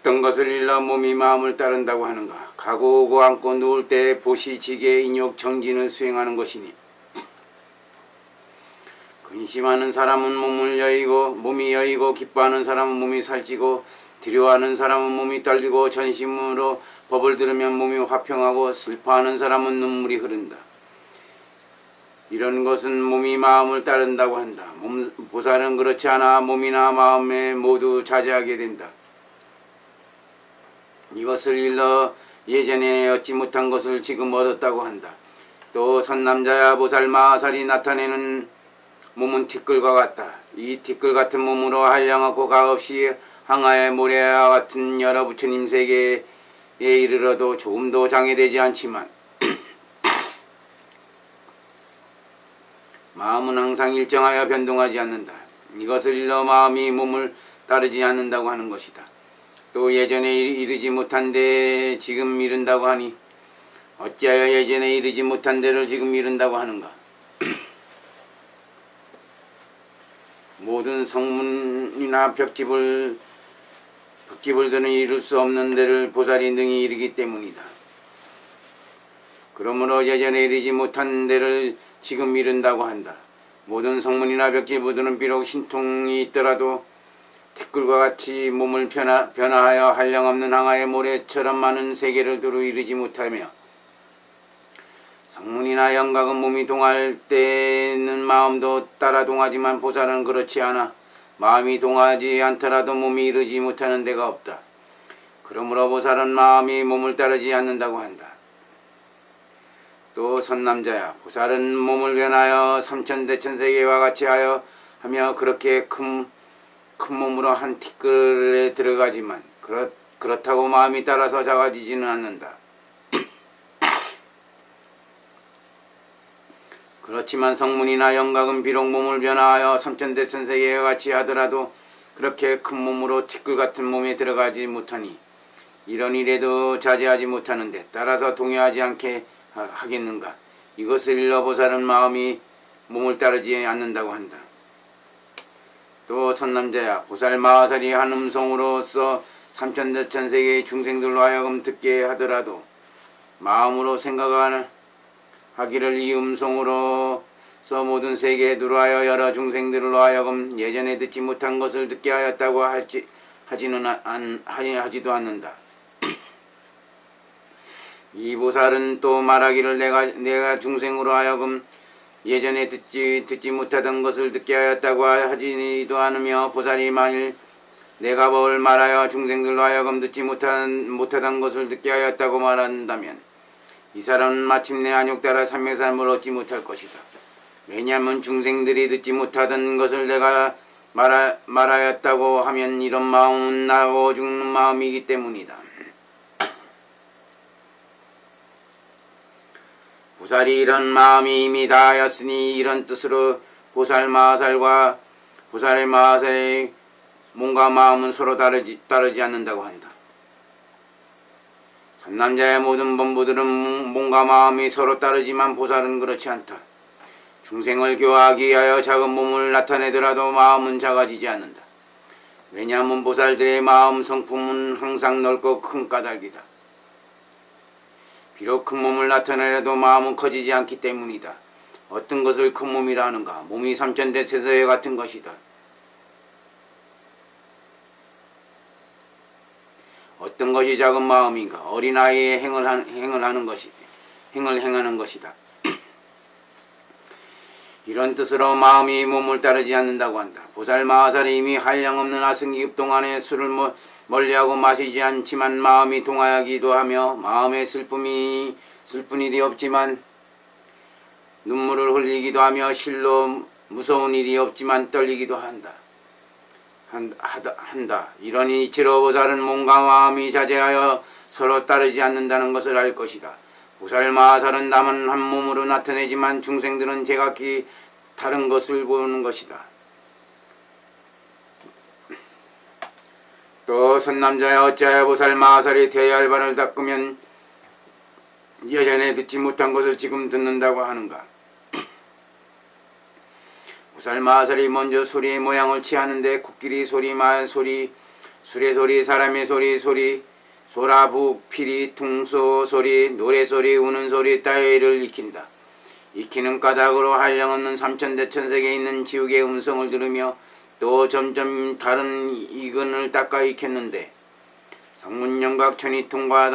어떤 것을 일러 몸이 마음을 따른다고 하는가? 가고 오고 앉고 누울 때 보시, 지게, 인욕, 정진을 수행하는 것이니 근심하는 사람은 몸이 여이고 기뻐하는 사람은 몸이 살찌고 두려워하는 사람은 몸이 떨리고 전심으로 법을 들으면 몸이 화평하고 슬퍼하는 사람은 눈물이 흐른다. 이런 것은 몸이 마음을 따른다고 한다. 보살은 그렇지 않아 몸이나 마음에 모두 자제하게 된다. 이것을 일러 예전에 얻지 못한 것을 지금 얻었다고 한다. 또 선남자야 보살 마하살이 나타내는 몸은 티끌과 같다. 이 티끌 같은 몸으로 한량하고 가없이 항아의 모래와 같은 여러 부처님 세계에 이르러도 조금도 장애되지 않지만 마음은 항상 일정하여 변동하지 않는다. 이것을 일러 마음이 몸을 따르지 않는다고 하는 것이다. 또 예전에 이르지 못한 데에 지금 이른다고 하니 어찌하여 예전에 이르지 못한 데를 지금 이른다고 하는가? 모든 성문이나 벽집을 들은 이룰 수 없는 데를 보살이 능히 이르기 때문이다. 그러므로 예전에 이르지 못한 데를 지금 이른다고 한다. 모든 성문이나 벽지부들은 비록 신통이 있더라도 티끌과 같이 몸을 변화하여 한량없는 항아의 모래처럼 많은 세계를 두루 이르지 못하며 성문이나 영각은 몸이 동할 때는 마음도 따라 동하지만 보살은 그렇지 않아 마음이 동하지 않더라도 몸이 이르지 못하는 데가 없다. 그러므로 보살은 마음이 몸을 따르지 않는다고 한다. 또 선남자야 보살은 몸을 변하여 삼천대천세계와 같이 하며 그렇게 큰 몸으로 한 티끌에 들어가지만 그렇다고 마음이 따라서 작아지지는 않는다. 그렇지만 성문이나 영각은 비록 몸을 변화하여 삼천대천세계와 같이 하더라도 그렇게 큰 몸으로 티끌 같은 몸에 들어가지 못하니 이런 일에도 자제하지 못하는데 따라서 동요하지 않게 하겠는가? 이것을 일러 보살은 마음이 몸을 따르지 않는다고 한다. 또 선남자야 보살 마하살이 한 음성으로서 삼천대천세계의 중생들로 하여금 듣게 하더라도 마음으로 생각하기를 이 음성으로서 모든 세계에 들어하여 여러 중생들로 하여금 예전에 듣지 못한 것을 듣게 하였다고 하지도 않는다. 이 보살은 또 말하기를 내가 중생으로 하여금 예전에 듣지 못하던 것을 듣게 하였다고 하지도 않으며 보살이 만일 내가 뭘 말하여 중생들로 하여금 듣지 못하던 것을 듣게 하였다고 말한다면 이 사람은 마침내 안욕 따라 삼매삼을 얻지 못할 것이다. 왜냐하면 중생들이 듣지 못하던 것을 내가 말하였다고 하면 이런 마음은 나고 죽는 마음이기 때문이다. 보살이 이런 마음이 이미 다하였으니 이런 뜻으로 보살 마하살과 보살의 마하살의 몸과 마음은 서로 다르지 않는다고 한다. 선남자의 모든 본부들은 몸과 마음이 서로 다르지만 보살은 그렇지 않다. 중생을 교화하기 위하여 작은 몸을 나타내더라도 마음은 작아지지 않는다. 왜냐하면 보살들의 마음 성품은 항상 넓고 큰 까닭이다. 비록 큰 몸을 나타내려도 마음은 커지지 않기 때문이다. 어떤 것을 큰 몸이라 하는가? 몸이 삼천대천세계 같은 것이다. 어떤 것이 작은 마음인가? 어린아이의 행을 행하는 것이다. 이런 뜻으로 마음이 몸을 따르지 않는다고 한다. 보살 마하살이 이미 한량없는 아승기급 동안에 술을 멀리하고 마시지 않지만 마음이 동하기도 하며 마음에 슬픈 일이 없지만 눈물을 흘리기도 하며 실로 무서운 일이 없지만 떨리기도 한다. 이런 이치로 보살은 몸과 마음이 자제하여 서로 따르지 않는다는 것을 알 것이다. 보살 마하살은 다만 한 몸으로 나타내지만 중생들은 제각기 다른 것을 보는 것이다. 또 선남자야 어찌하여 보살 마하살이 대열반을 닦으면 예전에 듣지 못한 것을 지금 듣는다고 하는가? 보살 마하살이 먼저 소리의 모양을 취하는데 코끼리 소리, 말 소리, 수레소리, 사람의 소리, 소라북, 피리, 퉁소 소리, 노래소리, 우는소리 따위를 익힌다. 익히는 까닭으로 한량없는 삼천대천세계에 있는 지옥의 음성을 들으며 또 점점 다른 이근을 닦아 익혔는데 성문영각 천이통과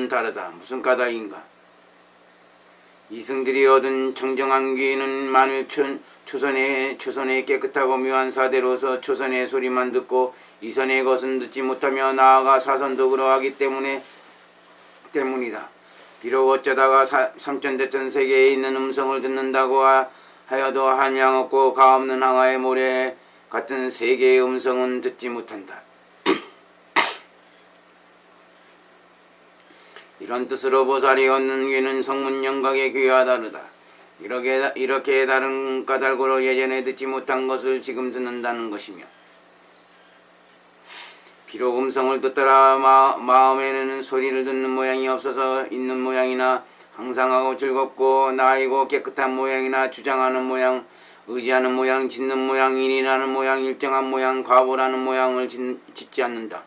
다르다. 무슨 까닭인가? 이승들이 얻은 정정한 귀는 만일 초선의 깨끗하고 묘한 사대로서 초선의 소리만 듣고 이선의 것은 듣지 못하며 나아가 사선도 그러하기 때문이다. 비록 어쩌다가 삼천대천 세계에 있는 음성을 듣는다고 하여도 한양 없고 가없는 항아의 모래 같은 세계의 음성은 듣지 못한다. 이런 뜻으로 보살이 얻는 귀는 성문영각의 귀와 다르다. 이렇게 다른 까닭으로 예전에 듣지 못한 것을 지금 듣는다는 것이며 비록 음성을 듣더라 마음에는 소리를 듣는 모양이 없어서 있는 모양이나 항상하고 즐겁고 나이고 깨끗한 모양이나 주장하는 모양, 의지하는 모양, 짓는 모양, 인이라는 모양, 일정한 모양, 과보라는 모양을 짓지 않는다.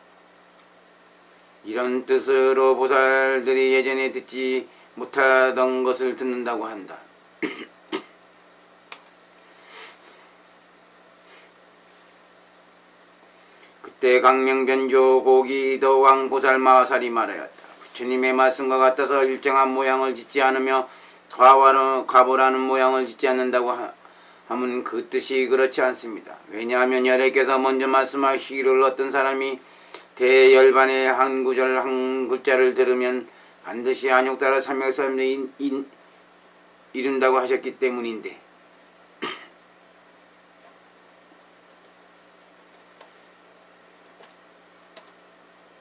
이런 뜻으로 보살들이 예전에 듣지 못하던 것을 듣는다고 한다. 그때 강명변조 고기도왕 보살 마하살이 말하였다. 부처님의 말씀과 같아서 일정한 모양을 짓지 않으며 과보라는 모양을 짓지 않는다고 하면 그 뜻이 그렇지 않습니다. 왜냐하면 열애께서 먼저 말씀하시기를 어떤 사람이 대열반의 한 구절 한 글자를 들으면 반드시 안욕따라 삼명삼을 이룬다고 하셨기 때문인데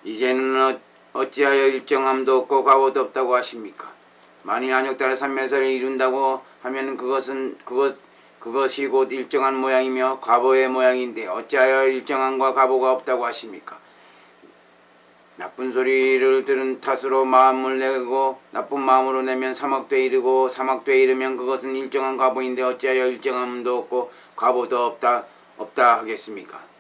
이제는 어찌하여 일정함도 없고 과보도 없다고 하십니까? 만일 안욕따라 삼명삼을 이룬다고 하면 그것이 곧 일정한 모양이며 과보의 모양인데 어찌하여 일정함과 과보가 없다고 하십니까? 나쁜 소리를 들은 탓으로 마음을 내고 나쁜 마음으로 내면 사막도에 이르고 사막도에 이르면 그것은 일정한 과보인데 어찌하여 일정함도 없고 과보도 없다 하겠습니까?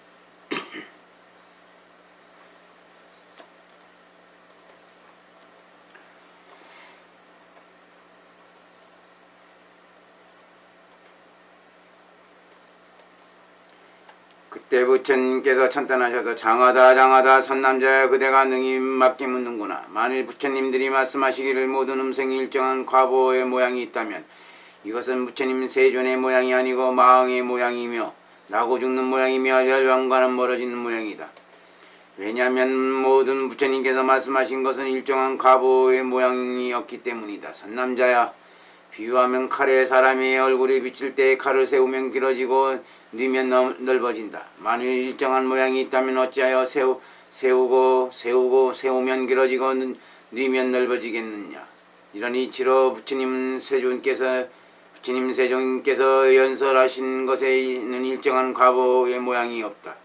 그때 부처님께서 천탄하셔서 장하다 선남자야 그대가 능히 맞게 묻는구나. 만일 부처님들이 말씀하시기를 모든 음성이 일정한 과보의 모양이 있다면 이것은 부처님 세존의 모양이 아니고 마왕의 모양이며 나고 죽는 모양이며 열반과는 멀어지는 모양이다. 왜냐하면 모든 부처님께서 말씀하신 것은 일정한 과보의 모양이 없기 때문이다. 선남자야 비유하면 칼에 사람의 얼굴이 비칠 때 칼을 세우면 길어지고 뉘면 넓어진다. 만일 일정한 모양이 있다면 어찌하여 세우면 길어지고 뉘면 넓어지겠느냐. 이런 이치로 부처님 세존께서 연설하신 것에는 일정한 과보의 모양이 없다.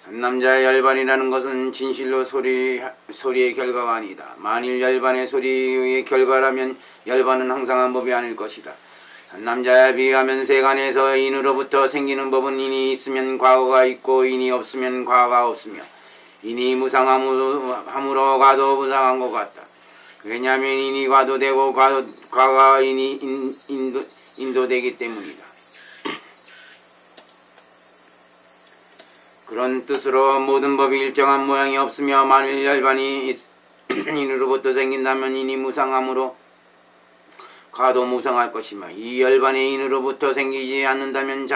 선남자의 열반이라는 것은 진실로 소리의 결과가 아니다. 만일 열반의 소리의 결과라면 열반은 항상한 법이 아닐 것이다. 선남자에 비하면 세간에서 인으로부터 생기는 법은 인이 있으면 과거가 있고 인이 없으면 과거가 없으며 인이 무상함으로 과도 무상한 것 같다. 왜냐하면 인이 과도되고 과거가 인이 인도되기 때문이다. 그런 뜻으로 모든 법이 일정한 모양이 없으며 만일 열반이 인으로부터 생긴다면 인이 무상함으로 과도 무상할 것이며 이 열반의 인으로부터 생기지 않는다면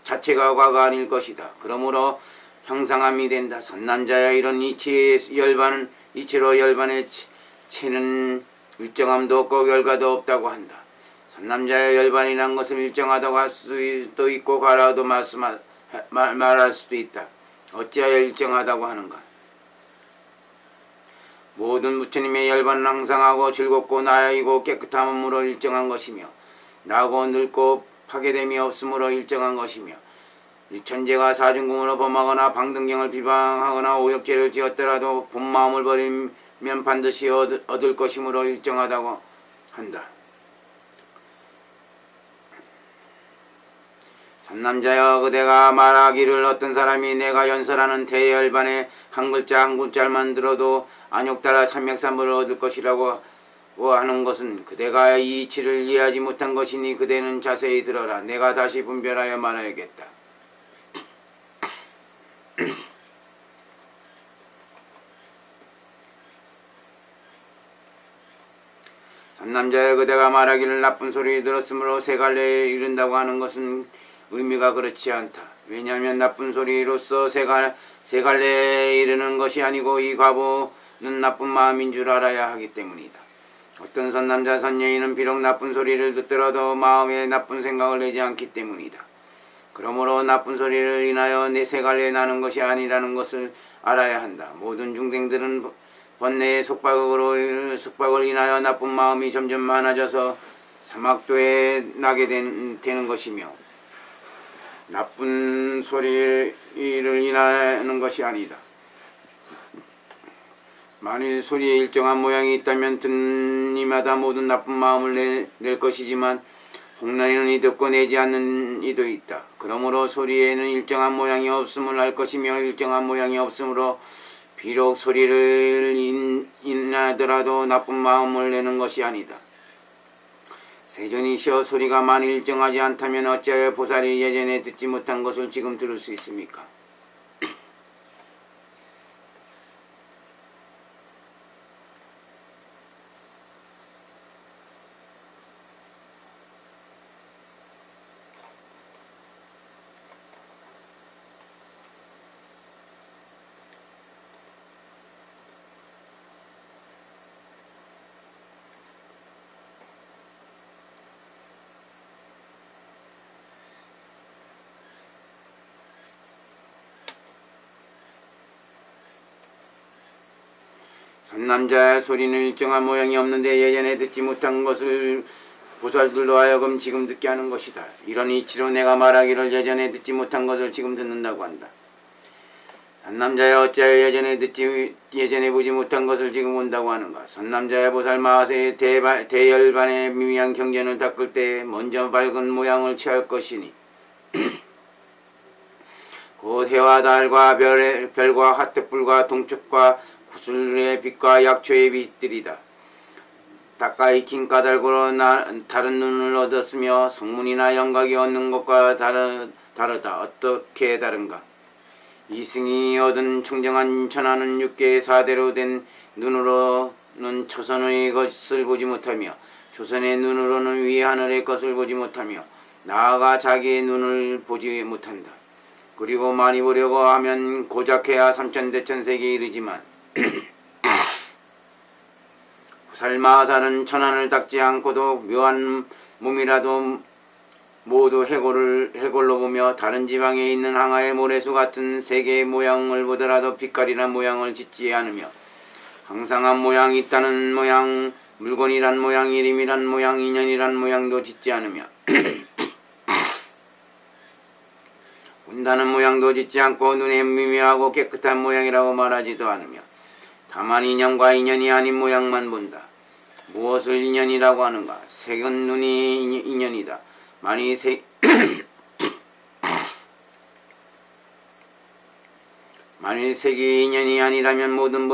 자체가 과가 아닐 것이다. 그러므로 형상함이 된다. 선남자야 이런 이치로 열반의 체는 일정함도 없고 결과도 없다고 한다. 선남자의 열반이란 것을 일정하다고 할 수도 있고 과라도 말할 수도 있다. 어찌하여 일정하다고 하는가? 모든 부처님의 열반은 항상하고 즐겁고 나이고 깨끗함으로 일정한 것이며 나고 늙고 파괴됨이 없으므로 일정한 것이며 이 천재가 사중궁으로 범하거나 방등경을 비방하거나 오역죄를 지었더라도 본 마음을 버리면 반드시 얻을 것이므로 일정하다고 한다. 산남자여, 그대가 말하기를 어떤 사람이 내가 연설하는 대열반에 한 글자 한 글자만 들어도 안욕따라 삼맥삼을 얻을 것이라고 하는 것은 그대가 이 이치를 이해하지 못한 것이니 그대는 자세히 들어라. 내가 다시 분별하여 말하야겠다. 산남자여, 그대가 말하기를 나쁜 소리 들었으므로 세 갈래에 이른다고 하는 것은 의미가 그렇지 않다. 왜냐하면 나쁜 소리로서 세 갈래에 이르는 것이 아니고 이 과보는 나쁜 마음인 줄 알아야 하기 때문이다. 어떤 선남자 선여인은 비록 나쁜 소리를 듣더라도 마음에 나쁜 생각을 내지 않기 때문이다. 그러므로 나쁜 소리를 인하여 내 세 갈래에 나는 것이 아니라는 것을 알아야 한다. 모든 중생들은 번뇌의 속박을 인하여 나쁜 마음이 점점 많아져서 사막도에 나게 되는 것이며 나쁜 소리를 인하는 것이 아니다. 만일 소리에 일정한 모양이 있다면 듣는 이마다 모든 나쁜 마음을 낼 것이지만 홍련이는 이 듣고 내지 않는 이도 있다. 그러므로 소리에는 일정한 모양이 없음을 알 것이며 일정한 모양이 없으므로 비록 소리를 인하더라도 나쁜 마음을 내는 것이 아니다. 세존이시여, 소리가 만일 일정하지 않다면 어찌하여 보살이 예전에 듣지 못한 것을 지금 들을 수 있습니까? 선남자의 소리는 일정한 모양이 없는데 예전에 듣지 못한 것을 보살들로 하여금 지금 듣게 하는 것이다. 이런 이치로 내가 말하기를 예전에 듣지 못한 것을 지금 듣는다고 한다. 선남자여, 어찌하여 예전에 보지 못한 것을 지금 본다고 하는가? 선남자의 보살 마하세의 대열반의 미미한 경전을 닦을 때 먼저 밝은 모양을 취할 것이니 곧 해와 달과 별과 화택불과 동쪽과 구슬의 빛과 약초의 빛들이다. 닦아 익힌 까닭으로 다른 눈을 얻었으며 성문이나 영각이 얻는 것과 다르다. 어떻게 다른가? 이승이 얻은 청정한 천하는 육계의 사대로 된 눈으로는 초선의 것을 보지 못하며 조선의 눈으로는 위 하늘의 것을 보지 못하며 나아가 자기의 눈을 보지 못한다. 그리고 많이 보려고 하면 고작해야 삼천대천세계에 이르지만 보살마하살은 천안을 닦지 않고도 묘한 몸이라도 모두 해골로 보며 다른 지방에 있는 항아의 모래수 같은 세계의 모양을 보더라도 빛깔이란 모양을 짓지 않으며 항상한 모양이 있다는 모양, 물건이란 모양, 이름이란 모양, 인연이란 모양도 짓지 않으며 본다는 모양도 짓지 않고 눈에 미묘하고 깨끗한 모양이라고 말하지도 않으며 다만 인연과 인연이 아닌 모양만 본다. 무엇을 인연이라고 하는가? 색은 눈이 인연이다. 만일 색이 인연이 아니라면 모든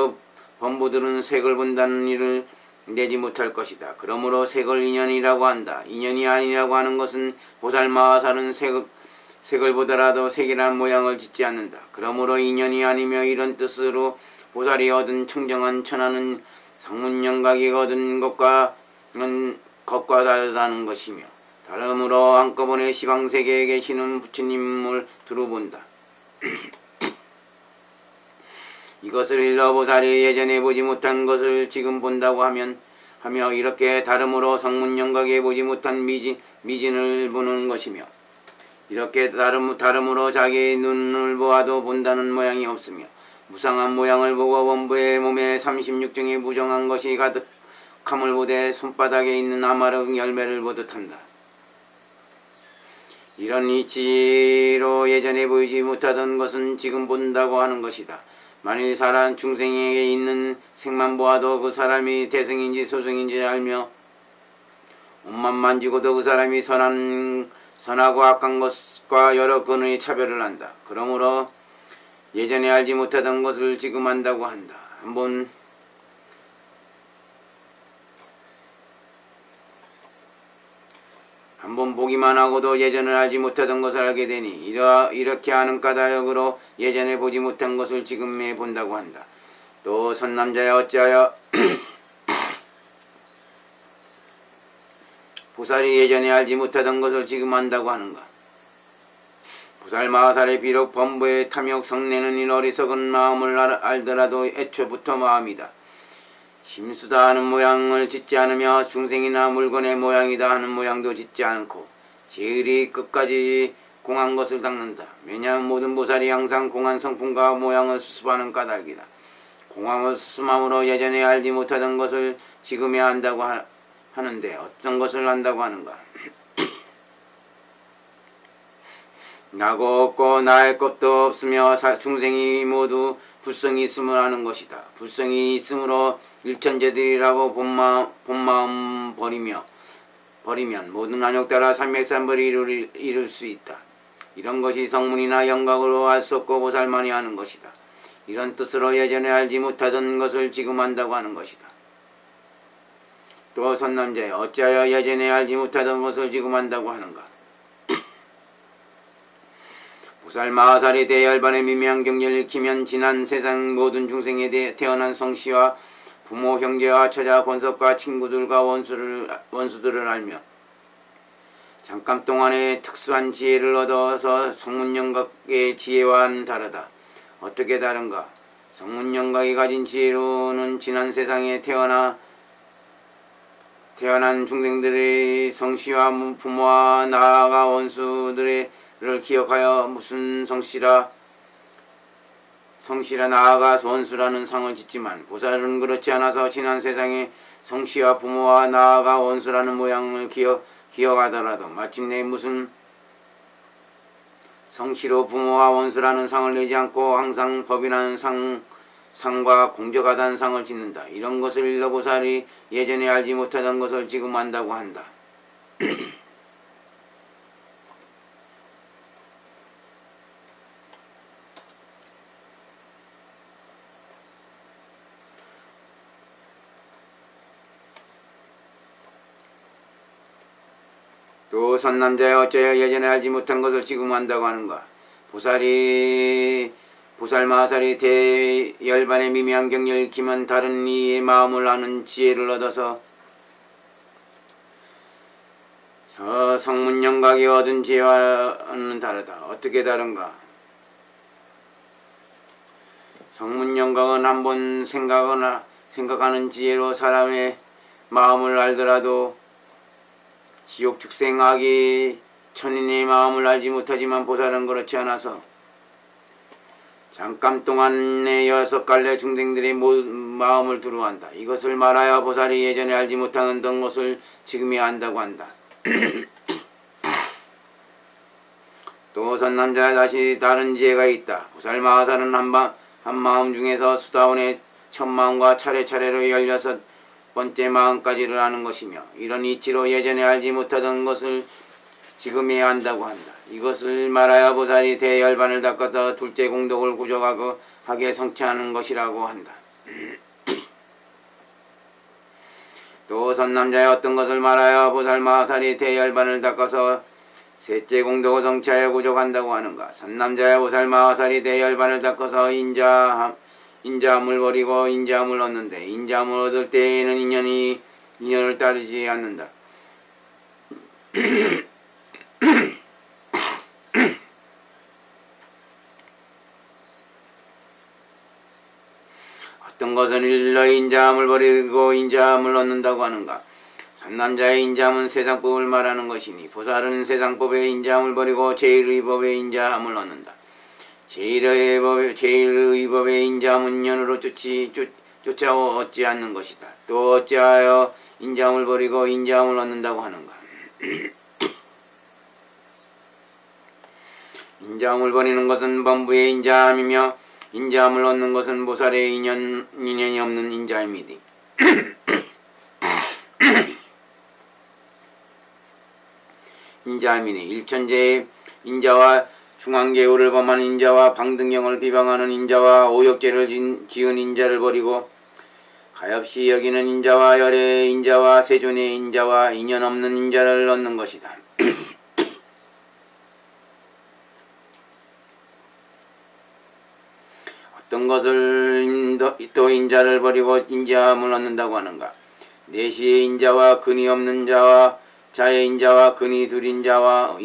범부들은 색을 본다는 일을 내지 못할 것이다. 그러므로 색을 인연이라고 한다. 인연이 아니라고 하는 것은 보살마하살은 색을 보더라도 색이란 모양을 짓지 않는다. 그러므로 인연이 아니며 이런 뜻으로 보살이 얻은 청정한 천하는 성문영각이 얻은 것과 다르다는 것이며 다름으로 한꺼번에 시방세계에 계시는 부처님을 두루 본다. 이것을 일러 보살이 예전에 보지 못한 것을 지금 본다고 하며 이렇게 다름으로 성문영각에 보지 못한 미진을 보는 것이며 이렇게 다름으로 자기의 눈을 보아도 본다는 모양이 없으며 무상한 모양을 보고 원부의 몸에 36종의 무정한 것이 가득함을 보되 손바닥에 있는 아마르 열매를 보듯 한다. 이런 이치로 예전에 보이지 못하던 것은 지금 본다고 하는 것이다. 만일 사람 중생에게 있는 색만 보아도 그 사람이 대승인지 소승인지 알며 옷만 만지고도 그 사람이 선하고 악한 것과 여러 근의 차별을 한다. 그러므로 예전에 알지 못하던 것을 지금 안다고 한다. 한번 보기만 하고도 예전에 알지 못하던 것을 알게 되니 이렇게 아는 까닭으로 예전에 보지 못한 것을 지금에 본다고 한다. 또 선남자야 어찌하여 보살이 예전에 알지 못하던 것을 지금 안다고 하는가. 보살 마하살의 비록 범부의 탐욕 성내는 이 어리석은 마음을 알더라도 애초부터 마음이다. 심수다 하는 모양을 짓지 않으며 중생이나 물건의 모양이다 하는 모양도 짓지 않고 제일이 끝까지 공한 것을 닦는다. 왜냐하면 모든 보살이 항상 공한 성품과 모양을 수습하는 까닭이다. 공함을 수습함으로 예전에 알지 못하던 것을 지금에 안다고 하는데 어떤 것을 안다고 하는가. 나고 없고 나의 것도 없으며 중생이 모두 불성이 있음을 아는 것이다. 불성이 있으므로 일천제들이라고 본마음 버리면 모든 안욕 따라 삼백삼불을 이룰 수 있다. 이런 것이 성문이나 영각으로 알 수 없고 보살만이 하는 것이다. 이런 뜻으로 예전에 알지 못하던 것을 지금 안다고 하는 것이다. 또 선남자여 어찌하여 예전에 알지 못하던 것을 지금 안다고 하는가. 보살 마하살이 대열반의 미묘한 경계를 익히면 지난 세상 모든 중생에 대해 태어난 성씨와 부모, 형제와 처자, 권속과 친구들과 원수들을 알며 잠깐 동안에 특수한 지혜를 얻어서 성문영각의 지혜와는 다르다. 어떻게 다른가? 성문영각이 가진 지혜로는 지난 세상에 태어난 중생들의 성씨와 부모와 나아가 원수들을 기억하여 무슨 성씨라 나아가 원수라는 상을 짓지만 보살은 그렇지 않아서 지난 세상에 성씨와 부모와 나아가 원수라는 모양을 기억하더라도 마침내 무슨 성씨로 부모와 원수라는 상을 내지 않고 항상 법이라는 상과 공적하다는 상을 짓는다. 이런 것을 일러보살이 예전에 알지 못하던 것을 지금 안다고 한다. 또 선남자여 어째여 예전에 알지 못한 것을 지금 안다고 하는가. 보살 마하살이 대열반의 미묘한 경계를 익히면 다른 이의 마음을 아는 지혜를 얻어서 성문영각이 얻은 지혜와는 다르다. 어떻게 다른가. 성문영각은 한번 생각하는 지혜로 사람의 마음을 알더라도 지옥 축생 악이 천인의 마음을 알지 못하지만 보살은 그렇지 않아서 잠깐 동안에 6갈래 중생들의 마음을 두루한다. 이것을 말하여 보살이 예전에 알지 못하던 것을 지금이 안다고 한다. 또 선남자에 다시 다른 지혜가 있다. 보살 마하살은 한 마음 중에서 수다원의 첫 마음과 차례차례로 16번째 마음까지를 아는 것이며 이런 이치로 예전에 알지 못하던 것을 지금에 안다고 한다. 이것을 말하여 보살이 대열반을 닦아서 둘째 공덕을 구족하고 하게 성취하는 것이라고 한다. 또 선남자의 어떤 것을 말하여 보살 마하살이 대열반을 닦아서 셋째 공덕을 성취하여 구족한다고 하는가. 선남자의 보살 마하살이 대열반을 닦아서 인자함을 버리고 인자함을 얻는데 인자함을 얻을 때에는 인연을 따르지 않는다. 어떤 것은 일러 인자함을 버리고 인자함을 얻는다고 하는가. 선남자의 인자함은 세상법을 말하는 것이니 보살은 세상법의 인자함을 버리고 제1의 법의 인자함을 얻는다. 제1의 법의 인자함은 인연으로 쫓아 얻지 않는 것이다. 또 어찌하여 인자함을 버리고 인자함을 얻는다고 하는가. 인자함을 버리는 것은 범부의 인자함이며 인자함을 얻는 것은 보살의 인연이 없는 인자함이디. 인자함이니 일천재의 인자와 중앙계율을 범하는 인자와 방등경을 비방하는 인자와 오역죄를 지은 인자를 버리고 가엾이 여기는 인자와 열애의 인자와 세존의 인자와 인연 없는 인자를 얻는 것이다. 어떤 것을 또 인자를 버리고 인자함을 얻는다고 하는가? 내시의 인자와 근이 없는 자와 자의 인자와 근이 둘인 자와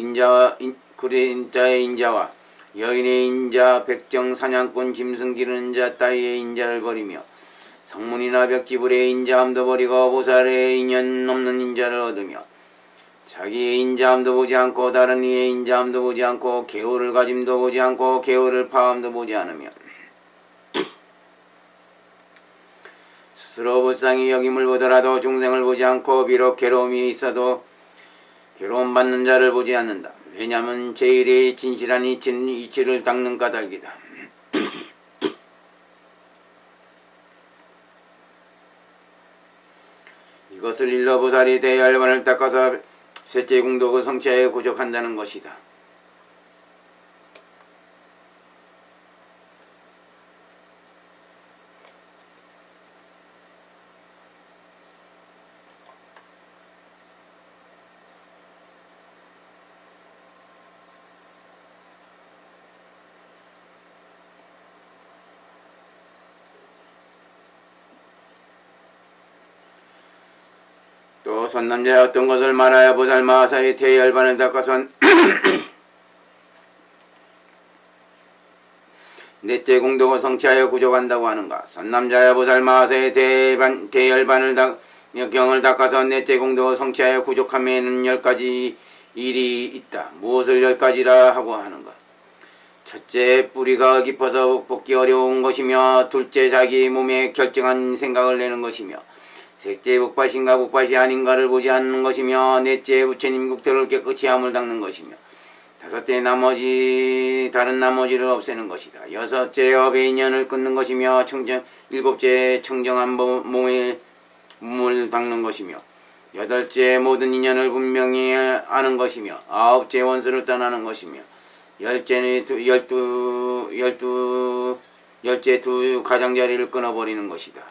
그린자의 인자와 여인의 인자, 백정, 사냥꾼, 짐승 기르는 자 따위의 인자를 버리며 성문이나 벽지불의 인자함도 버리고 보살의 인연 없는 인자를 얻으며 자기의 인자함도 보지 않고 다른 이의 인자함도 보지 않고 계호를 가짐도 보지 않고 계호를 파함도 보지 않으며 스스로 불쌍히 여김을 보더라도 중생을 보지 않고 비록 괴로움이 있어도 괴로움 받는 자를 보지 않는다. 왜냐하면 제1의 진실한 이치를 닦는 까닭이다. 이것을 일러 보살이 대열반을 닦아서 셋째 공덕을 성취하여 구족한다는 것이다. 또 선남자의 어떤 것을 말하여 보살 마하사의 대열반을 닦아서 넷째 공덕을 성취하여 구족한다고 하는가? 선남자의 보살 마하사의 대열반을 경을 닦아서 넷째 공덕을 성취하여 구족함에는 10가지 일이 있다. 무엇을 10가지라 하고 하는가? 첫째, 뿌리가 깊어서 뽑기 어려운 것이며, 둘째, 자기 몸에 결정한 생각을 내는 것이며, 셋째, 복밭인가 복밭이 아닌가를 보지 않는 것이며, 넷째, 부처님 국토를 깨끗이 함을 닦는 것이며, 다섯째, 다른 나머지를 없애는 것이다. 여섯째, 업의 인연을 끊는 것이며, 일곱째, 청정한 몸을 닦는 것이며, 여덟째, 모든 인연을 분명히 아는 것이며, 아홉째, 원수를 떠나는 것이며, 열째 두 가장자리를 끊어버리는 것이다.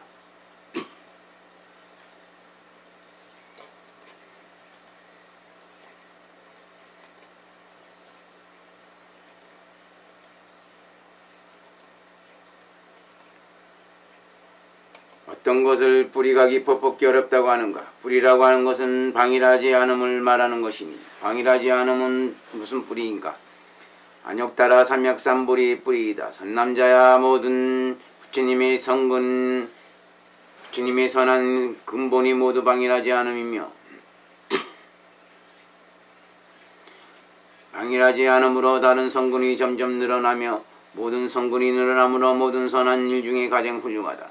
어떤 것을 뿌리가 깊어 뽑기 어렵다고 하는가? 뿌리라고 하는 것은 방일하지 않음을 말하는 것이니, 방일하지 않음은 무슨 뿌리인가? 안욕따라 삼약삼불이 뿌리이다. 선남자야 모든 부처님의 성근, 부처님의 선한 근본이 모두 방일하지 않음이며, 방일하지 않음으로 다른 성근이 점점 늘어나며, 모든 성근이 늘어나므로 모든 선한 일 중에 가장 훌륭하다.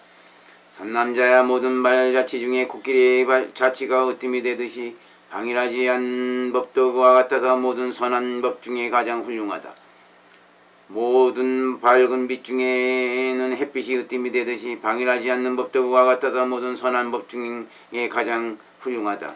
선남자야 모든 발자취 중에 코끼리의 자취가 으뜸이 되듯이 방일하지 않은 법도 그와 같아서 모든 선한 법 중에 가장 훌륭하다. 모든 밝은 빛 중에는 햇빛이 으뜸이 되듯이 방일하지 않는 법도 그와 같아서 모든 선한 법 중에 가장 훌륭하다.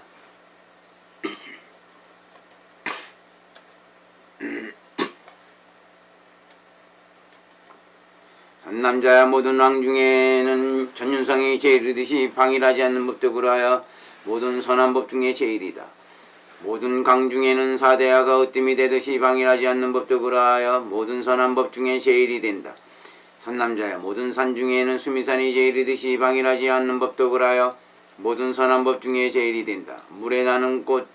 선남자야 모든 왕 중에는 전윤성이 제일이듯이 방일하지 않는 법도 그러하여 모든 선한 법 중에 제일이다. 모든 강 중에는 사대하가 으뜸이 되듯이 방일하지 않는 법도 그러하여 모든 선한 법 중에 제일이 된다. 선남자야 모든 산 중에는 수미산이 제일이듯이 방일하지 않는 법도 그러하여 모든 선한 법 중에 제일이 된다. 물에 나는 꽃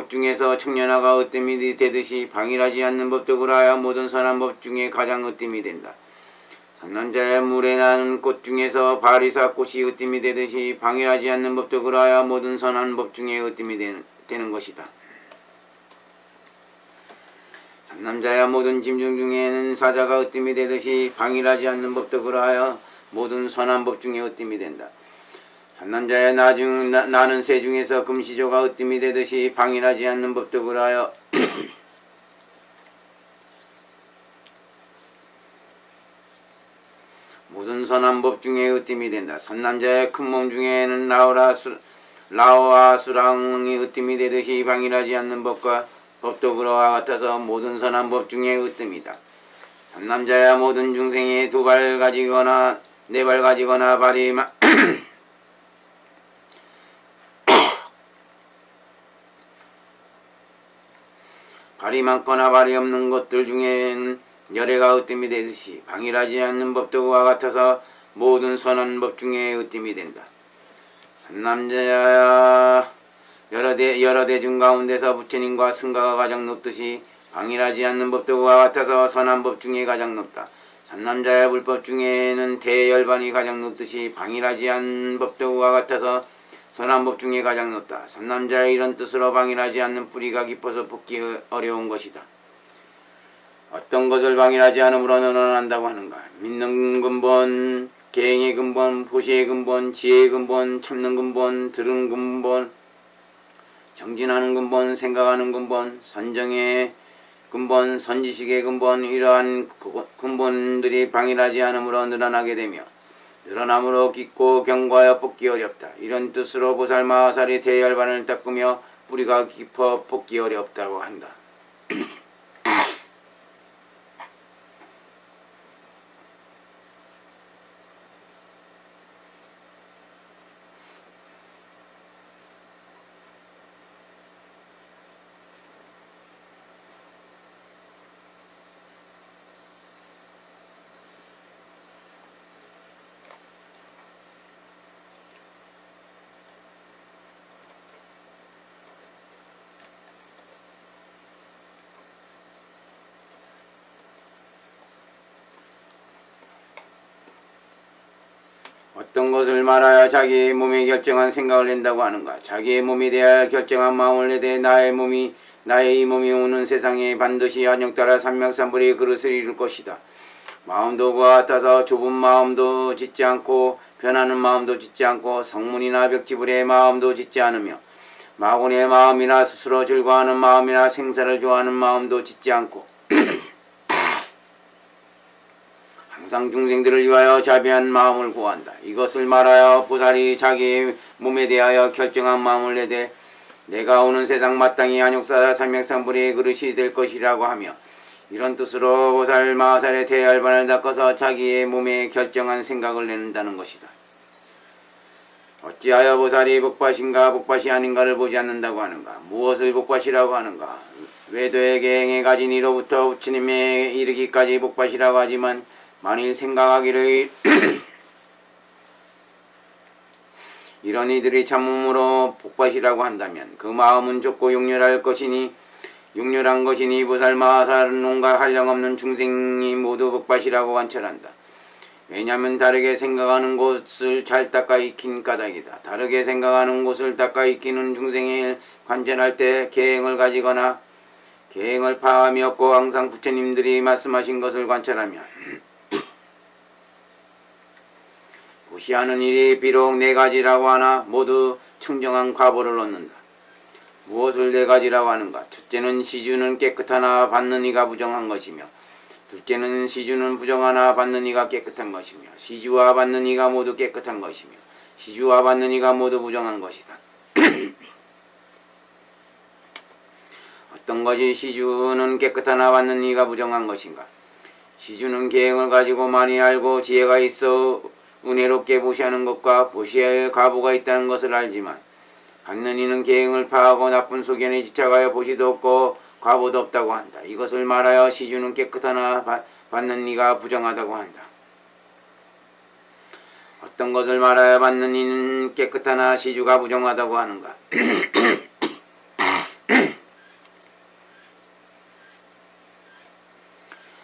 중에서 청년화가 으뜸이 되듯이 방일하지 않는 법도 그러하여 모든 선한 법 중에 가장 으뜸이 된다. 선남자야 물에 나는 꽃 중에서 바리사 꽃이 으뜸이 되듯이 방일하지 않는 법도 그러하여 모든 선한 법 중에 으뜸이 되는 것이다. 선남자야 모든 짐승 중에는 사자가 으뜸이 되듯이 방일하지 않는 법도 그러하여 모든 선한 법 중에 으뜸이 된다. 선남자야 나는 새 중에서 금시조가 으뜸이 되듯이 방일하지 않는 법도 그러하여 선한 법 중에 으뜸이 된다. 선남자의 큰 몸 중에는 라오와 수랑이 으뜸이 되듯이 방일하지 않는 법과 법도 그와 같아서 모든 선한 법 중에 으뜸이다. 선남자야 모든 중생이 2발 가지거나 4발 가지거나 발이 많거나 발이 없는 것들 중에는 열애가 으뜸이 되듯이 방일하지 않는 법도 그와 같아서 모든 선한 법 중에 으뜸이 된다. 선남자야 여러 대중 가운데서 부처님과 승가가 가장 높듯이 방일하지 않는 법도 그와 같아서 선한 법 중에 가장 높다. 선남자의 불법 중에는 대열반이 가장 높듯이 방일하지 않는 법도 그와 같아서 선한 법 중에 가장 높다. 선남자의 이런 뜻으로 방일하지 않는 뿌리가 깊어서 뽑기 어려운 것이다. 어떤 것을 방일하지 않음으로 늘어난다고 하는가? 믿는 근본, 계행의 근본, 보시의 근본, 지혜의 근본, 참는 근본, 들은 근본, 정진하는 근본, 생각하는 근본, 선정의 근본, 선지식의 근본, 이러한 근본들이 방일하지 않음으로 늘어나게 되며 늘어남으로 깊고 경과하여 뽑기 어렵다. 이런 뜻으로 보살마하살이 대열반을 닦으며 뿌리가 깊어 뽑기 어렵다고 한다. 어떤 것을 말하여 자기의 몸에 결정한 생각을 낸다고 하는가? 자기의 몸에 대하여 결정한 마음을 내되 나의 이 몸이 오는 세상에 반드시 한영 따라 삼명삼불의 그릇을 이룰 것이다. 마음도 그와 같아서 좁은 마음도 짓지 않고 변하는 마음도 짓지 않고 성문이나 벽지불의 마음도 짓지 않으며 마곤의 마음이나 스스로 즐거워하는 마음이나 생사를 좋아하는 마음도 짓지 않고 항상 중생들을 위하여 자비한 마음을 구한다. 이것을 말하여 보살이 자기 몸에 대하여 결정한 마음을 내되 내가 오는 세상 마땅히 한육사사 삼맥삼불의 그릇이 될 것이라고 하며 이런 뜻으로 보살 마하살의 대열반을 닦아서 자기의 몸에 결정한 생각을 내는다는 것이다. 어찌하여 보살이 복밭인가 복밭이 아닌가를 보지 않는다고 하는가? 무엇을 복밭이라고 하는가? 외도의 계행에 가진 이로부터 부처님에 이르기까지 복밭이라고 하지만 만일 생각하기를 이런 이들이 참음으로 복밭이라고 한다면 그 마음은 좁고 용렬한 것이니 보살마하살은 온갖 한량없는 중생이 모두 복밭이라고 관철한다. 왜냐하면 다르게 생각하는 곳을 잘 닦아 익힌 까닭이다. 다르게 생각하는 곳을 닦아 익히는 중생을 관찰할 때 계행을 가지거나 계행을 파함이 없고 항상 부처님들이 말씀하신 것을 관찰하면 무시하는 일이 비록 4가지라고 하나 모두 청정한 과보를 얻는다. 무엇을 4가지라고 하는가? 첫째는 시주는 깨끗하나 받는 이가 부정한 것이며 둘째는 시주는 부정하나 받는 이가 깨끗한 것이며 시주와 받는 이가 모두 깨끗한 것이며 시주와 받는 이가 모두 부정한 것이다. 어떤 것이 시주는 깨끗하나 받는 이가 부정한 것인가? 시주는 계행을 가지고 많이 알고 지혜가 있어 은혜롭게 보시하는 것과 보시에 가부가 있다는 것을 알지만 받는 이는 계행을 파하고 나쁜 소견에 집착하여 보시도 없고 과보도 없다고 한다. 이것을 말하여 시주는 깨끗하나 받는 이가 부정하다고 한다. 어떤 것을 말하여 받는 이는 깨끗하나 시주가 부정하다고 하는가?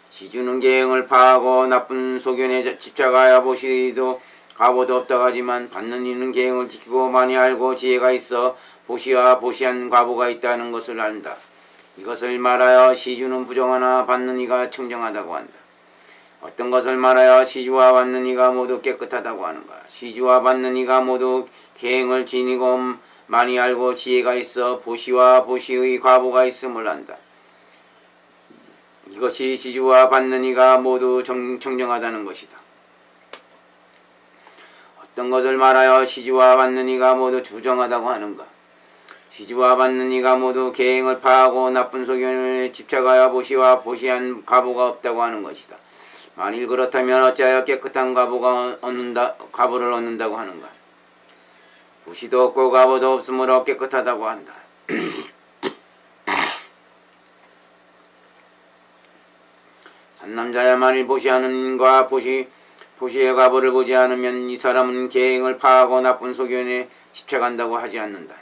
시주는 계행을 파하고 나쁜 소견에 집착하여 보시도 과보도 없다고 하지만 받는 이는 계행을 지키고 많이 알고 지혜가 있어 보시와 보시한 과보가 있다는 것을 안다. 이것을 말하여 시주는 부정하나 받는 이가 청정하다고 한다. 어떤 것을 말하여 시주와 받는 이가 모두 깨끗하다고 하는가? 시주와 받는 이가 모두 계행을 지니고 많이 알고 지혜가 있어 보시와 보시의 과보가 있음을 안다. 이것이 시주와 받는 이가 모두 청정하다는 것이다. 어떤 것을 말하여 시주와 받는 이가 모두 부정하다고 하는가? 시주와 받는 이가 모두 계행을 파하고 나쁜 소견을 집착하여 보시와 보시한 과보가 없다고 하는 것이다. 만일 그렇다면 어찌하여 깨끗한 과보를 얻는다고 하는가? 보시도 없고 과보도 없으므로 깨끗하다고 한다. 산남자야 만일 보시하는 과 보시의 과보를 보지 않으면 이 사람은 계행을 파하고 나쁜 소견에 집착한다고 하지 않는다.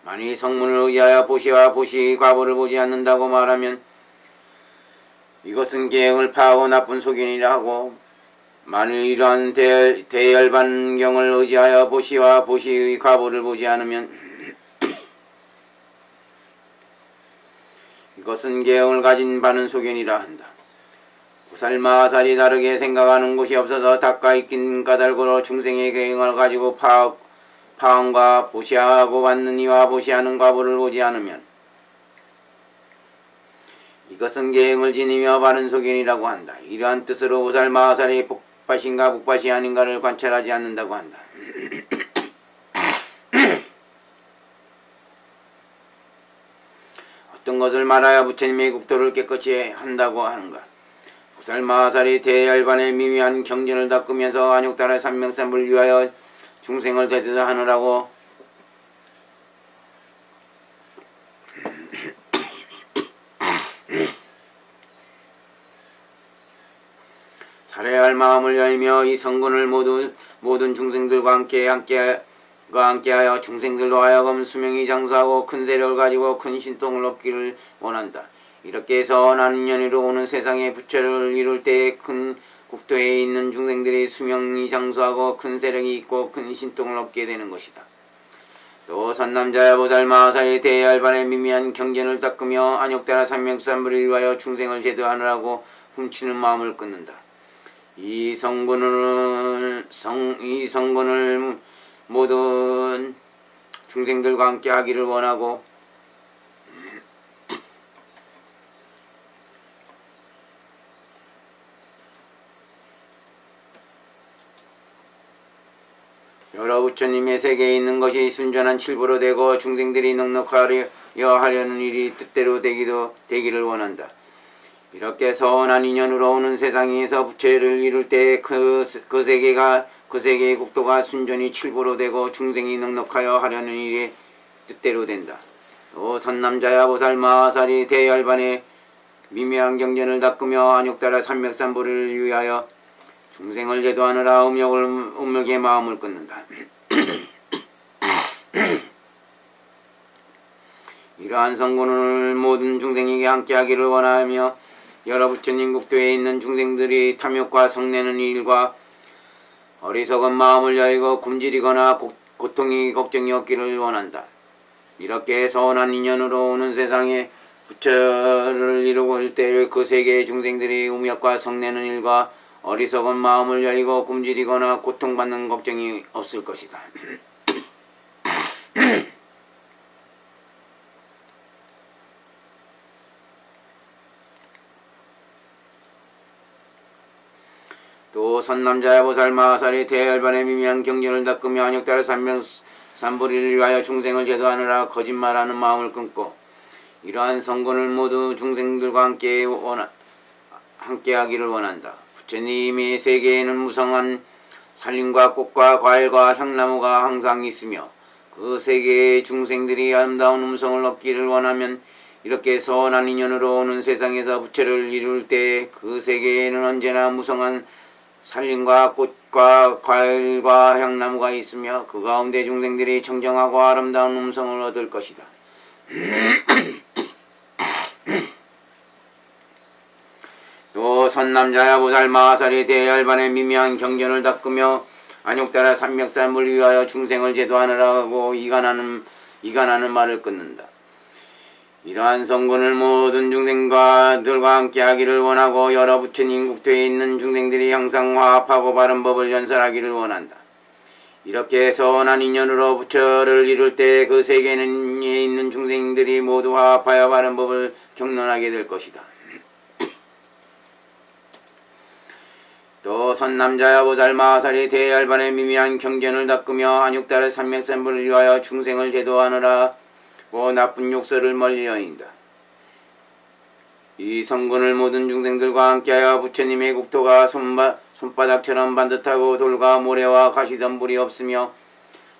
만일 성문을 의지하여 보시와 보시의 과보를 보지 않는다고 말하면 이것은 계행을 파하고 나쁜 소견이라 하고, 만일 이러한 대열반경을 의지하여 보시와 보시의 과보를 보지 않으면 이것은 계행을 가진 바는 소견이라 한다. 보살마살이 다르게 생각하는 곳이 없어서 닦아 있긴 까닭으로 중생의 계행을 가지고 파함과 보시하고 받는 이와 보시하는 과보를 보지 않으면 이것은 계행을 지니며 바른 소견이라고 한다. 이러한 뜻으로 보살마살이 복밭인가 복밭이 아닌가를 관찰하지 않는다고 한다. 어떤 것을 말하여 부처님의 국토를 깨끗이 한다고 하는가? 보살마살이 대열반의 미미한 경전을 닦으면서 안욕달의 삼명삼불을 위하여 중생을 제대로 하느라고 살해할 마음을 여이며 이 성근을 모든 중생들과 함께하여 중생들로 하여금 수명이 장수하고 큰 세력을 가지고 큰 신통을 얻기를 원한다. 이렇게 선한 인연으로 오는 세상의 부처를 이룰 때에 큰 국토에 있는 중생들이 수명이 장수하고 큰 세력이 있고 큰 신통을 얻게 되는 것이다. 또 선남자야 보살마살이 대열반의 미미한 경전을 닦으며 안욕달아 삼명삼불을 위하여 중생을 제도하느라고 훔치는 마음을 끊는다. 이 성분을 모든 중생들과 함께 하기를 원하고 여러 부처님의 세계에 있는 것이 순전한 칠부로 되고 중생들이 넉넉하려 하려는 일이 뜻대로 되기를 원한다. 이렇게 선한 인연으로 오는 세상에서 부처를 이룰 때 그 세계의 국토가 순전히 칠부로 되고 중생이 넉넉하여 하려는 일이 뜻대로 된다. 또 선남자야 보살마살이 대열반의 미묘한 경전을 닦으며 안욕달아 삼명삼불을 위하여 중생을 제도하느라 음욕의 마음을 끊는다. 이러한 성군을 모든 중생에게 함께하기를 원하며 여러 부처님 국토에 있는 중생들이 탐욕과 성내는 일과 어리석은 마음을 여의고 굶주리거나 고통이 걱정이 없기를 원한다. 이렇게 선한 인연으로 오는 세상에 부처를 이루고 일 때 그 세계의 중생들이 음욕과 성내는 일과 어리석은 마음을 여의고 굶주리거나 고통받는 걱정이 없을 것이다. 또 선남자야 보살마살이 대열반의 미미한 경전을 닦으며 안욕달아 삼명삼불을 위하여 중생을 제도하느라 거짓말하는 마음을 끊고 이러한 성근을 모두 중생들과 함께하기를 원한다. 부처님의 세계에는 무성한 산림과 꽃과 과일과 향나무가 항상 있으며 그 세계의 중생들이 아름다운 음성을 얻기를 원하면 이렇게 선한 인연으로 오는 세상에서 부처를 이룰 때 그 세계에는 언제나 무성한 산림과 꽃과 과일과 향나무가 있으며 그 가운데 중생들이 청정하고 아름다운 음성을 얻을 것이다. 또 선남자야 보살마살이 대열반의 미미한 경전을 닦으며 안욕달아 삼명삼불을 위하여 중생을 제도하느라고 이간하는 말을 끊는다. 이러한 성군을 모든 중생들과 함께 하기를 원하고 여러 부처님 국토에 있는 중생들이 항상 화합하고 바른 법을 연설하기를 원한다. 이렇게 선한 인연으로 부처를 이룰 때 그 세계에 있는 중생들이 모두 화합하여 바른 법을 경론하게 될 것이다. 또 선남자야 보살 마하살이 대열반의 미미한 경전을 닦으며 안육달의 삼맥산불을 위하여 중생을 제도하느라고 나쁜 욕설을 멀리 여인다. 이 성근을 모든 중생들과 함께하여 부처님의 국토가 손바닥처럼 반듯하고 돌과 모래와 가시덤불이 없으며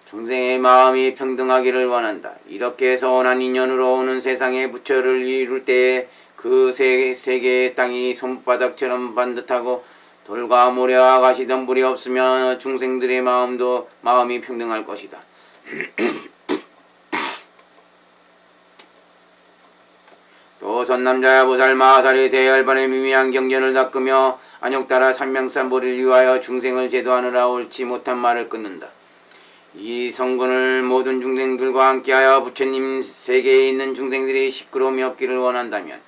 중생의 마음이 평등하기를 원한다. 이렇게 선한 인연으로 오는 세상에 부처를 이룰 때에 그 세계의 땅이 손바닥처럼 반듯하고 돌과 모래와 가시덤불이 없으면 중생들의 마음이 평등할 것이다. 또 선남자야 보살 마하살이 대열반의 미미한 경전을 닦으며 안욕따라 삼명산보를 위하여 중생을 제도하느라 옳지 못한 말을 끊는다. 이 성근을 모든 중생들과 함께하여 부처님 세계에 있는 중생들이 시끄러움이 없기를 원한다면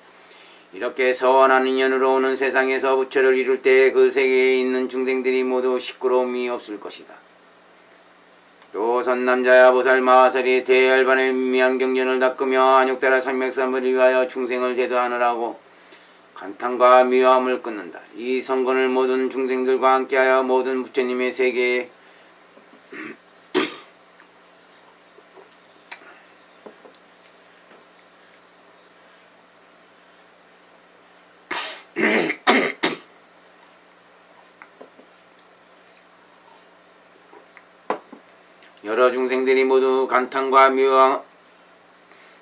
이렇게 선한 인연으로 오는 세상에서 부처를 이룰 때 그 세계에 있는 중생들이 모두 시끄러움이 없을 것이다. 또 선남자야 보살 마하살이 대열반의 미미한 경전을 닦으며 안욕따라 삼맥산불을 위하여 중생을 제도하느라고 간탕과 미워함을 끊는다. 이 성근을 모든 중생들과 함께하여 모든 부처님의 세계에 여러 중생들이 모두 간탕과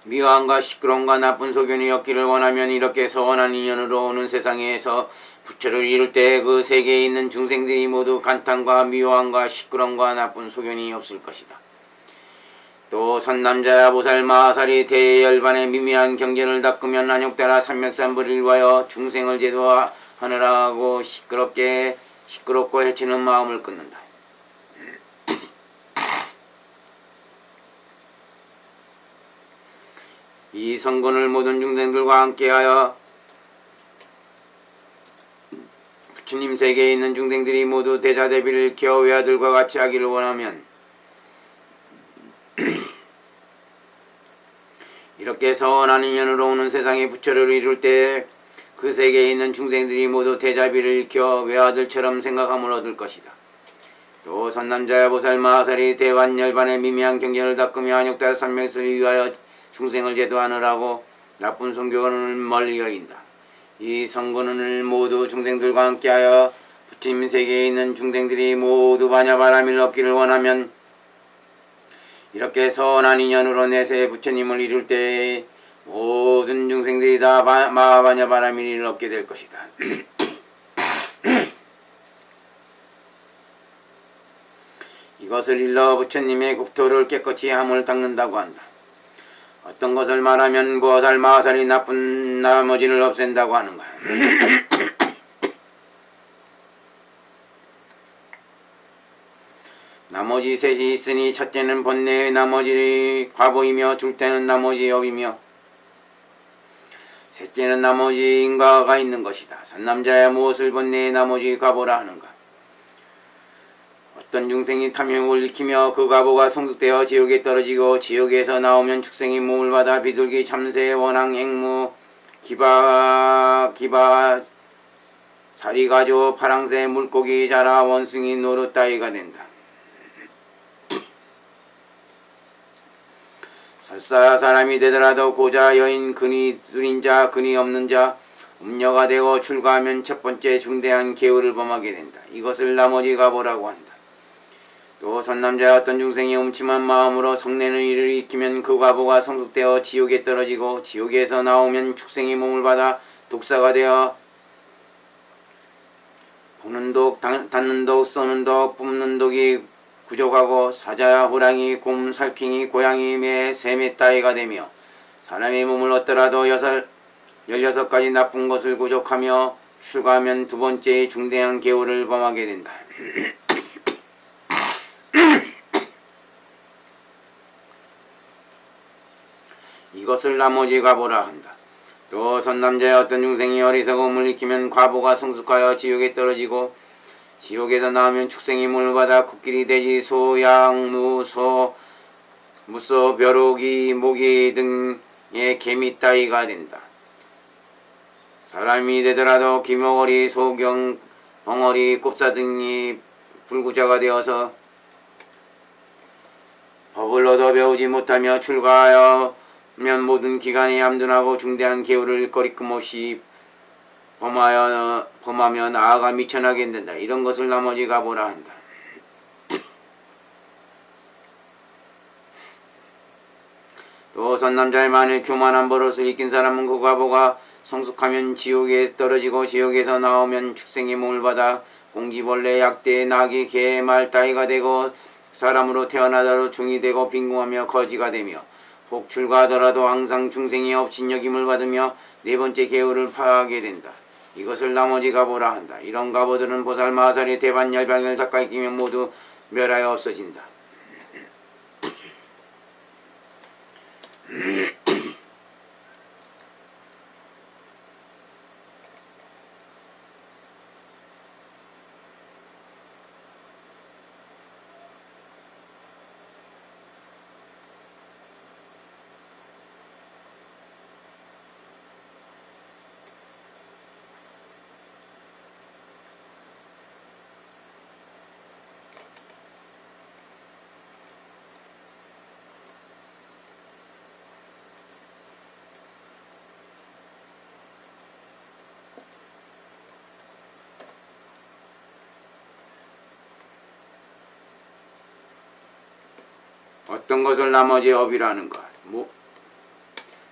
미워함과 시끄러움과 나쁜 소견이 없기를 원하면 이렇게 선한 인연으로 오는 세상에서 부처를 이룰 때 그 세계에 있는 중생들이 모두 간탕과 미워함과 시끄러움과 나쁜 소견이 없을 것이다. 또 선남자야 보살 마하살이 대열반의 미미한 경전을 닦으면 안욕따라 삼맥산불을 위하여 중생을 제도하느라고 시끄럽고 해치는 마음을 끊는다. 이 성근을 모든 중생들과 함께하여 부처님 세계에 있는 중생들이 모두 대자대비를 익혀 외아들과 같이 하기를 원하면 이렇게 선한 인연으로 오는 세상에 부처를 이룰 때 그 세계에 있는 중생들이 모두 대자비를 익혀 외아들처럼 생각함을 얻을 것이다. 또 선남자야 보살 마하살이 대완열반의 미미한 경전을 닦으며 안욕따라 삼맥산불을 위하여 중생을 제도하느라고 나쁜 성견을 멀리 여긴다. 이 성근을 모두 중생들과 함께하여 부처님 세계에 있는 중생들이 모두 반야바라밀을 얻기를 원하면 이렇게 선한 인연으로 내세 부처님을 이룰 때 모든 중생들이 다 마하반야바라밀을 얻게 될 것이다. 이것을 일러 부처님의 국토를 깨끗이 함을 닦는다고 한다. 어떤 것을 말하면 보살 마하살이 나쁜 나머지를 없앤다고 하는가. 나머지 셋이 있으니 첫째는 본래의 나머지 과보이며 둘째는 나머지 업이며 셋째는 나머지 인과가 있는 것이다. 선남자야 무엇을 본래의 나머지 과보라 하는가. 어떤 중생이 탐욕을 일으키며 그 과보가 성숙되어 지옥에 떨어지고 지옥에서 나오면 축생이 몸을 받아 비둘기, 참새, 원앙, 앵무, 기바, 사리가조, 파랑새, 물고기, 자라, 원숭이, 노루 따위가 된다. 설사 사람이 되더라도 고자, 여인, 근이 둘인 자, 근이 없는 자, 음녀가 되고 출가하면 첫 번째 중대한 계율을 범하게 된다. 이것을 나머지 과보라고 한다. 또 선남자의 어떤 중생이 음침한 마음으로 성내는 일을 익히면 그 과보가 성숙되어 지옥에 떨어지고 지옥에서 나오면 축생이 몸을 받아 독사가 되어 보는 독, 닿는 독, 쏘는 독, 뿜는 독이 부족하고 사자, 호랑이, 곰, 살쾡이, 고양이, 매, 새매 따위가 되며 사람의 몸을 얻더라도 16가지 나쁜 것을 구족하며 출가하면 두 번째의 중대한 계율을 범하게 된다. 이것을 나머지 과보라 한다. 또 선남자의 어떤 중생이 어리석음을 익히면 과보가 성숙하여 지옥에 떨어지고 지옥에서 나오면 축생이 몸을 받아 코끼리, 돼지, 소, 양, 무소, 벼룩이, 모기 등의 개미 따위가 된다. 사람이 되더라도 기머거리, 소경, 벙어리, 꼽사 등이 불구자가 되어서 법을 얻어 배우지 못하며 출가하여면 모든 기간에 얌둔하고 중대한 계율을 거리낌 없이 범하며 나아가 미천하게 된다. 이런 것을 나머지 가보라 한다. 또 선남자의 만일 교만한 버릇을 익힌 사람은 그 가보가 성숙하면 지옥에 떨어지고 지옥에서 나오면 축생의 몸을 받아 공지벌레, 약대, 나귀, 개, 말, 따위가 되고 사람으로 태어나더라도 종이 되고 빈궁하며 거지가 되며 혹 출가하더라도 항상 중생의 업신여김을 받으며 네 번째 계율을 파하게 된다. 이것을 나머지 가보라 한다. 이런 가보들은 보살 마살의 대반 열방을 가까이 끼면 모두 멸하여 없어진다. 어떤 것을 나머지 업이라는가?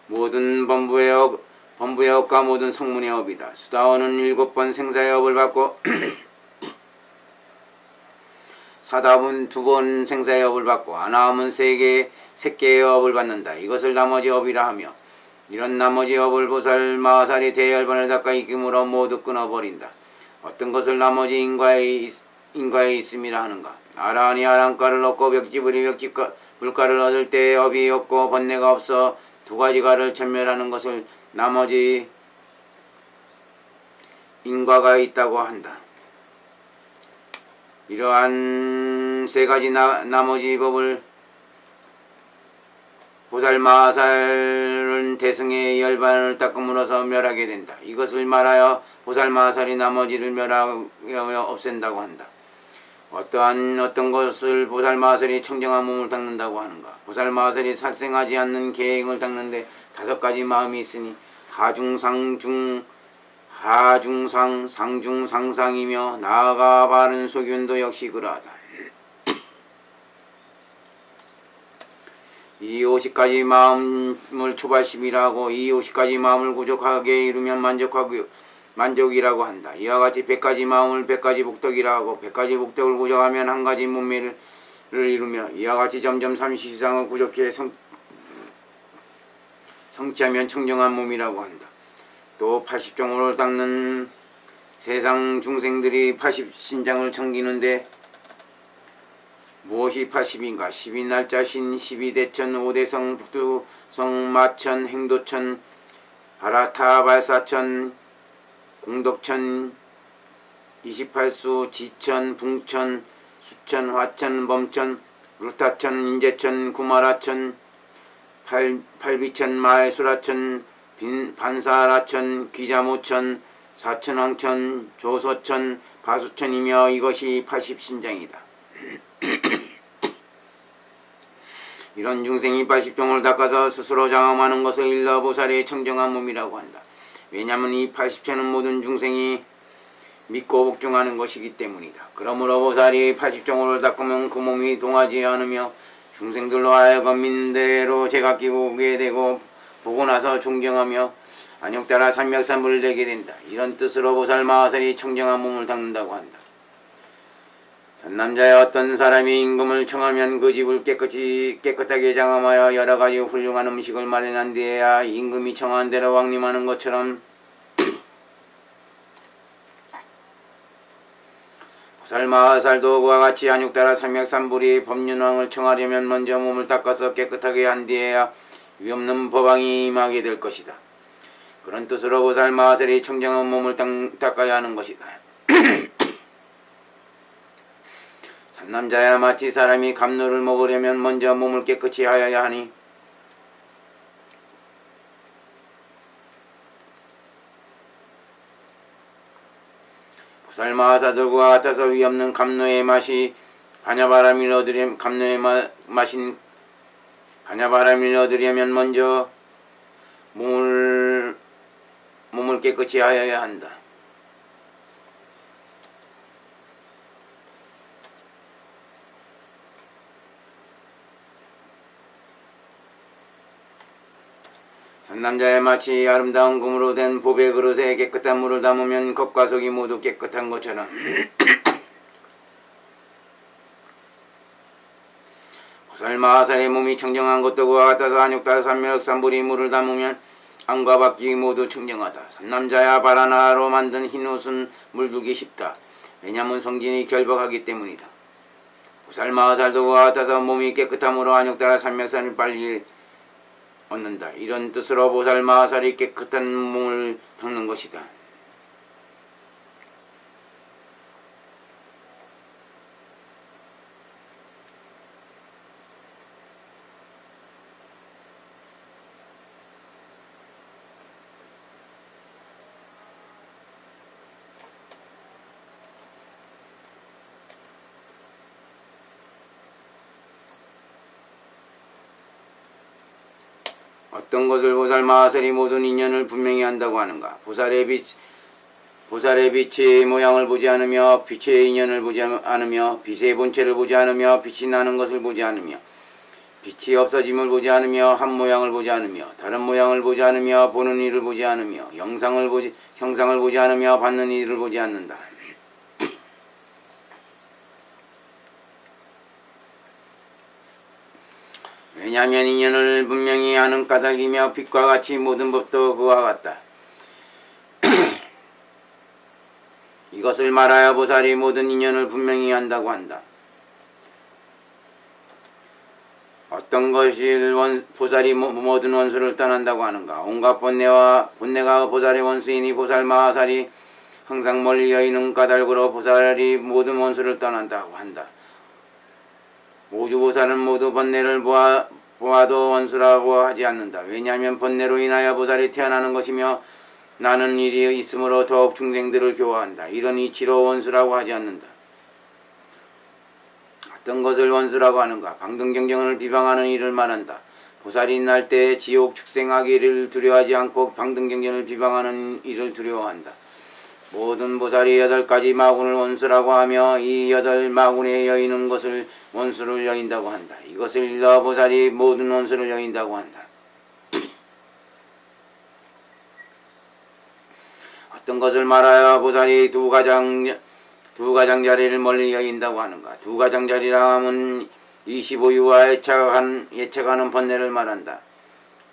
모든 범부의 업과 모든 성문의 업이다. 수다원은 7번 생사의 업을 받고 사답은 2번 생사의 업을 받고 아나함은 3개의 업을 받는다. 이것을 나머지 업이라 하며 이런 나머지 업을 보살 마살이 대열반을 닦아 익힘으로 모두 끊어버린다. 어떤 것을 나머지 인과에 있음이라 하는가? 아라하니 아랑가를 얻고 벽지불이 물가를 얻을 때 업이 없고 번뇌가 없어 2가지가를 천멸하는 것을 나머지 인과가 있다고 한다. 이러한 3가지 나머지 법을 보살 마살은 대승의 열반을 닦음으로써 멸하게 된다. 이것을 말하여 보살 마살이 나머지를 멸하여 없앤다고 한다. 어떤 것을 보살 마살이 청정한 몸을 닦는다고 하는가? 보살 마살이 살생하지 않는 계행을 닦는데 5가지 마음이 있으니 하중상, 상중상상이며 나아가 바른 소견도 역시 그러하다. 이 50가지 마음을 초발심이라고 이 50가지 마음을 부족하게 이루면 만족이라고 한다. 이와 같이 100가지 마음을 100가지 복덕이라 하고 100가지 복덕을 구족하면 1가지 문매를 이루며 이와 같이 점점 30 이상을 구족해 성취하면 청정한 몸이라고 한다. 또 80종으로 닦는 세상 중생들이 80신장을 청기는데 무엇이 80인가? 12날짜신, 12대천, 5대성, 북두성, 마천, 행도천, 바라타, 발사천, 공덕천, 28수, 지천, 붕천, 수천, 화천, 범천, 루타천, 인제천, 구마라천, 팔비천, 마해수라천, 반사라천, 귀자모천, 사천왕천, 조소천, 바수천이며 이것이 80신장이다. 이런 중생이 80종을 닦아서 스스로 장엄하는 것을 일러 보살의 청정한 몸이라고 한다. 왜냐하면 이 80천은 모든 중생이 믿고 복종하는 것이기 때문이다. 그러므로 보살이 80종을 닦으면 그 몸이 동하지 않으며 중생들로 하여금 믿는 대로 제각기 보게 되고 보고 나서 존경하며 안욕따라 삼맥삼불을 내게 된다. 이런 뜻으로 보살 마하살이 청정한 몸을 닦는다고 한다. 남자의 어떤 사람이 임금을 청하면 그 집을 깨끗하게 장엄하여 여러가지 훌륭한 음식을 마련한 뒤에야 임금이 청한 대로 왕림하는 것처럼 보살 마하살도 그와 같이 안육따라 삼맥삼불이 법륜왕을 청하려면 먼저 몸을 닦아서 깨끗하게 한 뒤에야 위없는 법왕이 임하게 될 것이다. 그런 뜻으로 보살 마하살이 청정한 몸을 닦아야 하는 것이다. 삼남자야 마치 사람이 감로를 먹으려면 먼저 몸을 깨끗이 하여야 하니 보살마하사들과 같아서 위없는 감노의 맛이 가냐바람을 얻으려면 감노의 맛인 가냐바람을 얻으려면 먼저 몸을 깨끗이 하여야 한다. 상남자의 마치 아름다운 금으로 된 보배 그릇에 깨끗한 물을 담으면 겉과 속이 모두 깨끗한 것처럼 보살마하살의 몸이 청정한 것도 그와 같아서 한육다 삼멸삼불이 물을 담으면 안과 밖이 모두 청정하다. 상남자야 발 하나로 만든 흰옷은 물두기 쉽다. 왜냐하면 성진이 결박하기 때문이다. 보살마하살도 그와 같아서 몸이 깨끗함으로 한육다 삼멸삼을 빨리 얻는다. 이런 뜻으로 보살마하살이 깨끗한 몸을 닦는 것이다. 어떤 것을 보살마하살이 모든 인연을 분명히 한다고 하는가? 보살의 빛의 모양을 보지 않으며 빛의 인연을 보지 않으며 빛의 본체를 보지 않으며 빛이 나는 것을 보지 않으며 빛이 없어짐을 보지 않으며 한 모양을 보지 않으며 다른 모양을 보지 않으며 보는 이를 보지 않으며 형상을 보지 않으며 받는 이를 보지 않는다. 왜냐하면 인연을 분명히 아는 까닭이며 빛과 같이 모든 법도 그와 같다. 이것을 말하여 보살이 모든 인연을 분명히 안다고 한다. 어떤 것을 보살이 모든 원수를 떠난다고 하는가? 온갖 본내가 보살의 원수이니 보살마하살이 항상 멀리 여의는 까닭으로 보살이 모든 원수를 떠난다고 한다. 모두 보살은 모두 번뇌를 보아도 원수라고 하지 않는다. 왜냐하면 번뇌로 인하여 보살이 태어나는 것이며 나는 일이 있으므로 더욱 중생들을 교화한다. 이런 이치로 원수라고 하지 않는다. 어떤 것을 원수라고 하는가? 방등경전을 비방하는 일을 말한다. 보살이 날 때 지옥 축생하기를 두려워하지 않고 방등경전을 비방하는 일을 두려워한다. 모든 보살이 8가지 마군을 원수라고 하며 이 8마군에 여의는 것을 원수를 여인다고 한다. 이것을 일러 보살이 모든 원수를 여인다고 한다. 어떤 것을 말하여 보살이 두 가장자리를 멀리 여인다고 하는가? 두 가장자리라 하면 25유와 예측하는 번뇌를 말한다.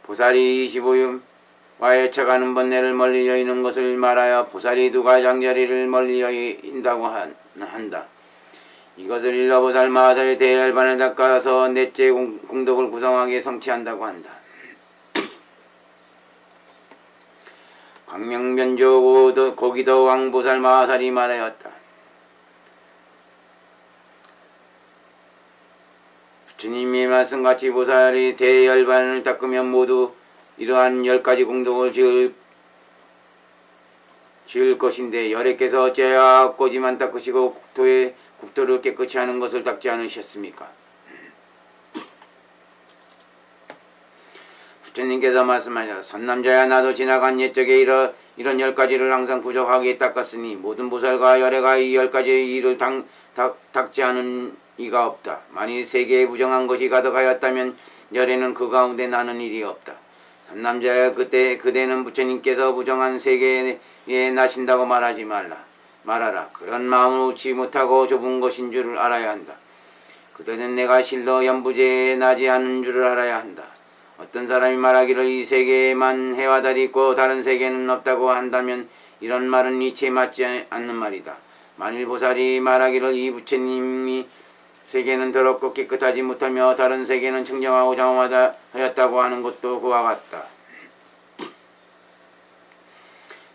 보살이 25유와 예측하는 번뇌를 멀리 여이는 것을 말하여 보살이 두 가장자리를 멀리 여인다고 한다. 이것을 일러 보살마하살이 대열반을 닦아서 넷째 공덕을 구성하게 성취한다고 한다. 광명변조 고기도 왕보살마하살이 말하였다. 부처님의 말씀같이 보살이 대열반을 닦으면 모두 이러한 10가지 공덕을 지을 것인데 여래께서 어째야 꼬지만 닦으시고 국토를 깨끗이 하는 것을 닦지 않으셨습니까? 부처님께서 말씀하셨다. 선남자야 나도 지나간 옛적에 이런 10가지를 항상 부족하게 닦았으니 모든 보살과 열애가 이 10가지의 일을 닦지 않은 이가 없다. 만일 세계에 부정한 것이 가득하였다면 열애는 그 가운데 나는 일이 없다. 선남자야 그대는 부처님께서 부정한 세계에 나신다고 말하지 말아라. 그런 마음을 얻지 못하고 좁은 것인 줄을 알아야 한다. 그대는 내가 실로 연부제에 나지 않은 줄을 알아야 한다. 어떤 사람이 말하기를 이 세계에만 해와 달이 있고 다른 세계는 없다고 한다면 이런 말은 이치에 맞지 않는 말이다. 만일 보살이 말하기를 이 부처님이 세계는 더럽고 깨끗하지 못하며 다른 세계는 청정하고 장엄하다 하였다고 하는 것도 그와 같다.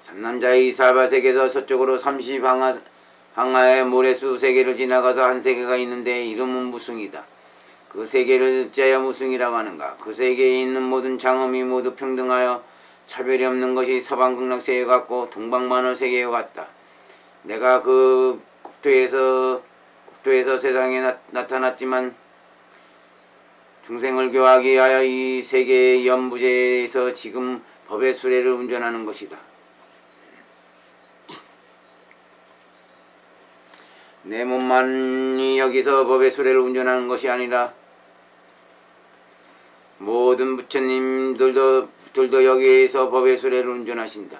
삼남자의 사바세계에서 서쪽으로 30항하의 모래수 세계를 지나가서 한 세계가 있는데 이름은 무승이다. 그 세계를 짜여 무승이라고 하는가? 그 세계에 있는 모든 장엄이 모두 평등하여 차별이 없는 것이 서방극락세계 같고 동방만월 세계와 같다. 내가 그 국토에서 세상에 나타났지만 중생을 교하기 위하여 이 세계의 연부제에서 지금 법의 수레를 운전하는 것이다. 내 몸만이 여기서 법의 수레를 운전하는 것이 아니라 모든 부처님들도 여기에서 법의 수레를 운전하신다.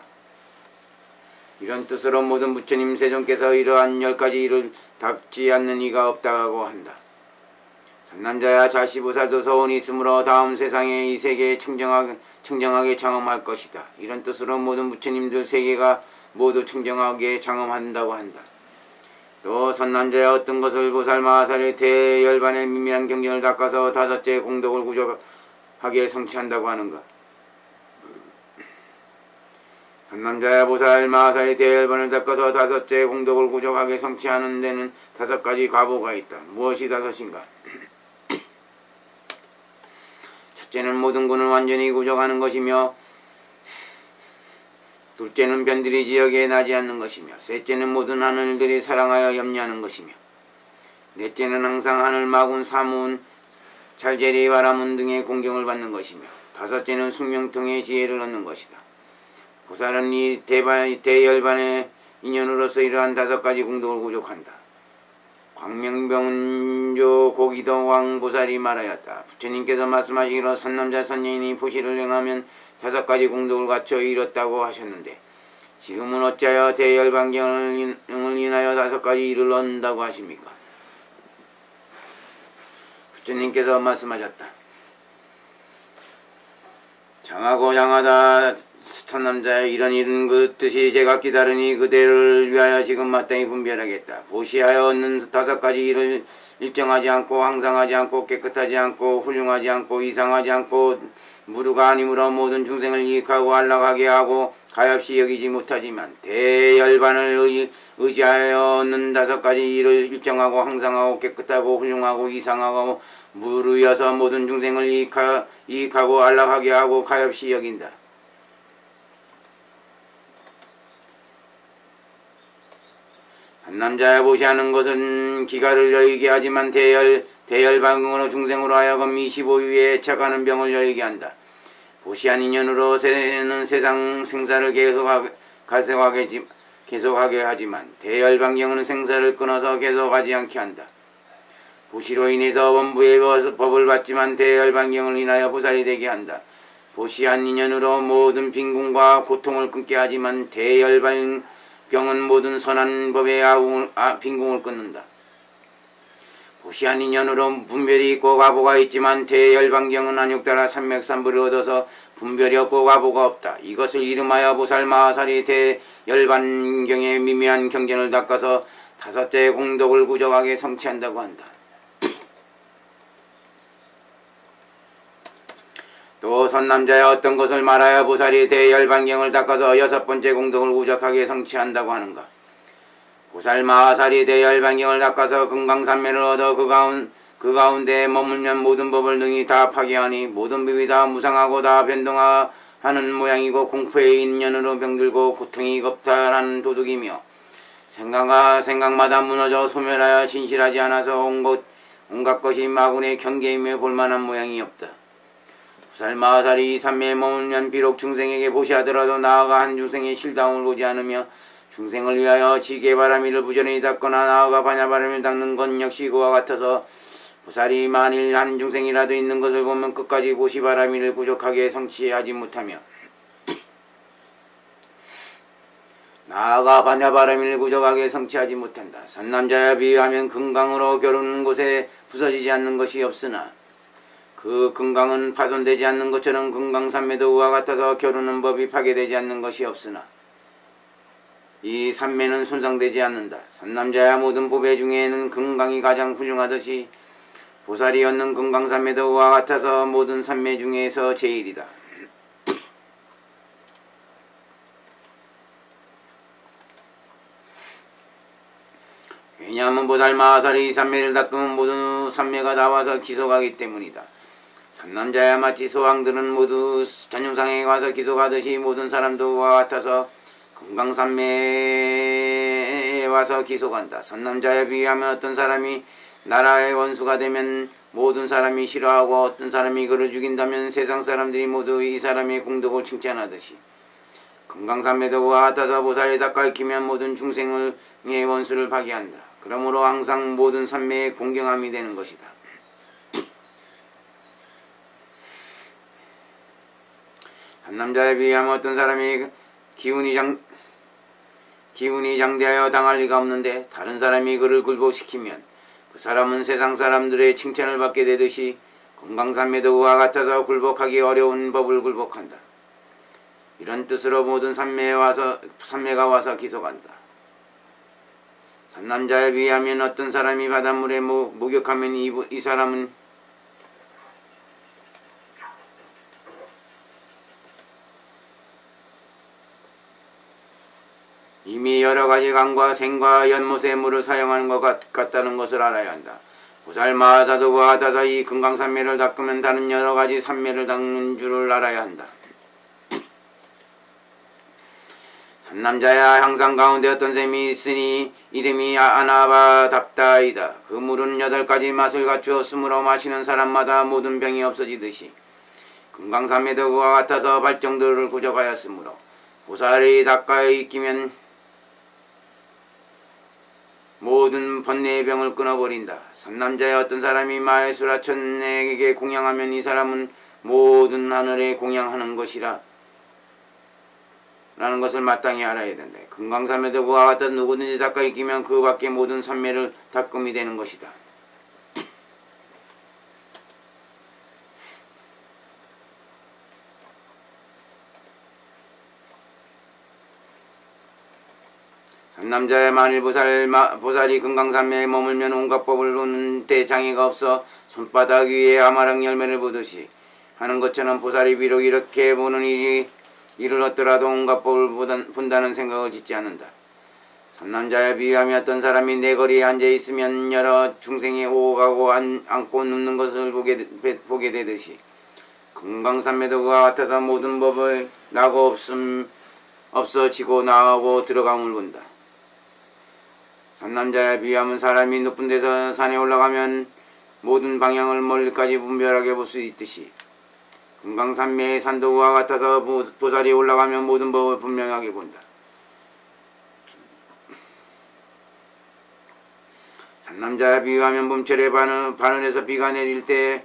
이런 뜻으로 모든 부처님 세존께서 이러한 10가지 일을 닦지 않는 이가 없다고 한다. 삼남자야 자시보살도 서원이 있으므로 다음 세상에 이 세계에 청정하게 장엄할 것이다. 이런 뜻으로 모든 부처님들 세계가 모두 청정하게 장엄한다고 한다. 또 선남자야 어떤 것을 보살마하살의 대열반의 미미한 경전을 닦아서 다섯째 공덕을 구족하게 성취한다고 하는가. 선남자야 보살마하살의 대열반을 닦아서 다섯째 공덕을 구족하게 성취하는 데는 5가지 과보가 있다. 무엇이 다섯인가? 첫째는 모든 군을 완전히 구족하는 것이며, 둘째는 변들이 지역에 나지 않는 것이며, 셋째는 모든 하늘들이 사랑하여 염려하는 것이며, 넷째는 항상 하늘 마군 사문 잘제리 와라문 등의 공경을 받는 것이며, 다섯째는 숙명통의 지혜를 얻는 것이다. 보살은 이 대열반의 인연으로서 이러한 5가지 공덕을 구족한다. 광명병조 고기도 왕보살이 말하였다. 부처님께서 말씀하시기로 선남자 선여인이 보시를 행하면 5가지 공덕을 갖춰 이뤘다고 하셨는데, 지금은 어찌하여 대열반경을 인하여 5가지 일을 얻는다고 하십니까? 부처님께서 말씀하셨다. 장하고 장하다 선남자여, 이런 일은 그 뜻이 제가 기다리니 그대를 위하여 지금 마땅히 분별하겠다. 보시하여 얻는 5가지 일을 일정하지 않고 항상하지 않고 깨끗하지 않고 훌륭하지 않고 이상하지 않고 무루가 아니므로 모든 중생을 이익하고 안락하게 하고 가엾이 여기지 못하지만, 대열반을 의지하여 얻는 5가지 일을 일정하고 항상하고 깨끗하고 훌륭하고 이상하고 무루여서 모든 중생을 이익하고 안락하게 하고 가엾이 여긴다. 한남자야 보시하는 것은 기가를 여의게 하지만 대열반경으로 중생으로 하여금 25위에 애착하는 병을 여의게 한다. 보시한 인연으로 는 세상 생사를 계속하게 하지만 대열반경은 생사를 끊어서 계속하지 않게 한다. 보시로 인해서 원부의 법을 받지만 대열반경을 인하여 보살이 되게 한다. 보시한 인연으로 모든 빈궁과 고통을 끊게 하지만 대열반경은 모든 선한 법의 빈궁을 끊는다. 보시한 인연으로 분별이 있고 과보가 있지만 대열반경은 안욕따라 삼맥삼불을 얻어서 분별이 없고 과보가 없다. 이것을 이름하여 보살마하살이 대열반경의 미미한 경전을 닦아서 5째 공덕을 구족하게 성취한다고 한다. 또 선남자야 어떤 것을 말하여 보살이 대열반경을 닦아서 6번째 공덕을 구족하게 성취한다고 하는가. 보살마하살이 대열반경을 닦아서 금강산매를 얻어 그 가운데 머물면 모든 법을 능히 다 파괴하니 모든 법이 다 무상하고 다 변동하는 모양이고 공포의 인연으로 병들고 고통이 겁탈한 도둑이며 생각마다 무너져 소멸하여 진실하지 않아서 온갖 것이 마군의 경계이며 볼만한 모양이 없다. 보살마하살이 이 산매에 머물면 비록 중생에게 보시하더라도 나아가 한 중생의 실다움을 보지 않으며 중생을 위하여 지게바라미를 부전히 닦거나 나아가 반야바라미를 닦는 건 역시 그와 같아서 보살이 만일 한 중생이라도 있는 것을 보면 끝까지 보시바라미를 부족하게 성취하지 못하며 나아가 반야바라미를 부족하게 성취하지 못한다. 선남자야 비유하면 금강으로 겨루는 곳에 부서지지 않는 것이 없으나 그 금강은 파손되지 않는 것처럼 금강산매도 그와 같아서 겨루는 법이 파괴되지 않는 것이 없으나 이 산매는 손상되지 않는다. 선남자야 모든 보배 중에는 금강이 가장 훌륭하듯이 보살이 얻는 금강산매도 그와 같아서 모든 산매 중에서 제일이다. 왜냐하면 보살마하살이 이 산매를 닦으면 모든 산매가 나와서 기속하기 때문이다. 선남자야 마치 소왕들은 모두 전용상에 와서 기속하듯이 모든 사람도 그와 같아서 금강산매에 와서 기속한다. 선남자에 비하면 어떤 사람이 나라의 원수가 되면 모든 사람이 싫어하고 어떤 사람이 그를 죽인다면 세상 사람들이 모두 이 사람의 공덕을 칭찬하듯이 금강산매덕과 같아서 보살이 닦아익히면 모든 중생의 원수를 파괴한다. 그러므로 항상 모든 산매의 공경함이 되는 것이다. 산남자에 비하면 어떤 사람이 기운이 장대하여 당할 리가 없는데 다른 사람이 그를 굴복시키면 그 사람은 세상 사람들의 칭찬을 받게 되듯이 금강산매덕과 같아서 굴복하기 어려운 법을 굴복한다. 이런 뜻으로 모든 산매가 와서 기속한다. 산남자에 비하면 어떤 사람이 바닷물에 목욕하면 이 사람은 이미 여러가지 강과 생과 연못의 물을 사용하는 것 같다는 것을 알아야 한다. 보살 마하사도와 같아서 이 금강산매를 닦으면 다른 여러가지 산매를 닦는 줄을 알아야 한다. 산남자야 항상 가운데 어떤 샘이 있으니 이름이 아나바답다이다. 그 물은 8가지 맛을 갖추었으므로 마시는 사람마다 모든 병이 없어지듯이 금강산매덕과 같아서 발정도를 부족하였으므로 보살이 닦아에 익히면 모든 번뇌의 병을 끊어버린다. 산남자의 어떤 사람이 마해수라천에게 공양하면 이 사람은 모든 하늘에 공양하는 것이라 라는 것을 마땅히 알아야 된다. 금강산매덕과 같은 누구든지 닦아 익히면 그 밖에 모든 산매를 닦음이 되는 것이다. 산남자의 만일 보살이 금강산매에 머물면 온갖 법을 보는 데 장애가 없어 손바닥 위에 아마랑 열매를 보듯이 하는 것처럼 보살이 비록 이렇게 보는 일을 얻더라도 온갖 법을 본다는 생각을 짓지 않는다. 산남자에 비하면 어떤 사람이 내 거리에 앉아있으면 여러 중생이 오가고 앉고 눕는 것을 보게 되듯이 금강산매덕과 같아서 모든 법을 나고 없어지고 나오고 들어감을 본다. 산남자에 비하면 사람이 높은 데서 산에 올라가면 모든 방향을 멀리까지 분별하게 볼 수 있듯이 금강산매의 산도와 같아서 보살이 올라가면 모든 법을 분명하게 본다. 산남자에 비하면 봄철에 하늘에서 비가 내릴 때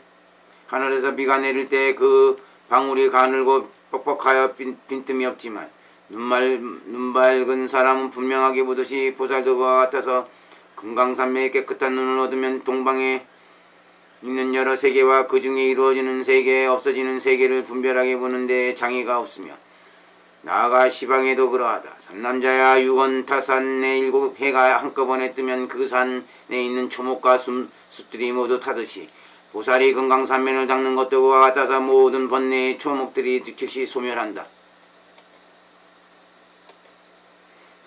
그 방울이 가늘고 뻑뻑하여 빈틈이 없지만 눈 밝은 사람은 분명하게 보듯이 보살도와 같아서 금강산매의 깨끗한 눈을 얻으면 동방에 있는 여러 세계와 그 중에 이루어지는 세계, 없어지는 세계를 분별하게 보는 데 장애가 없으며 나아가 시방에도 그러하다. 산남자야 육원 타산의 7해가 한꺼번에 뜨면 그 산에 있는 초목과 숲들이 모두 타듯이 보살이 금강산매를 닦는 것과 같아서 모든 번뇌의 초목들이 즉시 소멸한다.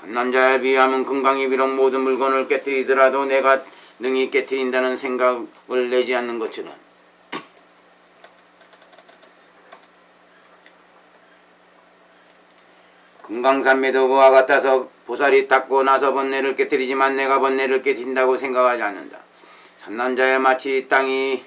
산남자에 비하면 금강이 비록 모든 물건을 깨뜨리더라도 내가 능히 깨뜨린다는 생각을 내지 않는 것처럼 금강산매덕과 같아서 보살이 닦고 나서 번뇌를 깨뜨리지만 내가 번뇌를 깨뜨린다고 생각하지 않는다. 산남자야 마치 땅이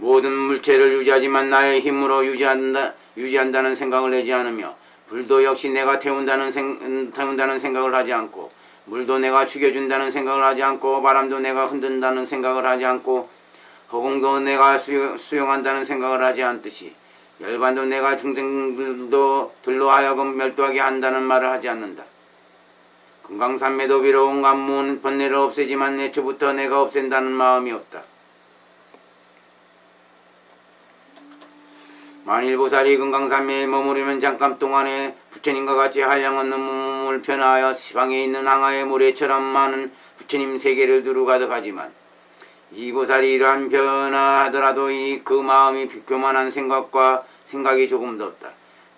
모든 물체를 유지하지만 나의 힘으로 유지한다는 생각을 내지 않으며 불도 역시 내가 태운다는 생각을 하지 않고 물도 내가 죽여준다는 생각을 하지 않고 바람도 내가 흔든다는 생각을 하지 않고 허공도 내가 수용한다는 생각을 하지 않듯이 열반도 내가 중생들로 하여금 멸도하게 한다는 말을 하지 않는다. 금강산매도 비록 온갖 번뇌를 없애지만 애초부터 내가 없앤다는 마음이 없다. 만일 보살이 금강산매에 머무르면 잠깐 동안에 부처님과 같이 한량없는 몸을 편하여 시방에 있는 항아의 모래처럼 많은 부처님 세계를 두루 가득하지만 이 보살이 이러한 변화하더라도 그 마음이 교만한 생각이 조금도 없다.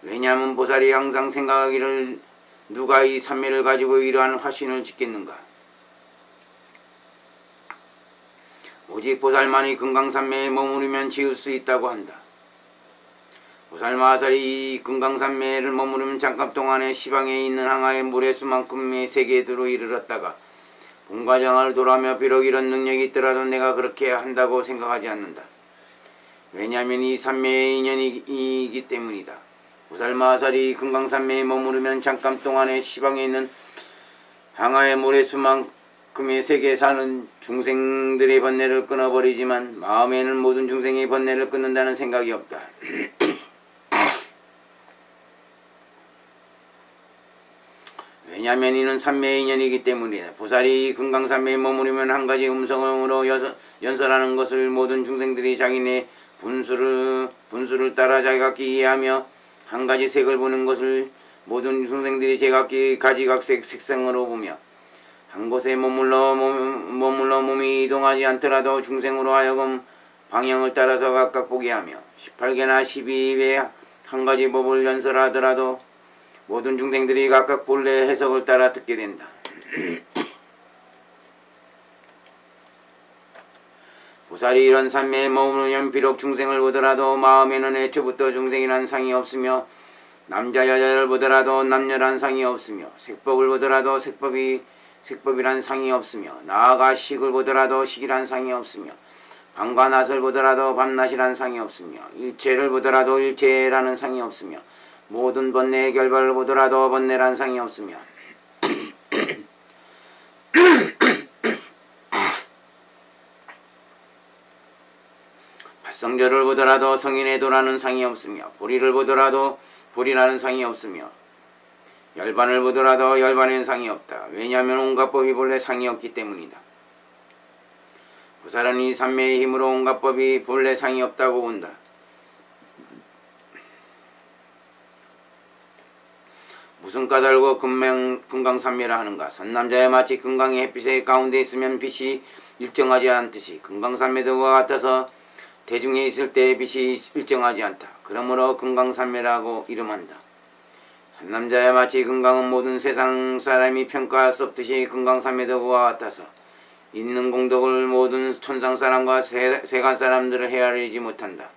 왜냐하면 보살이 항상 생각하기를 누가 이 산매를 가지고 이러한 화신을 짓겠는가. 오직 보살만이 금강산매에 머무르면 지을 수 있다고 한다. 보살마살이 금강산매를 머무르면 잠깐 동안에 시방에 있는 항아의 물의 수만큼의 세계도로 이르렀다가 본과장을 돌아며 비록 이런 능력이 있더라도 내가 그렇게 한다고 생각하지 않는다. 왜냐하면 이 산매의 인연이기 때문이다. 보살마살이 금강산매에 머무르면 잠깐 동안에 시방에 있는 항아의 물의 수만큼의 세계에 사는 중생들의 번뇌를 끊어버리지만 마음에는 모든 중생의 번뇌를 끊는다는 생각이 없다. 왜냐하면 이는 산매의 인연이기 때문이다. 보살이 금강산매에 머무르면 한 가지 음성으로 연설하는 것을 모든 중생들이 자기네 분수를 따라 자기각기 이해하며 한 가지 색을 보는 것을 모든 중생들이 제각기 가지각색 색상으로 보며 한 곳에 머물러 몸이 이동하지 않더라도 중생으로 하여금 방향을 따라서 각각 보게 하며 18개나 12회 한 가지 법을 연설하더라도 모든 중생들이 각각 본래 해석을 따라 듣게 된다. 보살이 이런 산매에 머무르면 비록 중생을 보더라도 마음에는 애초부터 중생이란 상이 없으며 남자 여자를 보더라도 남녀란 상이 없으며 색법을 보더라도 색법이란 상이 없으며 나아가 식을 보더라도 식이란 상이 없으며 밤과 낮을 보더라도 밤낮이란 상이 없으며 일체를 보더라도 일체라는 상이 없으며 모든 번뇌의 결발을 보더라도 번뇌란 상이 없으며 발성절을 보더라도 성인의 도라는 상이 없으며 보리를 보더라도 보리라는 상이 없으며 열반을 보더라도 열반엔 상이 없다. 왜냐하면 온갖 법이 본래 상이 없기 때문이다. 보살은 이 산매의 힘으로 온갖 법이 본래 상이 없다고 본다. 무슨 까닭으로 금강산매라 하는가? 선남자야 마치 금강의 햇빛의 가운데 있으면 빛이 일정하지 않듯이 금강산매들과 같아서 대중에 있을 때의 빛이 일정하지 않다. 그러므로 금강산매라고 이름한다. 선남자야 마치 금강은 모든 세상 사람이 평가할 수 없듯이 금강산매들과 같아서 있는 공덕을 모든 천상 사람과 세간 사람들을 헤아리지 못한다.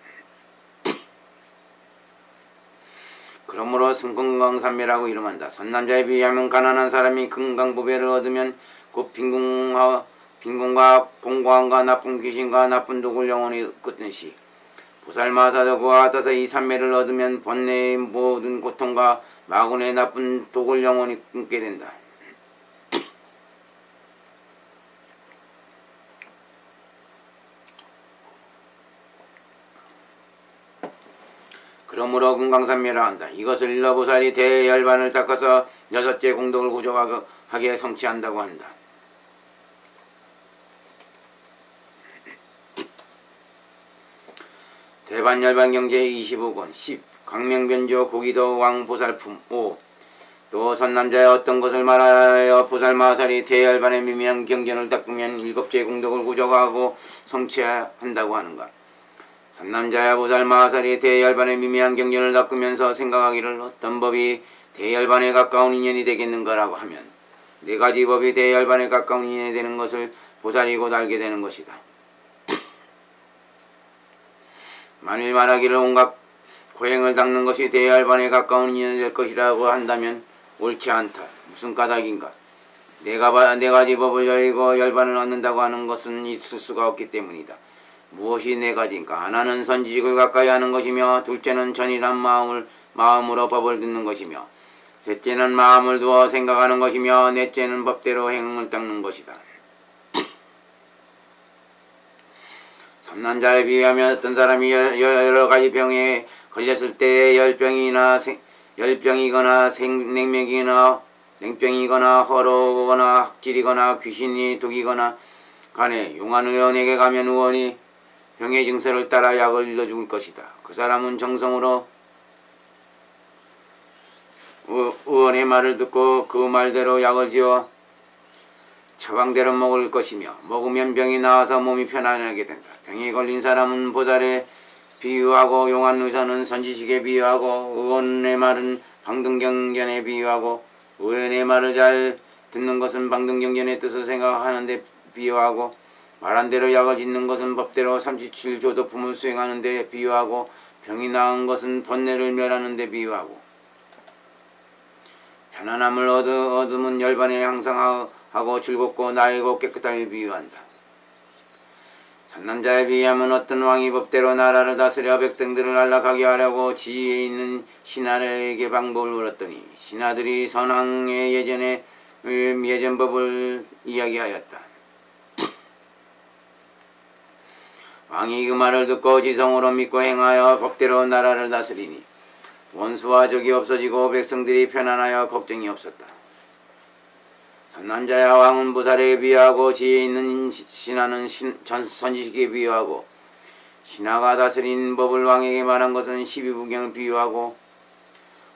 그러므로 금강산매라고 이름한다. 선남자에 비하면 가난한 사람이 금강보배를 얻으면 곧 빈곤과 봉고함과 나쁜 귀신과 나쁜 독을 영원히 끊듯이 보살마사도 그와 같아서 이 산매를 얻으면 번뇌의 모든 고통과 마군의 나쁜 독을 영원히 끊게 된다. 그러므로 금강산매라 한다. 이것을 일러보살이 대열반을 닦아서 여섯째 공덕을 구족하게 성취한다고 한다. 대반열반경제 25권 10. 강명변조 고기도 왕보살품 5. 또 선남자의 어떤 것을 말하여 보살마살이 대열반의 미미한 경전을 닦으면 일곱째 공덕을 구족하고 성취한다고 하는가. 선남자야 보살마살이 대열반의 미미한 경전을 닦으면서 생각하기를 어떤 법이 대열반에 가까운 인연이 되겠는가라고 하면 네 가지 법이 대열반에 가까운 인연이 되는 것을 보살이 곧 알게 되는 것이다. 만일 말하기를 온갖 고행을 닦는 것이 대열반에 가까운 인연이 될 것이라고 한다면 옳지 않다. 무슨 까닭인가. 네 가지 법을 여의고 열반을 얻는다고 하는 것은 있을 수가 없기 때문이다. 무엇이 네 가지인가? 하나는 선지식을 가까이 하는 것이며 둘째는 전이란 마음으로 법을 듣는 것이며 셋째는 마음을 두어 생각하는 것이며 넷째는 법대로 행을 닦는 것이다. 삼남자에 비하면 어떤 사람이 여러 가지 병에 걸렸을 때 열병이거나 냉병이거나 허로거나 학질이거나 귀신이 독이거나 간에 용한 의원에게 가면 의원이 병의 증세를 따라 약을 일러 죽을 것이다. 그 사람은 정성으로 의원의 말을 듣고 그 말대로 약을 지어 처방대로 먹을 것이며 먹으면 병이 나아서 몸이 편안하게 된다. 병에 걸린 사람은 보살에 비유하고 용한 의사는 선지식에 비유하고 의원의 말은 방등경전에 비유하고 의원의 말을 잘 듣는 것은 방등경전의 뜻을 생각하는데 비유하고 말한 대로 약을 짓는 것은 법대로 37조 도품을 수행하는 데 비유하고 병이 나은 것은 번뇌를 멸하는 데 비유하고 편안함을 얻으면 열반에 항상하고 즐겁고 나이고 깨끗함에 비유한다. 선남자에 비하면 어떤 왕이 법대로 나라를 다스려 백성들을 안락하게 하려고 지혜에 있는 신하에게 방법을 물었더니 신하들이 선왕의 예전 법을 이야기하였다. 왕이 그 말을 듣고 지성으로 믿고 행하여 법대로 나라를 다스리니 원수와 적이 없어지고 백성들이 편안하여 걱정이 없었다. 선남자야 왕은 보살에 비유하고 지혜 있는 신하는 선지식에 비유하고 신하가 다스린 법을 왕에게 말한 것은 12구경을 비유하고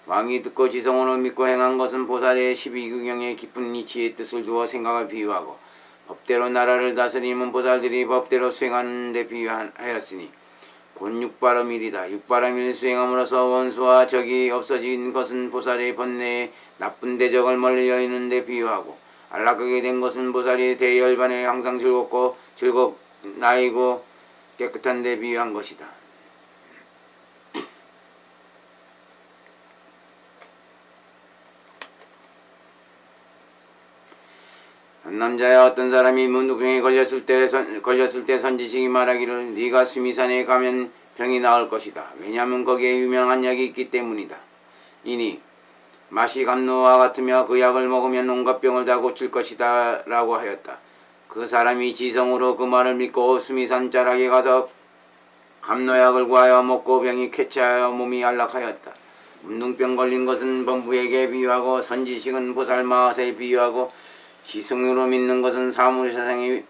왕이 듣고 지성으로 믿고 행한 것은 보살의 12구경에 깊은 이치의 뜻을 두어 생각을 비유하고 법대로 나라를 다스리면 보살들이 법대로 수행하는 데 비유하였으니 곧 육바람일이다. 육바람일 수행함으로써 원수와 적이 없어진 것은 보살의 번뇌에 나쁜 대적을 멀리 여의는 데 비유하고 안락하게 된 것은 보살이 대열반에 항상 나이고 깨끗한 데 비유한 것이다. 남자야 어떤 사람이 문둥병에 걸렸을 때 선지식이 말하기를 네가 수미산에 가면 병이 나을 것이다. 왜냐하면 거기에 유명한 약이 있기 때문이다. 이니 맛이 감로와 같으며 그 약을 먹으면 온갖 병을 다 고칠 것이다 라고 하였다. 그 사람이 지성으로 그 말을 믿고 수미산 자락에 가서 감로약을 구하여 먹고 병이 쾌차하여 몸이 안락하였다. 문둥병 걸린 것은 범부에게 비유하고 선지식은 보살마앗에 비유하고 지성으로 믿는 것은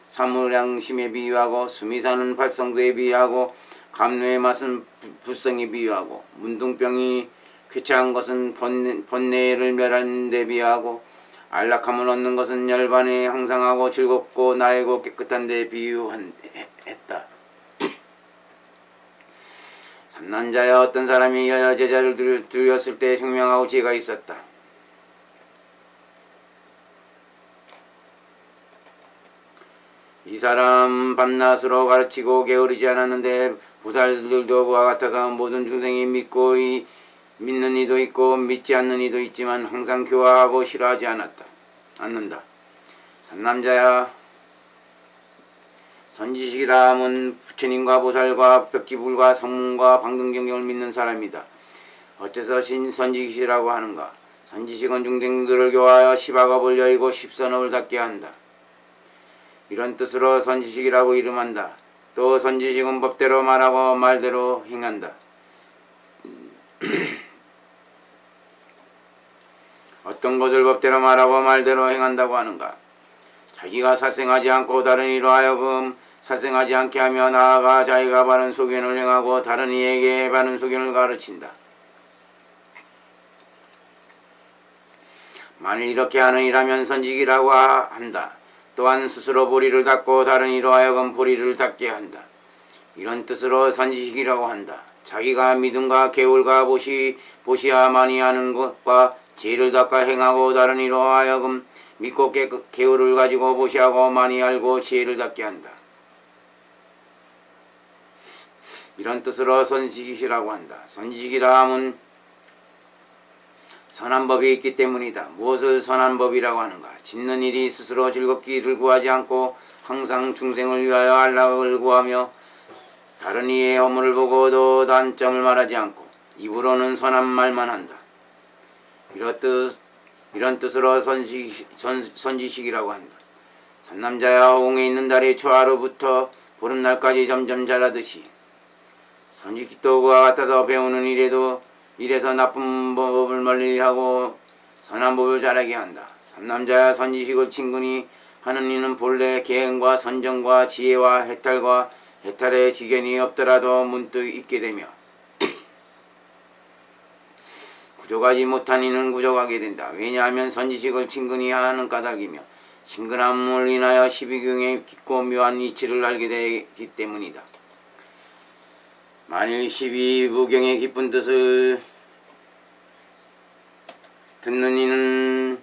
사무량심에 비유하고 수미산은 발성도에 비유하고 감로의 맛은 불성에 비유하고 문둥병이 쾌차한 것은 번뇌를 멸하는 데 비유하고 안락함을 얻는 것은 열반에 항상하고 즐겁고 나이고 깨끗한 데 비유했다. 삼남자야 어떤 사람이 여제자를 두렸을 때 총명하고 지혜가 있었다. 이 사람 밤낮으로 가르치고 게으르지 않았는데 보살들도 그와 같아서 모든 중생이 믿는 이도 있고 믿지 않는 이도 있지만 항상 교화하고 싫어하지 않는다. 삼남자야 선지식이라 함은 부처님과 보살과 벽지불과 성문과 방등경경을 믿는 사람이다. 어째서 선지식이라고 하는가? 선지식은 중생들을 교화하여 십악업을 여의고 십선업을 닦게 한다. 이런 뜻으로 선지식이라고 이름한다. 또 선지식은 법대로 말하고 말대로 행한다. 어떤 것을 법대로 말하고 말대로 행한다고 하는가? 자기가 사생하지 않고 다른 이로 하여금 사생하지 않게 하며 나아가 자기가 바른 소견을 행하고 다른 이에게 바른 소견을 가르친다. 만일 이렇게 하는 이라면 선지식이라고 한다. 또한 스스로 보리를 닦고 다른 이로 하여금 보리를 닦게 한다. 이런 뜻으로 선지식이라고 한다. 자기가 믿음과 계율과 보시야 많이 하는 것과 죄를 닦아 행하고 다른 이로 하여금 믿고 계율을 가지고 보시하고 많이 알고 지혜를 닦게 한다. 이런 뜻으로 선지식이라고 한다. 선지식이라 함은 선한 법이 있기 때문이다. 무엇을 선한 법이라고 하는가? 짓는 일이 스스로 즐겁기를 구하지 않고 항상 중생을 위하여 안락을 구하며 다른 이의 허물을 보고도 단점을 말하지 않고 입으로는 선한 말만 한다. 이런 뜻으로 선지식이라고 한다. 삼남자야 홍에 있는 달이 초하루부터 보름날까지 점점 자라듯이 선지식도 그와 같아서 배우는 일에서 나쁜 법을 멀리하고 선한 법을 자라게 한다. 삼남자야 선지식을 친근히 하는 이는 본래 계행과 선정과 지혜와 해탈의 지견이 없더라도 문득 있게 되며 구족하지 못한 이는 구족하게 된다. 왜냐하면 선지식을 친근히 하는 까닭이며 친근함을 인하여 12경의 깊고 묘한 이치를 알게 되기 때문이다. 만일 12부경의 깊은 뜻을 듣는 이는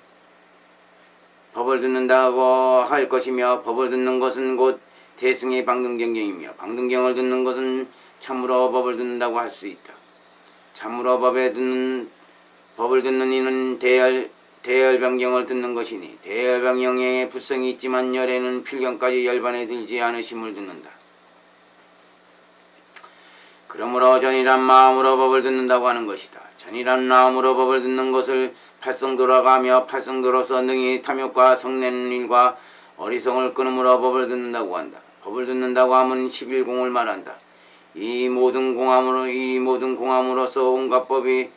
법을 듣는다고 할 것이며 법을 듣는 것은 곧 대승의 방등경경이며 방등경을 듣는 것은 참으로 법을 듣는다고 할 수 있다. 참으로 법을 듣는 이는 대열변경을 듣는 것이니 대열변경에 불성이 있지만 열에는 필경까지 열반에 들지 않으심을 듣는다. 그러므로 전이란 마음으로 법을 듣는다고 하는 것이다. 전이란 마음으로 법을 듣는 것을 팔성도라가며 팔성도로서 능히 탐욕과 성내는 일과 어리석음을 끊음으로 법을 듣는다고 한다. 법을 듣는다고 하면 11공을 말한다. 이 모든 공함으로서 온갖 법의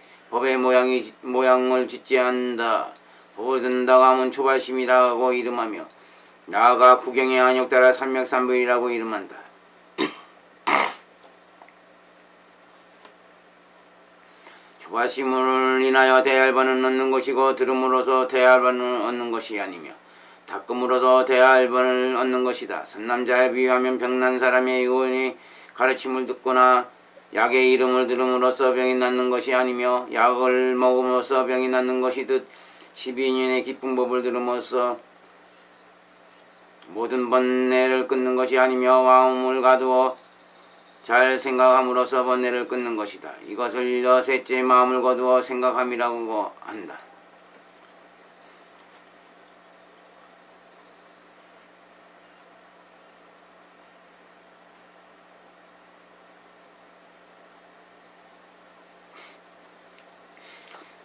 모양을 짓지 않는다. 법을 듣는다고 하면 초발심이라고 이름하며 나아가 구경의 안욕 따라 삼맥삼불이라고 이름한다. 초발심을 인하여 대알반을 얻는 것이고 들음으로써 대알반을 얻는 것이 아니며 닦음으로써 대알반을 얻는 것이다. 선남자에 비유하면 병난 사람의 의원이 가르침을 듣거나 약의 이름을 들음으로써 병이 낫는 것이 아니며 약을 먹음으로써 병이 낫는 것이듯 12년의 기쁜 법을 들음으로써 모든 번뇌를 끊는 것이 아니며 마음을 가두어 잘 생각함으로써 번뇌를 끊는 것이다. 이것을 셋째 마음을 거두어 생각함이라고 한다.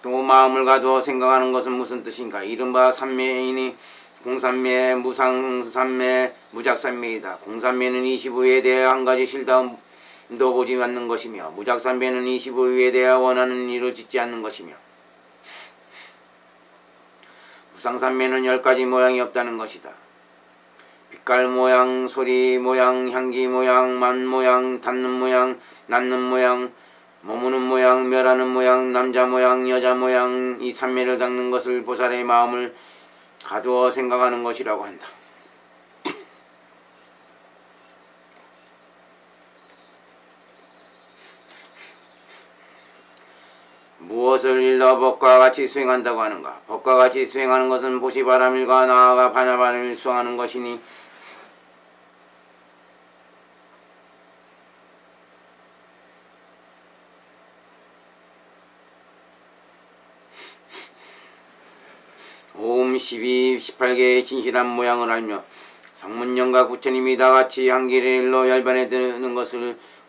또 마음을 가두어 생각하는 것은 무슨 뜻인가? 이른바 삼매이니 공삼매, 무상삼매, 무작삼매이다. 공삼매는 25에 대해 한 가지 실다움도 보지 않는 것이며 무작삼매는 25에 대해 원하는 일을 짓지 않는 것이며 무상삼매는 10가지 모양이 없다는 것이다. 빛깔 모양, 소리 모양, 향기 모양, 맛 모양, 닿는 모양, 낳는 모양, 머무는 모양, 멸하는 모양, 남자 모양, 여자 모양, 이 삼매를 닦는 것을 보살의 마음을 가두어 생각하는 것이라고 한다. 무엇을 일러 법과 같이 수행한다고 하는가? 법과 같이 수행하는 것은 보시바람일과 나아가 반야바람을 수행하는 것이니 오음 12, 18개의 진실한 모양을 알며 성문령과 부처님이 다같이 한길의 일로 열반에 드는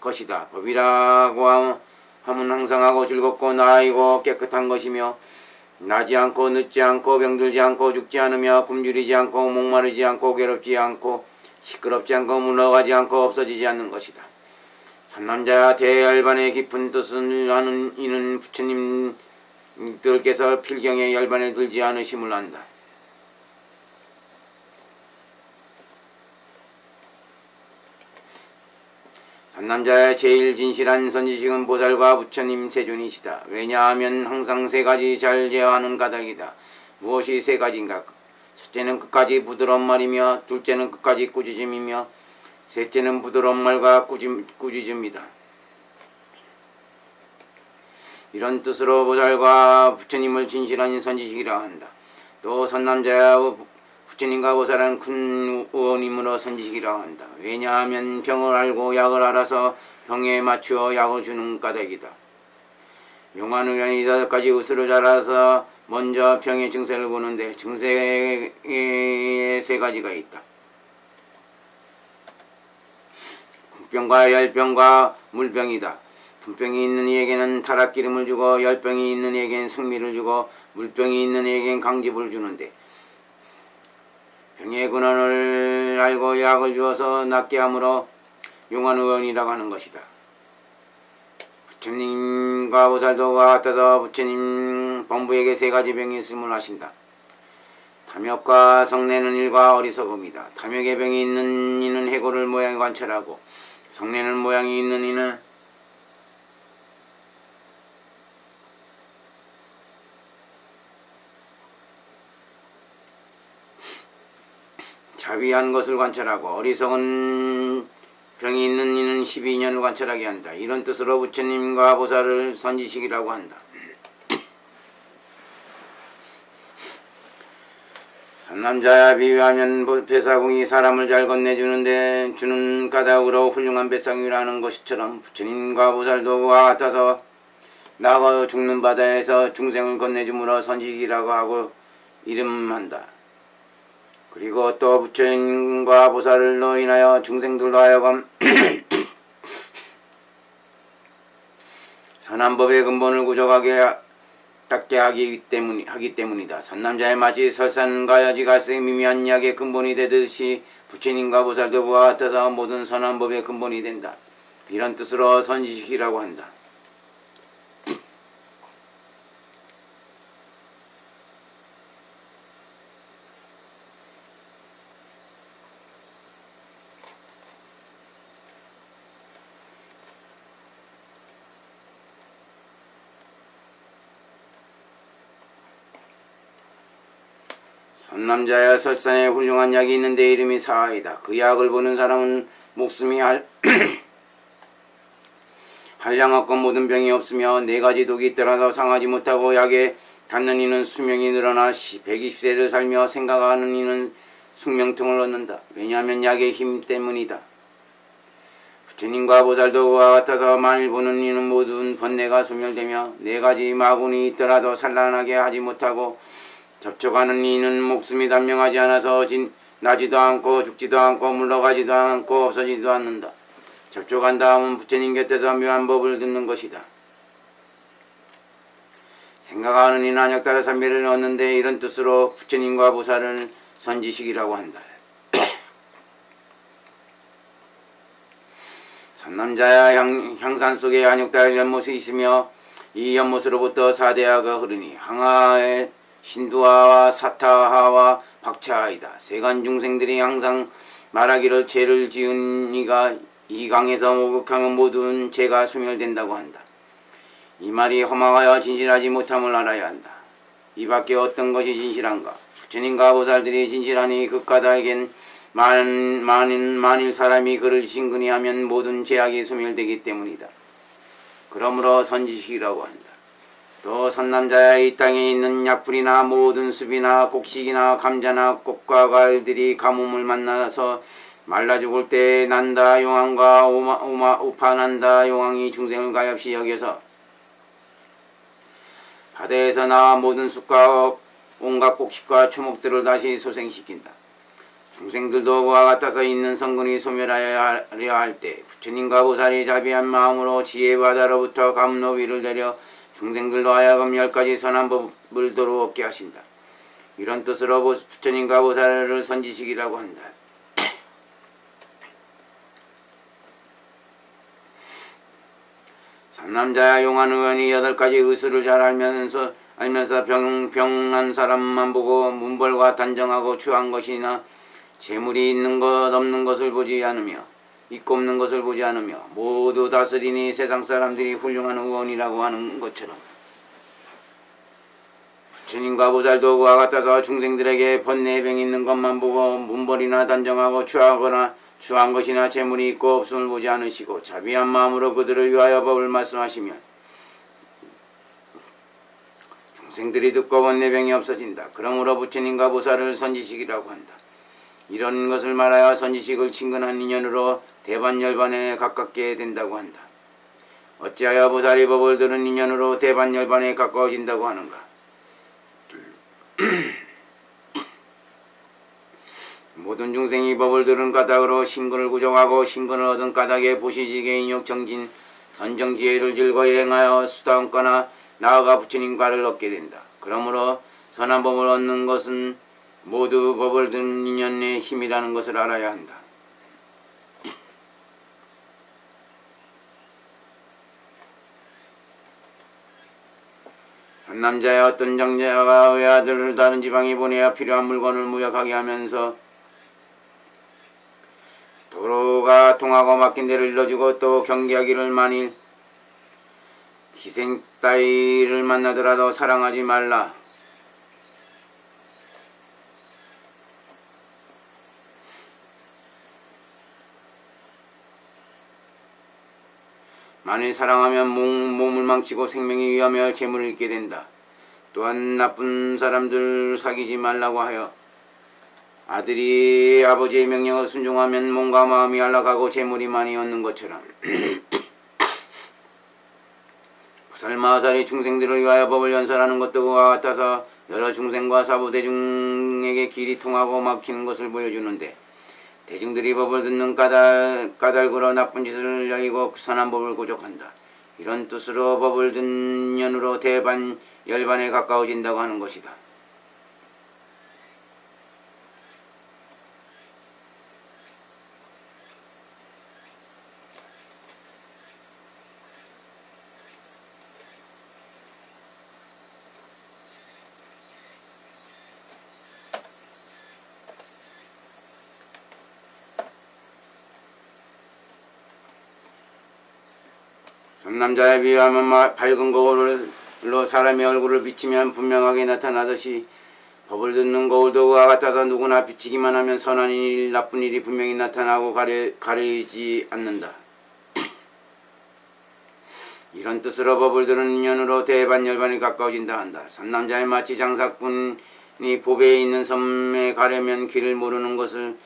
것이다. 법이라고 하면 항상하고 즐겁고 나이고 깨끗한 것이며 나지 않고 늦지 않고 병들지 않고 죽지 않으며 굶주리지 않고 목마르지 않고 괴롭지 않고 시끄럽지 않고 물러가지 않고 없어지지 않는 것이다. 선남자 대열반의 깊은 뜻을 아는 이는 부처님들께서 필경에 열반에 들지 않으심을 안다. 선남자의 제일 진실한 선지식은 보살과 부처님 세존이시다. 왜냐하면 항상 세 가지 잘 제어하는 까닭이다. 무엇이 세 가지인가? 첫째는 끝까지 부드러운 말이며 둘째는 끝까지 꾸짖음이며 셋째는 부드러운 말과 꾸짖음이다. 이런 뜻으로 보살과 부처님을 진실한 선지식이라 한다. 또 선남자와 부처님과 보살은 큰 의원님으로 선지식이라 한다. 왜냐하면 병을 알고 약을 알아서 병에 맞추어 약을 주는 까닭이다. 용한 의원이 5가지 의술을 알아서 먼저 병의 증세를 보는데 증세에 3가지가 있다. 분병과 열병과 물병이다. 분병이 있는 이에게는 타락기름을 주고 열병이 있는 이에게는 성미를 주고 물병이 있는 이에게는 강즙을 주는데 병의 근원을 알고 약을 주어서 낫게 함으로 용한의원이라고 하는 것이다. 부처님과 보살도와 같아서 부처님 본부에게 3가지 병이 있음을 아신다. 탐욕과 성내는 일과 어리석음이다. 탐욕의 병이 있는 이는 해고를 모양에 관찰하고 성내는 모양이 있는 이는 자비한 것을 관찰하고 어리석은 병이 있는 이는 12년을 관찰하게 한다. 이런 뜻으로 부처님과 보살을 선지식이라고 한다. 선남자야 비유하면 배사공이 사람을 잘 건네주는데 주는 까닭으로 훌륭한 배상이라는 것처럼 부처님과 보살도 그와 같아서 나가 죽는 바다에서 중생을 건네줌으로 선식이라고 하고 이름한다. 그리고 또 부처님과 보살로 인하여 중생들로 하여금 선한 법의 근본을 구족하게 닦게 하기 때문이다. 선남자의 마치 설산과 여지가스의 미미한 약의 근본이 되듯이 부처님과 보살도 그와 같아서 모든 선한 법의 근본이 된다. 이런 뜻으로 선지식이라고 한다. 선남자야 설산에 훌륭한 약이 있는데 이름이 사하이다. 그 약을 보는 사람은 목숨이 한량 없고 모든 병이 없으며 4가지 독이 있더라도 상하지 못하고 약에 닿는 이는 수명이 늘어나 120세를 살며 생각하는 이는 숙명통을 얻는다. 왜냐하면 약의 힘 때문이다. 부처님과 보살도 그와 같아서 만일 보는 이는 모든 번뇌가 소멸되며 4가지 마군이 있더라도 산란하게 하지 못하고 접촉하는 이는 목숨이 단명하지 않아서 나지도 않고 죽지도 않고 물러가지도 않고 없어지지도 않는다. 접촉한 다음은 부처님 곁에서 묘한 법을 듣는 것이다. 생각하는 이는 안역다라 삼미를 얻는데 이런 뜻으로 부처님과 보살을 선지식이라고 한다. 선남자야 향산 속에 안역다를 연못이 있으며 이 연못으로부터 사대하가 흐르니 항하의 신두하와 사타하와 박차하이다. 세간 중생들이 항상 말하기를 죄를 지은 이가 이 강에서 목욕하면 모든 죄가 소멸된다고 한다. 이 말이 험악하여 진실하지 못함을 알아야 한다. 이 밖에 어떤 것이 진실한가? 부처님과 보살들이 진실하니 그 까닭엔 만일 사람이 그를 신근히 모든 죄악이 소멸되기 때문이다. 그러므로 선지식이라고 한다. 또 선남자야 이 땅에 있는 약풀이나 모든 숲이나 곡식이나 감자나 꽃과 과일들이 가뭄을 만나서 말라 죽을 때 난다 용왕과 우파난다 용왕이 중생을 가엾이 여겨서 바다에서 나와 모든 숲과 온갖 곡식과 초목들을 다시 소생시킨다. 중생들도 그와 같아서 있는 성근이 소멸하여 할 때 부처님과 보살이 자비한 마음으로 지혜바다로부터 감노비를 내려 중생들로 하여금 10가지 선한 법을 도로 얻게 하신다. 이런 뜻으로 부처님과 보살을 선지식이라고 한다. 선남자야 용한 의원이 8가지 의술을 잘 알면서 병난 사람만 보고 문벌과 단정하고 추한 것이나 재물이 있는 것 없는 것을 보지 않으며 있고 없는 것을 보지 않으며 모두 다스리니 세상 사람들이 훌륭한 의원이라고 하는 것처럼 부처님과 보살도 그와 같아서 중생들에게 번뇌병 있는 것만 보고 문벌이나 단정하고 추한 것이나 재물이 있고 없음을 보지 않으시고 자비한 마음으로 그들을 위하여 법을 말씀하시면 중생들이 듣고 번뇌병이 없어진다. 그러므로 부처님과 보살을 선지식이라고 한다. 이런 것을 말하여 선지식을 친근한 인연으로 대반열반에 가깝게 된다고 한다. 어찌하여 보살이 법을 들은 인연으로 대반열반에 가까워진다고 하는가? 모든 중생이 법을 들은 까닭으로 신근을 구족하고 신근을 얻은 까닭에 보시지게 인욕 정진 선정지혜를 즐거이 행하여 수다원거나 나아가 부처님과를 얻게 된다. 그러므로 선한 법을 얻는 것은 모두 법을 든 인연의 힘이라는 것을 알아야 한다. 선남자의 어떤 장자가 외아들을 다른 지방에 보내야 필요한 물건을 무역하게 하면서 도로가 통하고 막힌 데를 일러주고 또 경계하기를 만일 기생 따위를 만나더라도 사랑하지 말라. 만일 사랑하면 몸을 망치고 생명이 위하며 재물을 잃게 된다. 또한 나쁜 사람들 사귀지 말라고 하여 아들이 아버지의 명령을 순종하면 몸과 마음이 안락하고 재물이 많이 얻는 것처럼 부살마살이 중생들을 위하여 법을 연설하는 것도 그와 같아서 여러 중생과 사부대중에게 길이 통하고 막히는 것을 보여주는데, 대중들이 법을 듣는 까닭으로 나쁜 짓을 여기고 선한 법을 고족한다. 이런 뜻으로 법을 듣는 년으로 대반 열반에 가까워진다고 하는 것이다. 선남자에 비하면 밝은 거울로 사람의 얼굴을 비치면 분명하게 나타나듯이 법을 듣는 거울도 그와 같아서 누구나 비치기만 하면 선한 일, 나쁜 일이 분명히 나타나고 가리지 않는다. 이런 뜻으로 법을 듣는 인연으로 대반열반이 가까워진다 한다. 선남자에 마치 장사꾼이 보배에 있는 섬에 가려면 길을 모르는 것을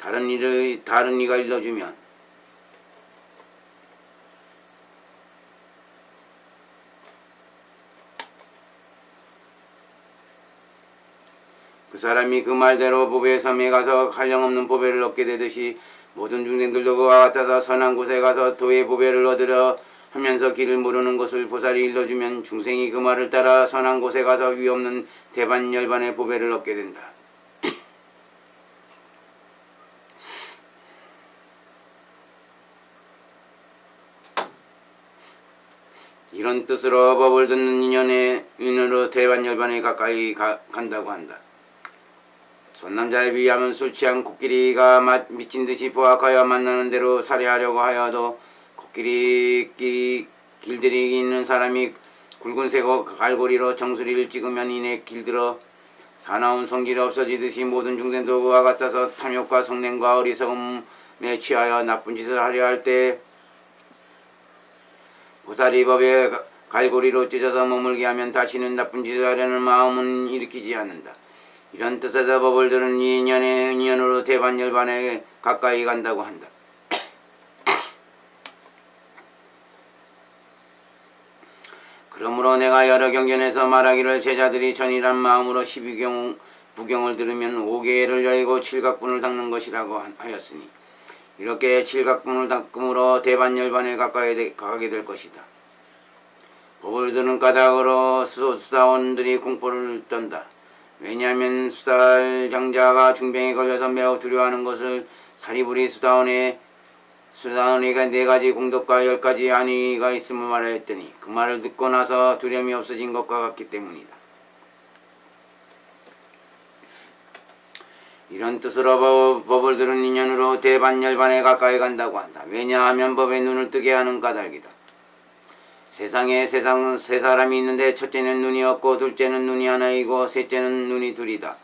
다른 이가 일러주면 그 사람이 그 말대로 보배의 섬에 가서 한량없는 보배를 얻게 되듯이 모든 중생들도 그와 같아서 선한 곳에 가서 도의 보배를 얻으려 하면서 길을 모르는 것을 보살이 일러주면 중생이 그 말을 따라 선한 곳에 가서 위없는 대반열반의 보배를 얻게 된다. 이런 뜻으로 법을 듣는 인연으로 대반열반에 가까이 간다고 한다. 선남자에 비하면 술 취한 코끼리가 미친듯이 보악하여 만나는 대로 살해하려고 하여도 길들이 있는 사람이 굵은 쇠고 갈고리로 정수리를 찍으면 이내 길들어 사나운 성질이 없어지듯이 모든 중생도 그와 같아서 탐욕과 성냄과 어리석음에 취하여 나쁜 짓을 하려 할 때 보살이 법에 갈고리로 찢어서 머물게 하면 다시는 나쁜 짓을 하려는 마음은 일으키지 않는다. 이런 뜻에서 법을 들은 이 인연으로 대반열반에 가까이 간다고 한다. 그러므로 내가 여러 경전에서 말하기를 제자들이 전이란 마음으로 12부경을 들으면 5계를 여의고 칠각분을 닦는 것이라고 하였으니 이렇게 칠각분을 닦음으로 대반열반에 가게 될 것이다. 법을 듣는 까닭으로 수사원들이 공포를 떤다. 왜냐하면 수달 장자가 중병에 걸려서 매우 두려워하는 것을 사리부리 수다원에게 4가지 공덕과 10가지 안위가 있음을 말하였더니 그 말을 듣고 나서 두려움이 없어진 것과 같기 때문이다. 이런 뜻으로 법을 들은 인연으로 대반열반에 가까이 간다고 한다. 왜냐하면 법에 눈을 뜨게 하는 까닭이다. 세상에 세 사람이 있는데 첫째는 눈이 없고 둘째는 눈이 하나이고 셋째는 눈이 둘이다.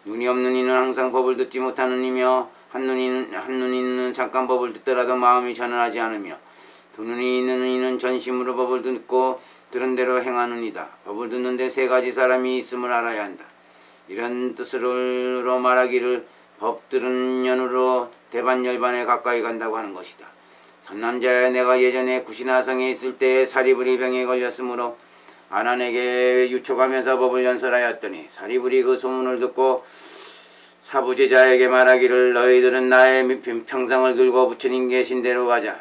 눈이 없는 이는 항상 법을 듣지 못하는 이며 한 눈이 있는 잠깐 법을 듣더라도 마음이 전환하지 않으며 두 눈이 있는 이는 전심으로 법을 듣고 들은 대로 행하는 이다. 법을 듣는데 3가지 사람이 있음을 알아야 한다. 이런 뜻으로 말하기를 법 들은 년으로 대반열반에 가까이 간다고 하는 것이다. 선남자야, 내가 예전에 구시나성에 있을 때 사리부리 병에 걸렸으므로 아난에게 유촉하면서 법을 연설하였더니 사리부리 그 소문을 듣고 사부제자에게 말하기를 너희들은 나의 평상을 들고 부처님 계신 대로 가자.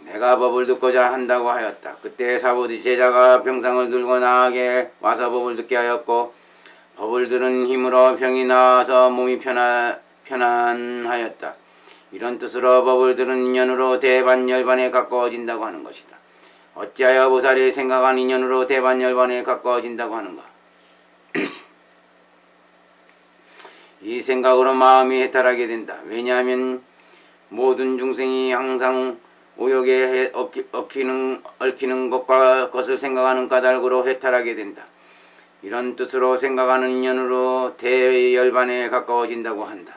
내가 법을 듣고자 한다고 하였다. 그때 사부제자가 평상을 들고 나에게 와서 법을 듣게 하였고 법을 들은 힘으로 병이 나아서 몸이 편안하였다. 이런 뜻으로 법을 들은 인연으로 대반열반에 가까워진다고 하는 것이다. 어찌하여 보살이 생각한 인연으로 대반열반에 가까워진다고 하는가? 이 생각으로 마음이 해탈하게 된다. 왜냐하면 모든 중생이 항상 오욕에 얽히는 것을 생각하는 까닭으로 해탈하게 된다. 이런 뜻으로 생각하는 인연으로 대열반에 가까워진다고 한다.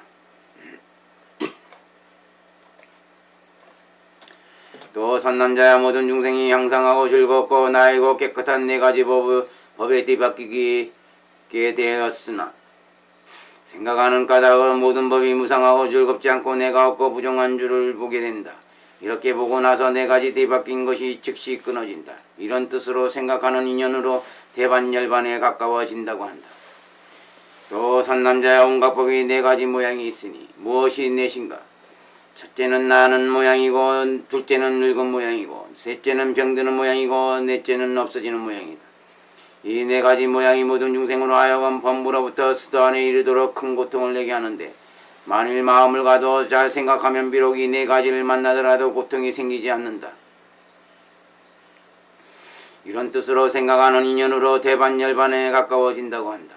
또 선남자야, 모든 중생이 향상하고 즐겁고 나이고 깨끗한 4가지 법에 뒤바뀌게 되었으나 생각하는 까닭은 모든 법이 무상하고 즐겁지 않고 내가 없고 부정한 줄을 보게 된다. 이렇게 보고 나서 네 가지 뒤바뀐 것이 즉시 끊어진다. 이런 뜻으로 생각하는 인연으로 대반열반에 가까워진다고 한다. 또 선남자야 온갖 법이 네 가지 모양이 있으니 무엇이 넷인가? 첫째는 나는 모양이고, 둘째는 늙은 모양이고, 셋째는 병드는 모양이고, 넷째는 없어지는 모양이다. 이 네 가지 모양이 모든 중생으로 하여금 범부로부터 수도 안에 이르도록 큰 고통을 내게 하는데, 만일 마음을 가도 잘 생각하면 비록 이 네 가지를 만나더라도 고통이 생기지 않는다. 이런 뜻으로 생각하는 인연으로 대반열반에 가까워진다고 한다.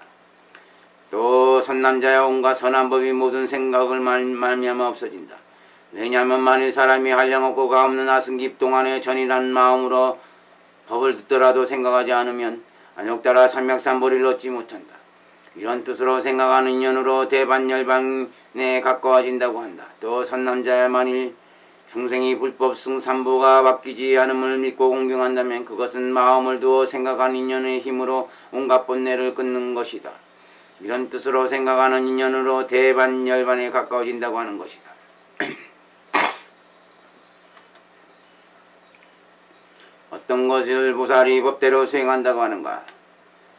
또 선남자야 온갖 선한 법이 모든 생각을 말미암아 없어진다. 왜냐하면 만일 사람이 한량없고 가없는 아승깁 동안에 전이란 마음으로 법을 듣더라도 생각하지 않으면 안욕따라 삼맥삼보리를 얻지 못한다. 이런 뜻으로 생각하는 인연으로 대반열반에 가까워진다고 한다. 또 선남자야 만일 중생이 불법 승삼보가 바뀌지 않음을 믿고 공경한다면 그것은 마음을 두어 생각하는 인연의 힘으로 온갖 번뇌를 끊는 것이다. 이런 뜻으로 생각하는 인연으로 대반열반에 가까워진다고 하는 것이다. 어떤 것을 보살이 법대로 수행한다고 하는가?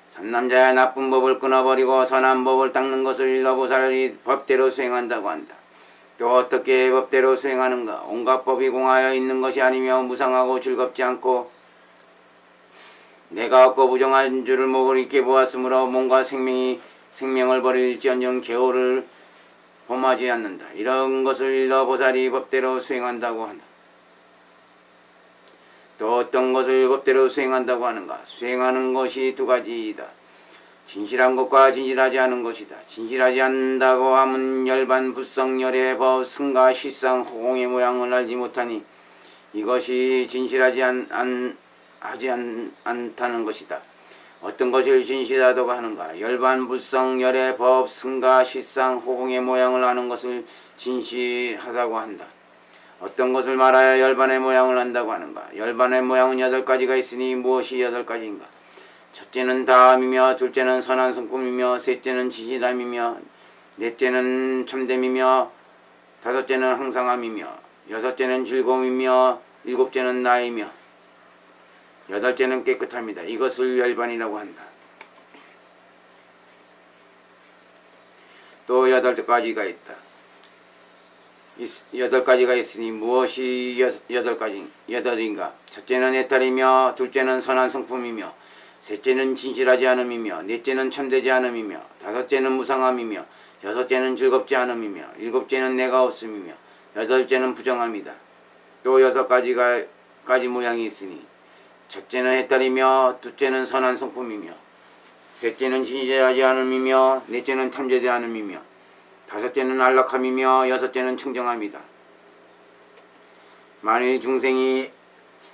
선남자야 나쁜 법을 끊어버리고 선한 법을 닦는 것을 일러 보살이 법대로 수행한다고 한다. 또 어떻게 법대로 수행하는가? 온갖 법이 공하여 있는 것이 아니며 무상하고 즐겁지 않고 내가 없고 부정한 줄을 목을 있게 보았으므로 몸과 생명을 버릴지언정 개호를 범하지 않는다. 이런 것을 일러 보살이 법대로 수행한다고 한다. 또 어떤 것을 법대로 수행한다고 하는가? 수행하는 것이 두 가지이다. 진실한 것과 진실하지 않은 것이다. 진실하지 않는다고 하면 열반 불성 열의 법 승가 실상 호공의 모양을 알지 못하니 이것이 진실하지 않다는 것이다. 어떤 것을 진실하다고 하는가? 열반 불성 열의 법 승가 실상 호공의 모양을 아는 것을 진실하다고 한다. 어떤 것을 말하여 열반의 모양을 안다고 하는가? 열반의 모양은 8가지가 있으니 무엇이 8가지인가? 첫째는 다함이며, 둘째는 선한 성품이며, 셋째는 진실함이며, 넷째는 참됨이며, 다섯째는 항상함이며, 여섯째는 즐거움이며, 일곱째는 나이며, 여덟째는 깨끗함이다. 이것을 열반이라고 한다. 또 8가지가 있다. 8가지가 있으니 무엇이 8인가? 첫째는 애탈이며, 둘째는 선한 성품이며, 셋째는 진실하지 않음이며, 넷째는 참되지 않음이며, 다섯째는 무상함이며, 여섯째는 즐겁지 않음이며, 일곱째는 내가 없음이며, 여덟째는 부정함이다. 또 6가지 모양이 있으니 첫째는 해탈이며, 둘째는 선한 성품이며, 셋째는 진실하지 않음이며, 넷째는 탐되지 않음이며, 다섯째는 안락함이며, 여섯째는 청정함이다. 만일 중생이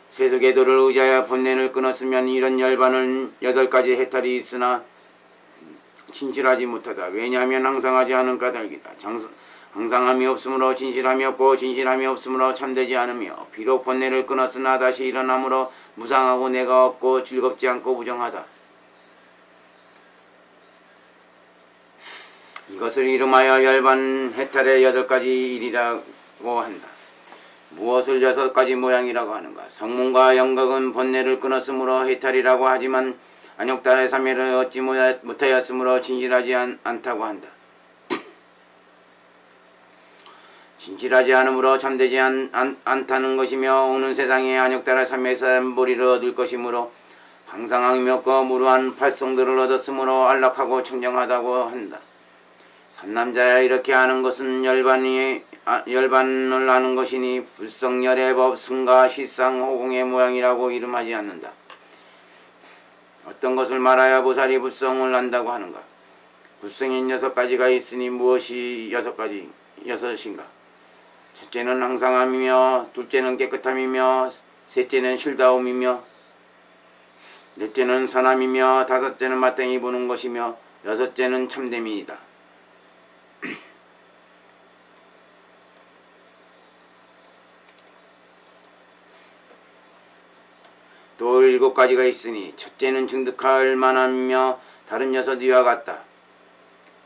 세속의도를 의지하여 본래를 끊었으면 이런 열반은 8가지 해탈이 있으나 진실하지 못하다. 왜냐하면 항상하지 않은 까닭이다. 항상함이 없으므로 진실함이 없고 진실함이 없으므로 참되지 않으며 비록 본래를 끊었으나 다시 일어나므로 무상하고 내가 없고 즐겁지 않고 부정하다. 이것을 이름하여 열반 해탈의 8가지 일이라고 한다. 무엇을 6가지 모양이라고 하는가? 성문과 영각은 본래를 끊었으므로 해탈이라고 하지만 안욕달의 사매를 얻지 못하였으므로 진실하지 않다고 한다. 진실하지 않으므로 참되지 않다는 것이며 오는 세상에 안욕달의 사매에서 보리를 얻을 것이므로 항상함이 없고 무루한 팔성들을 얻었으므로 안락하고 청정하다고 한다. 선남자야 이렇게 하는 것은 열반을 아는 것이니 불성열의 법 승가 실상 호공의 모양이라고 이름하지 않는다. 어떤 것을 말하여 보살이 불성을 안다고 하는가? 불성인 6가지가 있으니 무엇이 6인가? 첫째는 항상함이며, 둘째는 깨끗함이며, 셋째는 실다움이며, 넷째는 선함이며, 다섯째는 마땅히 보는 것이며, 여섯째는 참됨이다. 또 7가지가 있으니 첫째는 증득할 만하며 다른 6 이와 같다.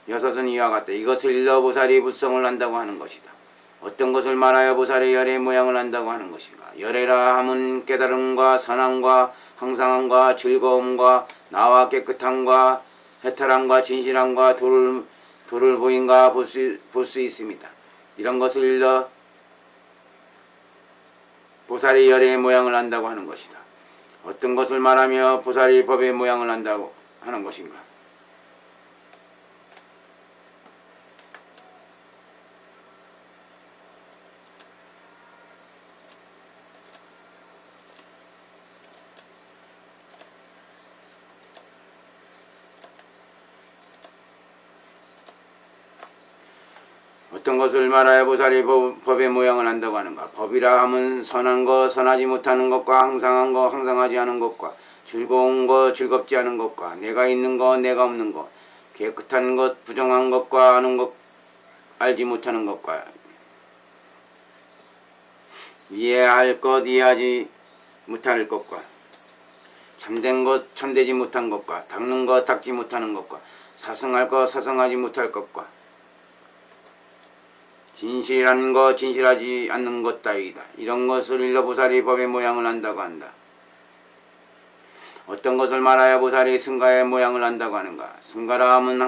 여섯은 이와 같다. 이것을 일러 보살이 불성을 한다고 하는 것이다. 어떤 것을 말하여 보살의 열의 모양을 한다고 하는 것인가. 열애라 함은 깨달음과 선함과 항상함과 즐거움과 나와 깨끗함과 해탈함과 진실함과 도를 보인가 볼 수 있습니다. 이런 것을 일러 보살의 열의 모양을 한다고 하는 것이다. 어떤 것을 말하며 보살의 법의 모양을 한다고 하는 것인가. 어떤 것을 말하여 보살의 법의 모양을 한다고 하는가. 법이라 함은 선한 것, 선하지 못하는 것과 항상한 것, 항상하지 않은 것과 즐거운 것, 즐겁지 않은 것과 내가 있는 것, 내가 없는 것, 깨끗한 것, 부정한 것과 아는 것, 알지 못하는 것과 이해할 것, 이해하지 못할 것과 참된 것, 참되지 못한 것과 닦는 것, 닦지 못하는 것과 사성할 것, 사성하지 못할 것과 진실한 것, 진실하지 않는 것 따위이다. 이런 것을 일러 보살의 법의 모양을 한다고 한다. 어떤 것을 말하여 보살의 승가의 모양을 한다고 하는가. 승가라 함은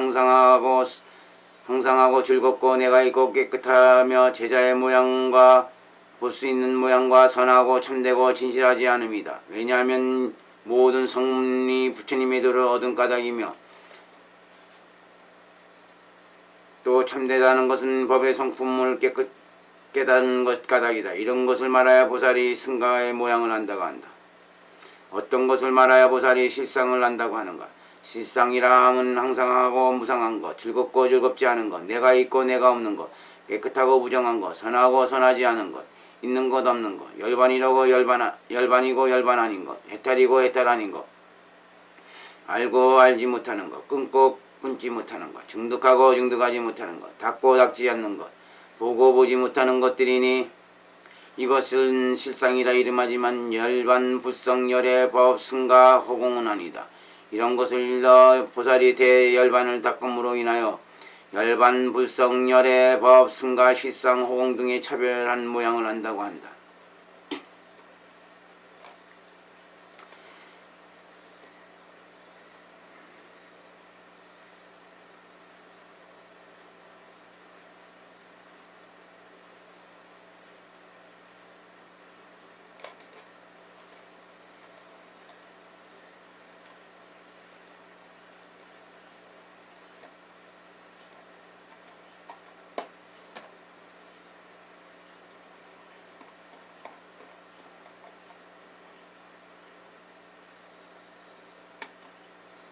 항상하고 즐겁고 내가 있고 깨끗하며 제자의 모양과 볼 수 있는 모양과 선하고 참되고 진실하지 않음이다. 왜냐하면 모든 성문이 부처님의 도를 얻은 까닭이며 또 참되다는 것은 법의 성품을 깨닫는 것 까닭이다. 이런 것을 말하여 보살이 승가의 모양을 한다고 한다. 어떤 것을 말하여 보살이 실상을 한다고 하는가. 실상이라 함은 항상하고 무상한 것, 즐겁고 즐겁지 않은 것, 내가 있고 내가 없는 것, 깨끗하고 부정한 것, 선하고 선하지 않은 것, 있는 것 없는 것, 열반이고 열반 아닌 것, 해탈이고 해탈 아닌 것, 알고 알지 못하는 것, 끊고 끊지 못하는 것, 증득하고 증득하지 못하는 것, 닦고 닦지 않는 것, 보고 보지 못하는 것들이니 이것은 실상이라 이름하지만 열반 불성 열의 법 승가 허공은 아니다. 이런 것을 일러 보살이 대열반을 닦음으로 인하여 열반 불성 열의 법 승가 실상 허공 등의 차별한 모양을 한다고 한다.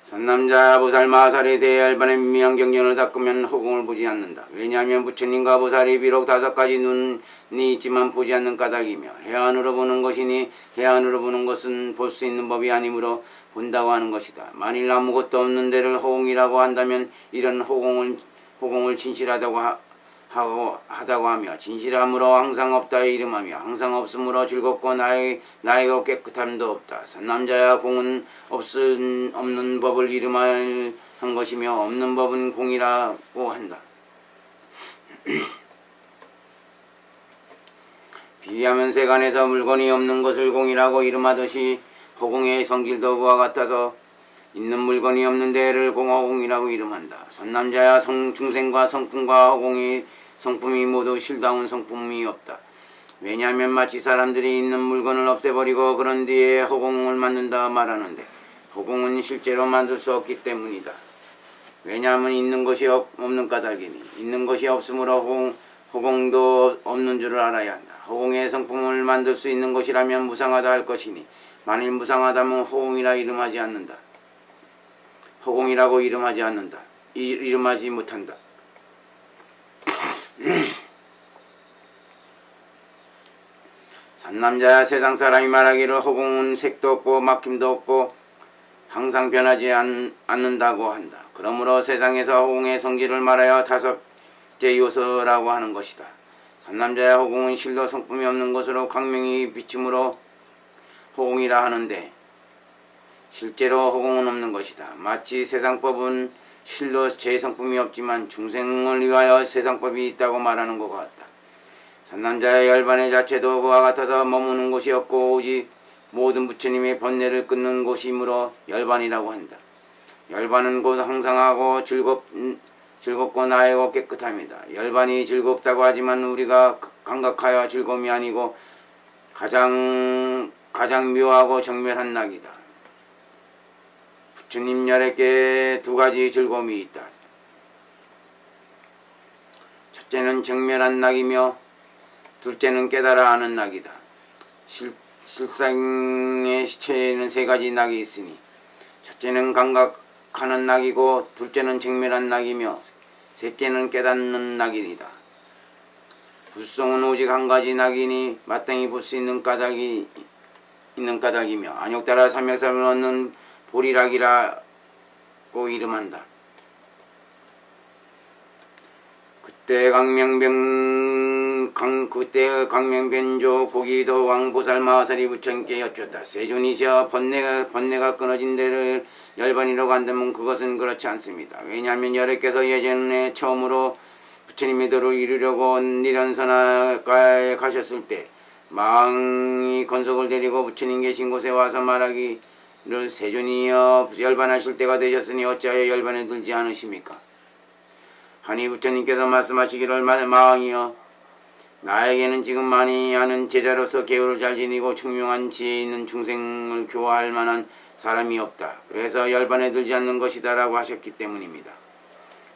선남자 보살 마살에 대해 열반의 미미한 경전을 닦으면 허공을 보지 않는다. 왜냐하면 부처님과 보살이 비록 5가지 눈이 있지만 보지 않는 까닭이며 해안으로 보는 것이니 해안으로 보는 것은 볼 수 있는 법이 아니므로 본다고 하는 것이다. 만일 아무것도 없는 데를 허공이라고 한다면 이런 허공을 진실하다고 하다고 하며 진실함으로 항상 없다 이름하며 항상 없으므로 즐겁고 나이고 깨끗함도 없다. 선남자야 공은 없는 법을 이름할 한 것이며 없는 법은 공이라고 한다. 비하면 세간에서 물건이 없는 것을 공이라고 이름하듯이 허공의 성질도 그와 같아서 있는 물건이 없는 데를 공허공이라고 이름한다. 선남자야 중생과 성품과 허공이 성품이 모두 실다운 성품이 없다. 왜냐하면 마치 사람들이 있는 물건을 없애버리고 그런 뒤에 허공을 만든다 말하는데 허공은 실제로 만들 수 없기 때문이다. 왜냐하면 있는 것이 없는 까닭이니 있는 것이 없으므로 허공도 없는 줄을 알아야 한다. 허공의 성품을 만들 수 있는 것이라면 무상하다 할 것이니 만일 무상하다면 허공이라 이름하지 않는다. 허공이라고 이름하지 못한다. 선남자야 세상 사람이 말하기를 허공은 색도 없고 막힘도 없고 항상 변하지 않는다고 한다. 그러므로 세상에서 허공의 성질을 말하여 5째 요소라고 하는 것이다. 선남자야 허공은 실도 성품이 없는 것으로 광명이 비침으로 허공이라 하는데 실제로 허공은 없는 것이다. 마치 세상법은 실로 제 성품이 없지만 중생을 위하여 세상법이 있다고 말하는 것 같다. 선남자의 열반의 자체도 그와 같아서 머무는 곳이 없고 오직 모든 부처님의 번뇌를 끊는 곳이므로 열반이라고 한다. 열반은 곧 항상하고 즐겁고 나이고 깨끗합니다. 열반이 즐겁다고 하지만 우리가 감각하여 즐거움이 아니고 가장 묘하고 정멸한 낙이다. 부처님 열애께 두 가지 즐거움이 있다. 첫째는 정멸한 낙이며 둘째는 깨달아 아는 낙이다. 실상의 시체에는 세 가지 낙이 있으니 첫째는 감각하는 낙이고 둘째는 정멸한 낙이며 셋째는 깨닫는 낙이다. 불성은 오직 한 가지 낙이니 마땅히 볼 수 있는 까닭이며 안욕 따라 삼맥삼을 얻는 보리락이라고 이름한다. 그때 강명변조 고기도 왕보살 마하사리 부처님께 여쭈었다. 세존이시여 번뇌가 끊어진 데를 열반이라고 한다면 그것은 그렇지 않습니다. 왜냐하면 열애께서 예전에 처음으로 부처님의 도를 이루려고 니련선화가에 가셨을 때 망이 건석을 데리고 부처님 계신 곳에 와서 말하기를 세존이여 열반하실 때가 되셨으니 어찌하여 열반에 들지 않으십니까? 하니 부처님께서 말씀하시기를 마왕이여 나에게는 지금 많이 아는 제자로서 계율을 잘 지니고 청명한 지혜 있는 중생을 교화할 만한 사람이 없다. 그래서 열반에 들지 않는 것이다 라고 하셨기 때문입니다.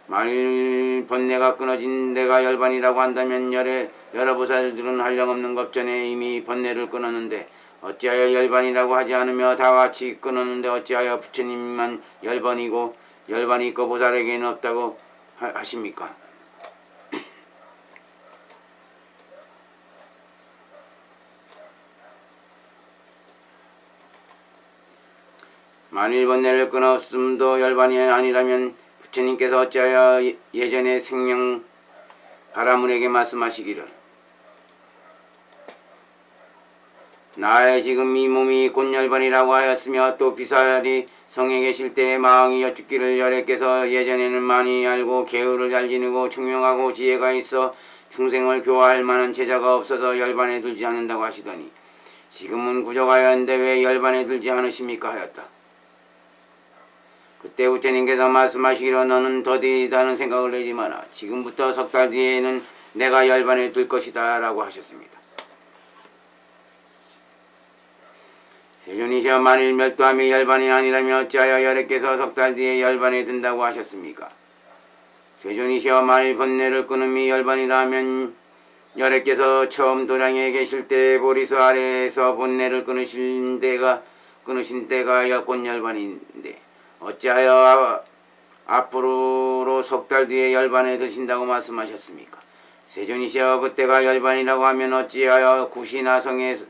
만일 번뇌가 끊어진 데가 열반이라고 한다면 여러 보살들은 한량없는 겁전에 이미 번뇌를 끊었는데 어찌하여 열반이라고 하지 않으며 다같이 끊었는데 어찌하여 부처님만 열반이고 열반이 있고 보살에게는 없다고 하십니까? 만일 번뇌를 끊었음도 열반이 아니라면 부처님께서 어찌하여 예전에 생명 바라문에게 말씀하시기를 나의 지금 이 몸이 곧 열반이라고 하였으며 또 비살이 성에 계실 때에 마왕이 여쭙기를 열애께서 예전에는 많이 알고 계율을 잘 지니고 청명하고 지혜가 있어 중생을 교화할 만한 제자가 없어서 열반에 들지 않는다고 하시더니 지금은 구족하였는데 왜 열반에 들지 않으십니까 하였다. 그때 부처님께서 말씀하시기로 너는 더디다는 생각을 내지 마라. 지금부터 석 달 뒤에는 내가 열반에 들 것이다 라고 하셨습니다. 세존이시여 만일 멸도함이 열반이 아니라면 어찌하여 열애께서 석 달 뒤에 열반에 든다고 하셨습니까? 세존이시여 만일 번뇌를 끊음이 열반이라면 열애께서 처음 도량에 계실 때 보리수 아래에서 번뇌를 끊으신 때가 곧 열반인데 어찌하여 앞으로 석 달 뒤에 열반에 드신다고 말씀하셨습니까? 세존이시여 그때가 열반이라고 하면 어찌하여 구시나성에서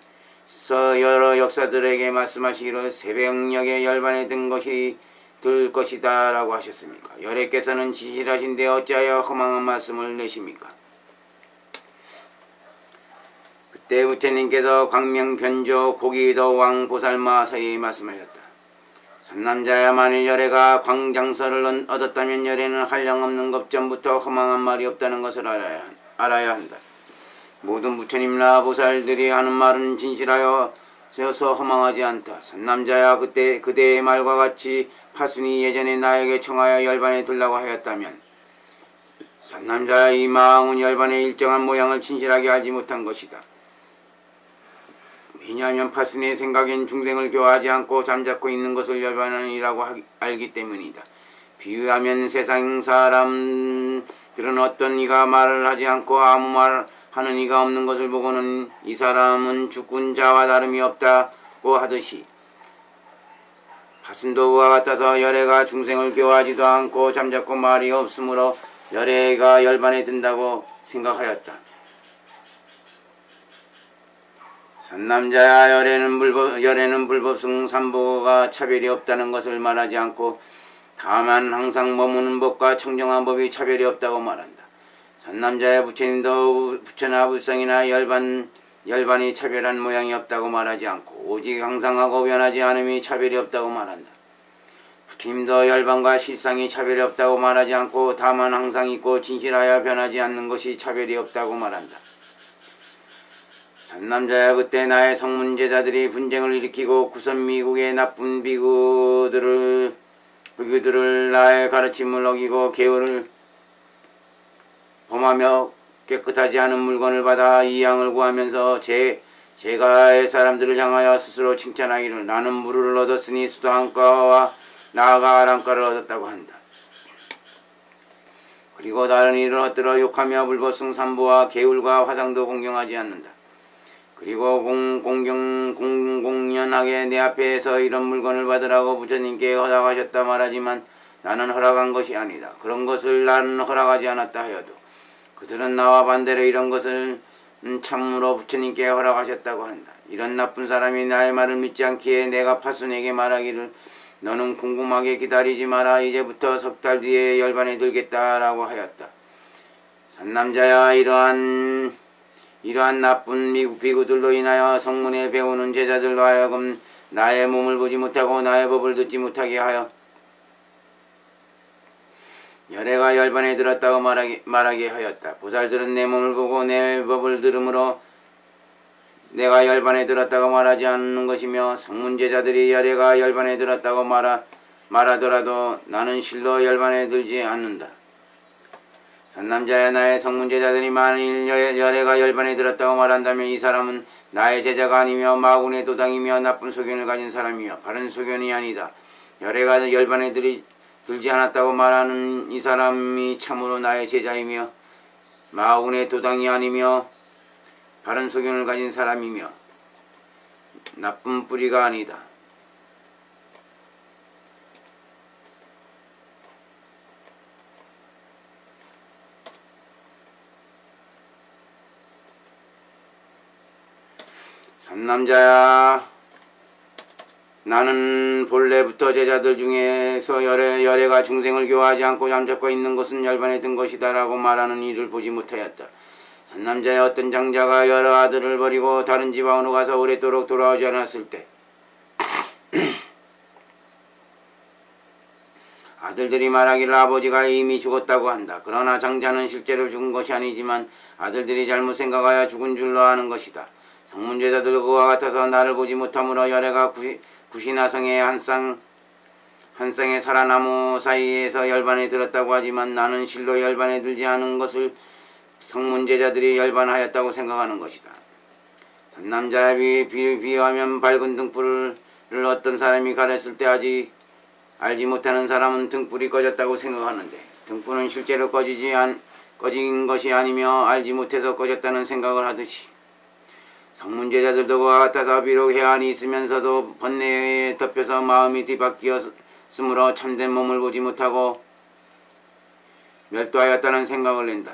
여러 역사들에게 말씀하시기를 새벽녘에 열반에 들 것이다 라고 하셨습니까? 열애께서는 진실하신데 어찌하여 허망한 말씀을 내십니까? 그때 부처님께서 광명변조 고기도 왕보살마하사에 말씀하셨다. 선남자야 만일 열애가 광장설을 얻었다면 열애는 한량없는 겁전부터 허망한 말이 없다는 것을 알아야 한다. 모든 부처님이나 보살들이 하는 말은 진실하여 허망하지 않다. 선남자야 그때 그대의 말과 같이 파순이 예전에 나에게 청하여 열반에 들라고 하였다면 선남자야 이 마음은 열반의 일정한 모양을 진실하게 알지 못한 것이다. 왜냐하면 파순의 생각엔 중생을 교화하지 않고 잠잡고 있는 것을 열반이라고 알기 때문이다. 비유하면 세상 사람들은 어떤 이가 말을 하지 않고 아무 말 하는 이가 없는 것을 보고는 이 사람은 죽은 자와 다름이 없다고 하듯이 파순도 그와 같아서 열애가 중생을 교화하지도 않고 잠잡고 말이 없으므로 열애가 열반에 든다고 생각하였다. 선남자야 열애는 불법승 삼보가 차별이 없다는 것을 말하지 않고 다만 항상 머무는 법과 청정한 법이 차별이 없다고 말한다. 선남자야 부처님도 부처나 불성이나 열반이 차별한 모양이 없다고 말하지 않고 오직 항상하고 변하지 않음이 차별이 없다고 말한다. 힘도 열반과 실상이 차별이 없다고 말하지 않고 다만 항상 있고 진실하여 변하지 않는 것이 차별이 없다고 말한다. 산남자야, 그때 나의 성문제자들이 분쟁을 일으키고 구선 미국의 나쁜 비구들을 나의 가르침을 어기고 계율을 범하며 깨끗하지 않은 물건을 받아 이양을 구하면서 제가의 사람들을 향하여 스스로 칭찬하기를 나는 무르를 얻었으니 수도한가와 나아가 아람가를 얻었다고 한다. 그리고 다른 이를 헛들어 욕하며 불보승 삼보와 계율과 화상도 공경하지 않는다. 그리고 공공연하게 내 앞에서 이런 물건을 받으라고 부처님께 허락하셨다 말하지만 나는 허락한 것이 아니다. 그런 것을 나는 허락하지 않았다 하여도 그들은 나와 반대로 이런 것을 참으로 부처님께 허락하셨다고 한다. 이런 나쁜 사람이 나의 말을 믿지 않기에 내가 파순에게 말하기를 너는 궁금하게 기다리지 마라. 이제부터 석 달 뒤에 열반에 들겠다라고 하였다. 산남자야, 이러한 나쁜 미국 비구들로 인하여 성문에 배우는 제자들로 하여금 나의 몸을 보지 못하고 나의 법을 듣지 못하게 하여 열애가 열반에 들었다고 말하게 하였다. 보살들은 내 몸을 보고 내 법을 들음으로 내가 열반에 들었다고 말하지 않는 것이며 성문제자들이 열애가 열반에 들었다고 말하더라도 나는 실로 열반에 들지 않는다. 산남자야, 나의 성문제자들이 만일 열애가 열반에 들었다고 말한다면 이 사람은 나의 제자가 아니며 마군의 도당이며 나쁜 소견을 가진 사람이며 바른 소견이 아니다. 열애가 열반에 들지 않았다고 말하는 이 사람이 참으로 나의 제자이며 마군의 도당이 아니며 바른 소견을 가진 사람이며 나쁜 뿌리가 아니다. 산남자야, 나는 본래부터 제자들 중에서 열애가 중생을 교화하지 않고 잠적고 있는 것은 열반에 든 것이다 라고 말하는 이를 보지 못하였다. 산남자의 어떤 장자가 여러 아들을 버리고 다른 지방으로 가서 오랫도록 돌아오지 않았을 때 아들들이 말하기를 아버지가 이미 죽었다고 한다. 그러나 장자는 실제로 죽은 것이 아니지만 아들들이 잘못 생각하여 죽은 줄로 아는 것이다. 성문제자들 그와 같아서 나를 보지 못하므로 열애가 구시나성의 한 쌍의 사라나무 사이에서 열반에 들었다고 하지만 나는 실로 열반에 들지 않은 것을 성문제자들이 열반하였다고 생각하는 것이다. 산남자에 비유하면 밝은 등불을 어떤 사람이 가렸을 때 아직 알지 못하는 사람은 등불이 꺼졌다고 생각하는데 등불은 실제로 꺼진 것이 아니며 알지 못해서 꺼졌다는 생각을 하듯이 성문제자들도 그와 같아서 비록 해안이 있으면서도 번뇌에 덮여서 마음이 뒤바뀌었으므로 참된 몸을 보지 못하고 멸도하였다는 생각을 낸다.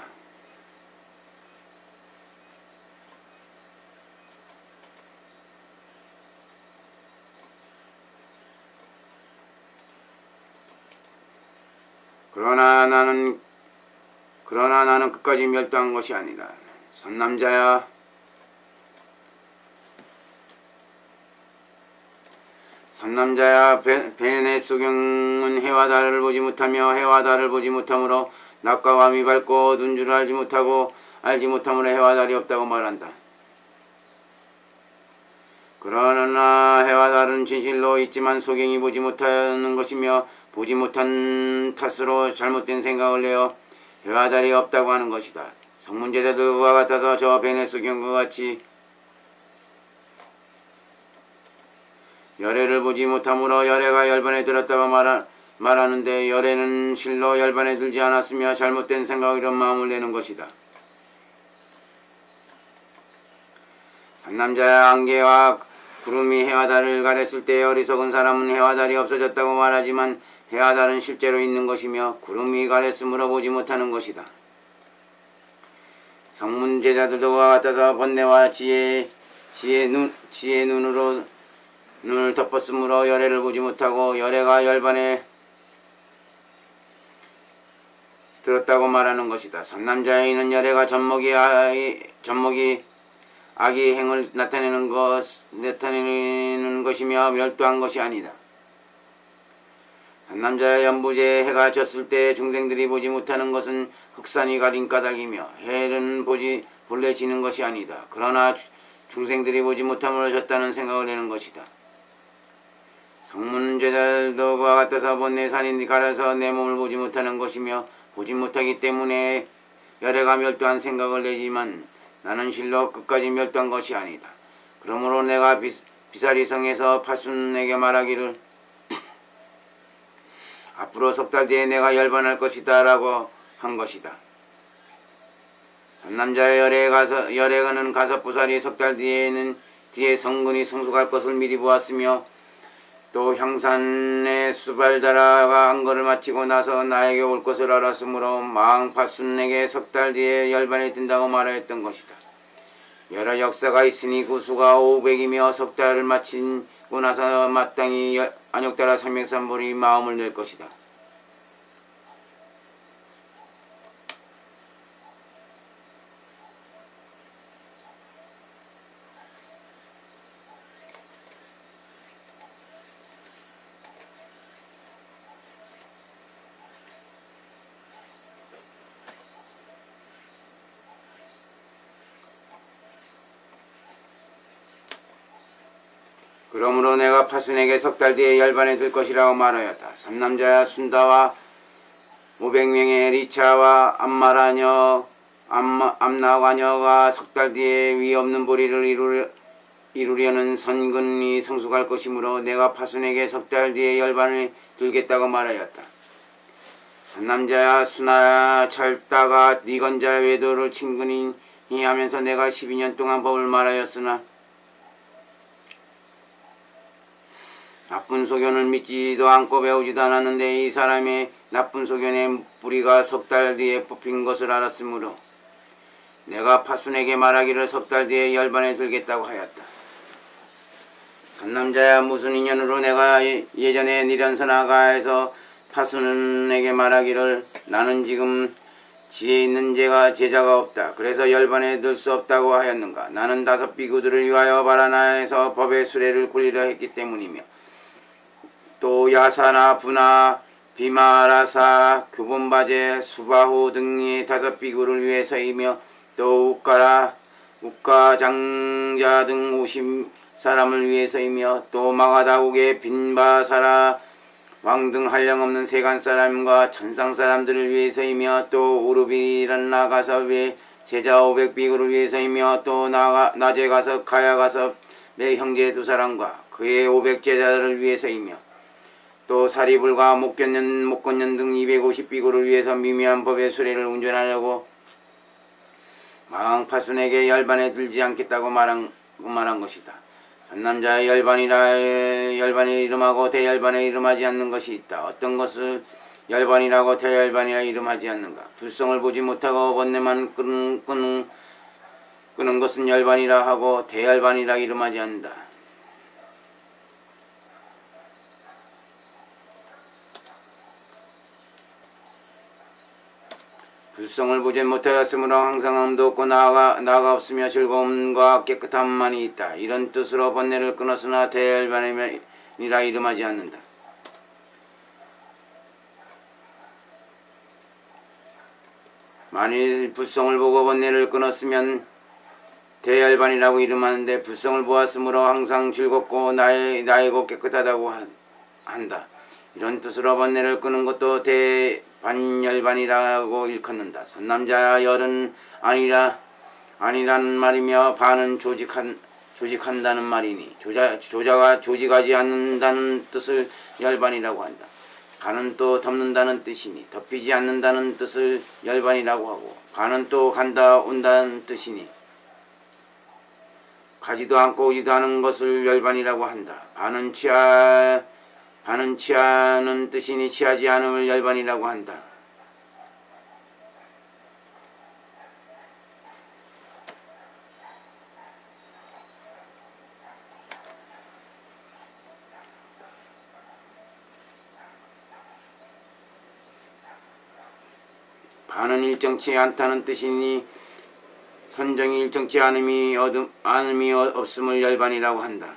그러나 나는 끝까지 멸도한 것이 아니다. 산남자야, 벤의 소경은 해와 달을 보지 못하며 해와 달을 보지 못하므로 낮과 밤이 밝고 어두운 줄을 알지 못하므로 해와 달이 없다고 말한다. 그러나 해와 달은 진실로 있지만 소경이 보지 못하는 것이며 보지 못한 탓으로 잘못된 생각을 내어 해와 달이 없다고 하는 것이다. 성문제자들과 같아서 저 벤의 소경과 같이 열애를 보지 못하므로 열애가 열반에 들었다고 말하는데 열애는 실로 열반에 들지 않았으며 잘못된 생각으로 마음을 내는 것이다. 산남자의 안개와 구름이 해와 달을 가렸을 때 어리석은 사람은 해와 달이 없어졌다고 말하지만 해와 달은 실제로 있는 것이며 구름이 가렸으므로 보지 못하는 것이다. 성문제자들과 같아서 번뇌와 지혜의 눈으로 눈을 덮었으므로 열애를 보지 못하고 열애가 열반에 들었다고 말하는 것이다. 산남자의 이는 열애가 젖먹이 악의 행을 나타내는 것이며 멸도한 것이 아니다. 산남자야 연부제 해가 졌을 때 중생들이 보지 못하는 것은 흑산이 가린 까닭이며 해는 본래 지는 것이 아니다. 그러나 중생들이 보지 못함으로 졌다는 생각을 하는 것이다. 성문제자들도 그와 같아서 본래 산이 가려서 내 몸을 보지 못하는 것이며 보지 못하기 때문에 열애가 멸도한 생각을 내지만 나는 실로 끝까지 멸도한 것이 아니다. 그러므로 내가 비사리성에서 파순에게 말하기를 앞으로 석 달 뒤에 내가 열반할 것이다 라고 한 것이다. 산남자의 열애가는 가섭부살이 석 달 뒤에 성근이 성숙할 것을 미리 보았으며 또 향산의 수발다라가 안거를 마치고 나서 나에게 올 것을 알았으므로 망파순에게 석 달 뒤에 열반이 든다고 말하였던 것이다. 여러 역사가 있으니 그 수가 500이며 석 달을 마치고 나서 마땅히 안욕따라 삼백삼불이 마음을 낼 것이다. 그러므로 내가 파순에게 석 달 뒤에 열반에 들 것이라고 말하였다. 삼남자야 순다와 500명의 리차와 암나가녀가 석 달 뒤에 위 없는 보리를 이루려는 선근이 성숙할 것이므로 내가 파순에게 석 달 뒤에 열반을 들겠다고 말하였다. 삼남자야 수나야 찰다가 니건자 외도를 친근히 하면서 내가 12년 동안 법을 말하였으나 나쁜 소견을 믿지도 않고 배우지도 않았는데 이 사람의 나쁜 소견의 뿌리가 석 달 뒤에 뽑힌 것을 알았으므로 내가 파순에게 말하기를 석 달 뒤에 열반에 들겠다고 하였다. 산남자야 무슨 인연으로 내가 예전에 니련선아가에서 파순에게 말하기를 나는 지금 지혜 있는 제자가 없다. 그래서 열반에 들 수 없다고 하였는가. 나는 5 비구들을 위하여 바라나에서 법의 수레를 굴리려 했기 때문이며 또 야사나 부나 비마라사 규본바제 수바후 등의 5 비구를 위해서이며 또 우가 장자 등 50사람을 위해서이며 또 마가다국의 빈바사라 왕 등 한량없는 세간사람과 천상사람들을 위해서이며 또 우르비란 나가서 왜 제자 500비구를 위해서이며 또 낮에 가서 가야 가서 내 형제 2사람과 그의 500제자들을 위해서이며 또 사리불과 목건년 등 250비구를 위해서 미미한 법의 수레를 운전하려고 망파순에게 열반에 들지 않겠다고 말한 것이다. 산남자의 열반이 이름하고 대열반에 이름하지 않는 것이 있다. 어떤 것을 열반이라고 대열반이라 이름하지 않는가. 불성을 보지 못하고 번뇌만 끄는 것은 열반이라 하고 대열반이라 이름하지 않는다. 불성을 보지 못하였으므로 항상 암도 없고 나가 없으며 즐거움과 깨끗함만이 있다. 이런 뜻으로 번뇌를 끊었으나 대열반이라 이름하지 않는다. 만일 불성을 보고 번뇌를 끊었으면 대열반이라고 이름하는데 불성을 보았으므로 항상 즐겁고 나이고 깨끗하다고 한다. 이런 뜻으로 번뇌를 끊은 것도 반열반이라고 일컫는다. 선남자야 열은 아니란 말이며 반은 조직한다는 말이니 조자가 조직하지 않는다는 뜻을 열반이라고 한다. 반은 또 덮는다는 뜻이니 덮이지 않는다는 뜻을 열반이라고 하고 반은 또 간다 온다는 뜻이니 가지도 않고 오지도 않은 것을 열반이라고 한다. 반은 취하는 뜻이니 취하지 않음을 열반이라고 한다. 반은 일정치 않다는 뜻이니 선정이 일정치 않음이 없음을 열반이라고 한다.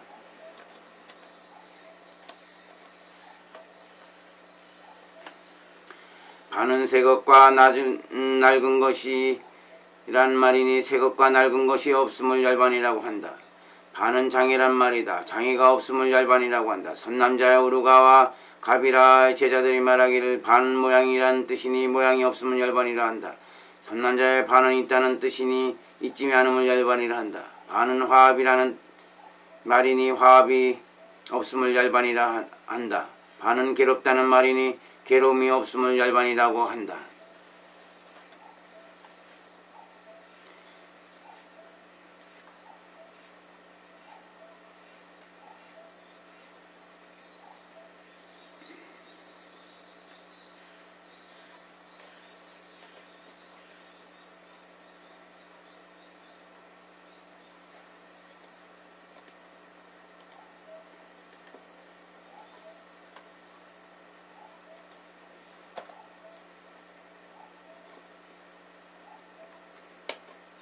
반은 새 것과 낡은 것이 란 말이니 새 것과 낡은 것이 없음을 열반이라고 한다. 반은 장애란 말이다. 장애가 없음을 열반이라고 한다. 선남자의 우루가와 갑이라 제자들이 말하기를 반 모양이란 뜻이니 모양이 없음을 열반이라 한다. 선남자의 반은 있다는 뜻이니 있지 않음을 열반이라 한다. 반은 화합이라는 말이니 화합이 없음을 열반이라 한다. 반은 괴롭다는 말이니 괴로움이 없음을 열반이라고 한다.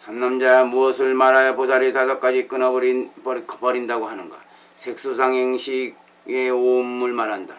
선남자야 무엇을 말하여 보살이 5가지 끊어버린다고 하는가? 색수상행식의 오음을 말한다.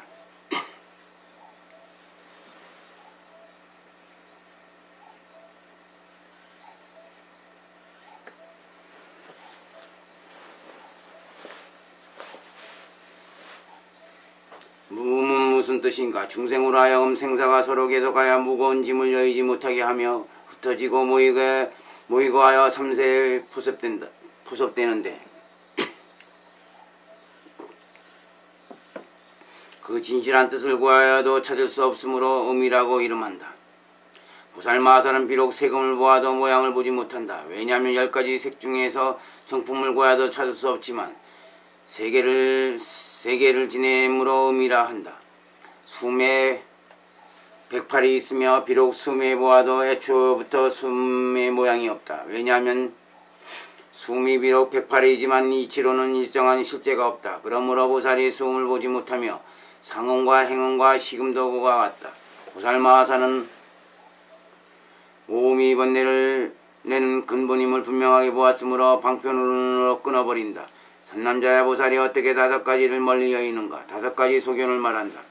무음은 무슨 뜻인가? 중생으로 하여금 생사가 서로 계속하여 무거운 짐을 여의지 못하게 하며 흩어지고 모이고 하여 삼세에 포섭되는데 그 진실한 뜻을 구하여도 찾을 수 없으므로 음이라고 이름한다. 보살마하사는 비록 세금을 보아도 모양을 보지 못한다. 왜냐하면 10가지 색 중에서 성품을 구하여도 찾을 수 없지만 세계를 지내므로 음이라 한다. 숨에 108이 있으며 비록 숨에 보아도 애초부터 숨의 모양이 없다. 왜냐하면 숨이 비록 108이지만 이치로는 일정한 실제가 없다. 그러므로 보살이 숨을 보지 못하며 상음과 행음과 식음도 그와 같다. 보살마하사는 오음이 번뇌를 내는 근본임을 분명하게 보았으므로 방편으로 끊어버린다. 선남자야 보살이 어떻게 5가지를 멀리 여의는가? 5가지 소견을 말한다.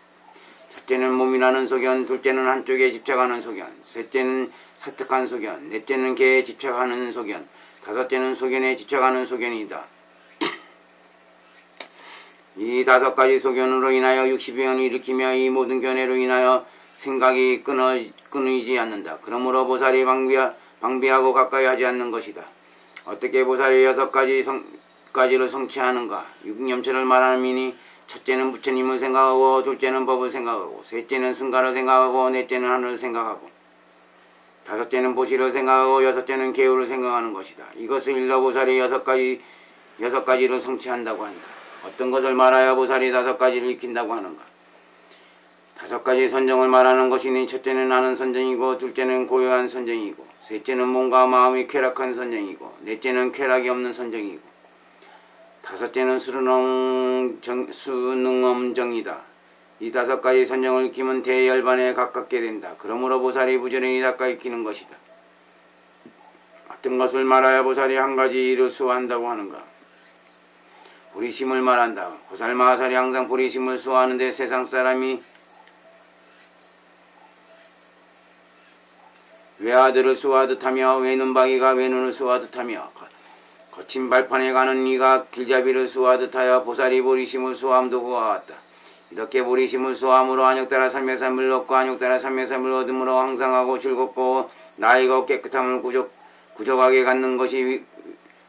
첫째는 몸이라는 소견, 둘째는 한쪽에 집착하는 소견, 셋째는 사특한 소견, 넷째는 개에 집착하는 소견, 다섯째는 소견에 집착하는 소견이다. 이 5가지 소견으로 인하여 60여년을 일으키며 이 모든 견해로 인하여 생각이 끊이지 않는다. 그러므로 보살이 방비하고 가까이 하지 않는 것이다. 어떻게 보살이 6가지를 성취하는가? 6념체를 말하느니 첫째는 부처님을 생각하고 둘째는 법을 생각하고 셋째는 승가를 생각하고 넷째는 하늘을 생각하고 다섯째는 보시를 생각하고 여섯째는 계율을 생각하는 것이다. 이것을 일러 보살이 6가지를 성취한다고 한다. 어떤 것을 말하여 보살이 5가지를 익힌다고 하는가? 5가지 선정을 말하는 것이니 첫째는 아는 선정이고 둘째는 고요한 선정이고 셋째는 몸과 마음이 쾌락한 선정이고 넷째는 쾌락이 없는 선정이고 다섯째는 수능엄정이다. 이 5가지 선정을 익히면 대열반에 가깝게 된다. 그러므로 보살이 부지런히 닦아 익히는 것이다. 어떤 것을 말하여 보살이 1가지 수호한다고 하는가? 보리심을 말한다. 보살마하살이 항상 보리심을 수호하는데 세상 사람이 외아들을 수호하듯 하며 외눈박이가 외눈을 수호하듯 하며 거친 발판에 가는 이가 길잡이를 수호하듯 하여 보살이 보리심을 수호함도 그와 같다. 이렇게 보리심을 수호함으로 안욕따라 삼매삼을 얻고 안욕따라 삼매삼을 얻음으로 항상하고 즐겁고 나이가 깨끗함을 구족하게 갖는 것이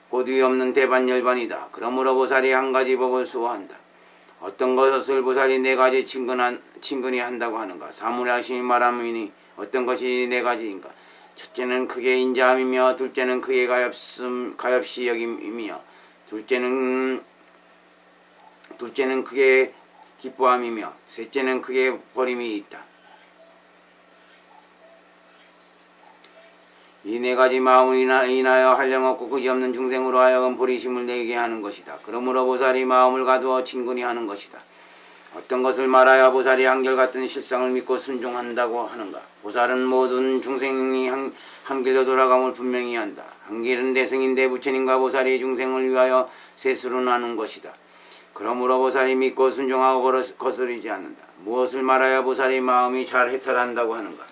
곧 위없는 대반열반이다. 그러므로 보살이 1가지 법을 수호한다. 어떤 것을 보살이 4가지 친근히 한다고 하는가? 사무라심이 말하미니 어떤 것이 4가지인가? 첫째는 크게 인자함이며 둘째는 크게 가엾이 여김이며 둘째는 크게 기뻐함이며 셋째는 크게 버림이 있다. 이 4가지 마음을 인하여 한량없고 그지없는 중생으로 하여금 보리심을 내게 하는 것이다. 그러므로 보살이 마음을 가두어 친근히 하는 것이다. 어떤 것을 말하여 보살이 한결같은 실상을 믿고 순종한다고 하는가? 보살은 모든 중생이 한길로 돌아감을 분명히 한다. 한길은 대승인데 부처님과 보살이 중생을 위하여 셋으로 나눈 것이다. 그러므로 보살이 믿고 순종하고 거스르지 않는다. 무엇을 말하여 보살이 마음이 잘 해탈한다고 하는가?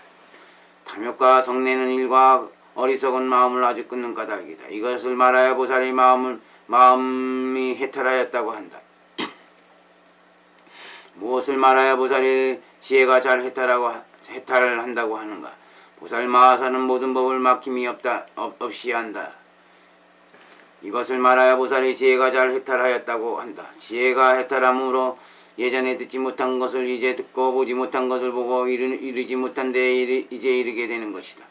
탐욕과 성내는 일과 어리석은 마음을 아주 끊는 까닭이다. 이것을 말하여 보살의 마음이 해탈하였다고 한다. 무엇을 말하여 보살의 지혜가 잘 해탈한다고 하는가? 보살 마하사는 모든 법을 막힘이 없이 한다. 이것을 말하여 보살의 지혜가 잘 해탈하였다고 한다. 지혜가 해탈함으로 예전에 듣지 못한 것을 이제 듣고 보지 못한 것을 보고 이르지 못한 데에 이제 이르게 되는 것이다.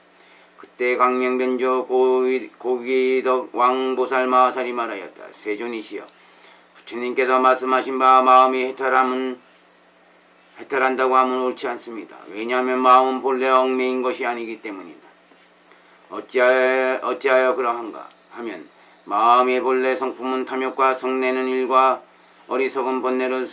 그때 광명변조 고기덕 왕보살 마하살이 말하였다. 세존이시여, 부처님께서 말씀하신 바 마음이 해탈한다고 하면 옳지 않습니다. 왜냐하면 마음은 본래 얽매인 것이 아니기 때문이다. 어찌하여 그러한가 하면 마음의 본래 성품은 탐욕과 성내는 일과 어리석은 번뇌로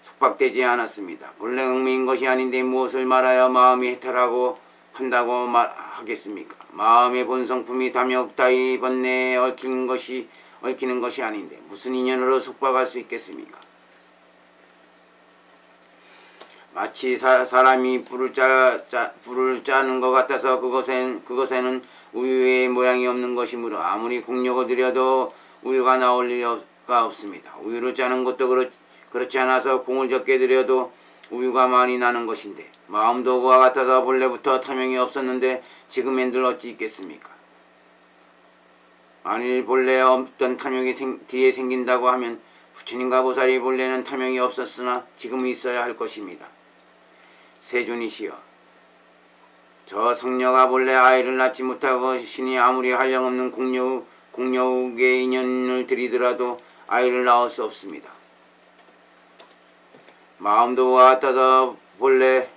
속박되지 않았습니다. 본래 얽매인 것이 아닌데 무엇을 말하여 마음이 해탈하고 한다고 하겠습니까? 마음의 본성품이 탐욕 따위 번뇌에 얽히는 것이 아닌데 무슨 인연으로 속박할 수 있겠습니까? 마치 사람이 불을 짜는 것 같아서 그것에는 우유의 모양이 없는 것이므로 아무리 공력을 들여도 우유가 나올 리가 없습니다. 우유를 짜는 것도 그렇지 않아서 공을 적게 들여도 우유가 많이 나는 것인데 마음도 그와 같아서 본래부터 탐욕이 없었는데 지금엔들 어찌 있겠습니까? 만일 본래 없던 탐욕이 뒤에 생긴다고 하면 부처님과 보살이 본래는 탐욕이 없었으나 지금은 있어야 할 것입니다. 세존이시여, 저 성녀가 본래 아이를 낳지 못하고 신이 아무리 한량없는 공력의 인연을 들이더라도 아이를 낳을 수 없습니다. 마음도 그와 같아서 본래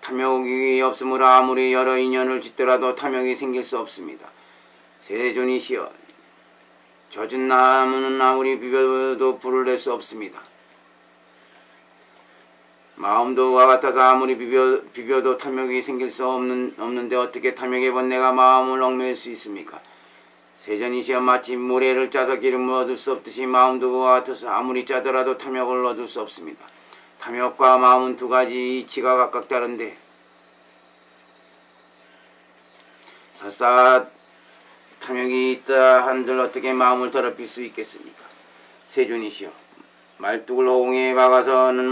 탐욕이 없으므로 아무리 여러 인연을 짓더라도 탐욕이 생길 수 없습니다. 세존이시여, 젖은 나무는 아무리 비벼도 불을 낼 수 없습니다. 마음도 그와 같아서 아무리 비벼도 탐욕이 생길 수 없는데 어떻게 탐욕의 번뇌가 마음을 얽매일 수 있습니까? 세존이시여, 마치 모래를 짜서 기름을 얻을 수 없듯이 마음도 그와 같아서 아무리 짜더라도 탐욕을 얻을 수 없습니다. 탐욕과 마음은 두 가지 이치가 각각 다른데 설사 탐욕이 있다 한들 어떻게 마음을 더럽힐 수 있겠습니까? 세존이시여, 말뚝을 호공에 박아서는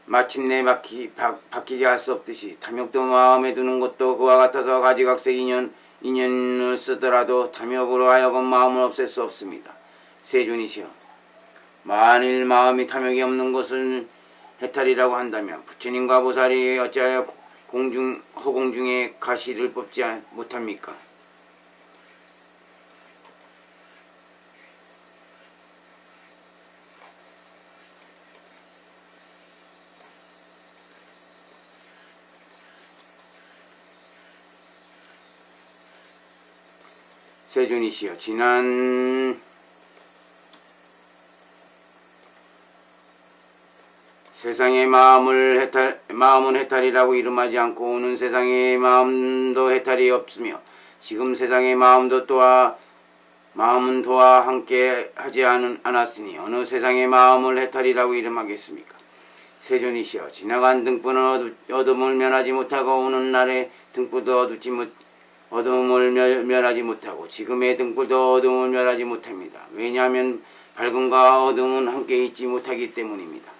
마침내 박히게 할 수 없듯이 탐욕도 마음에 드는 것도 그와 같아서 가지각색 인연을 쓰더라도 탐욕으로 하여금 마음을 없앨 수 없습니다. 세존이시여, 만일 마음이 탐욕이 없는 것을 해탈이라고 한다면 부처님과 보살이 어찌하여 허공 중에 가시를 뽑지 못합니까? 세존이시여, 지난 세상의 마음은 해탈이라고 이름하지 않고 오는 세상의 마음도 해탈이 없으며 지금 세상의 마음은 도와 함께 하지 않았으니 어느 세상의 마음을 해탈이라고 이름하겠습니까? 세존이시여, 지나간 등불은 어둠을 면하지 못하고 오는 날의 등불도 어둠을 멸하지 못하고 지금의 등불도 어둠을 멸하지 못합니다. 왜냐하면 밝음과 어둠은 함께 있지 못하기 때문입니다.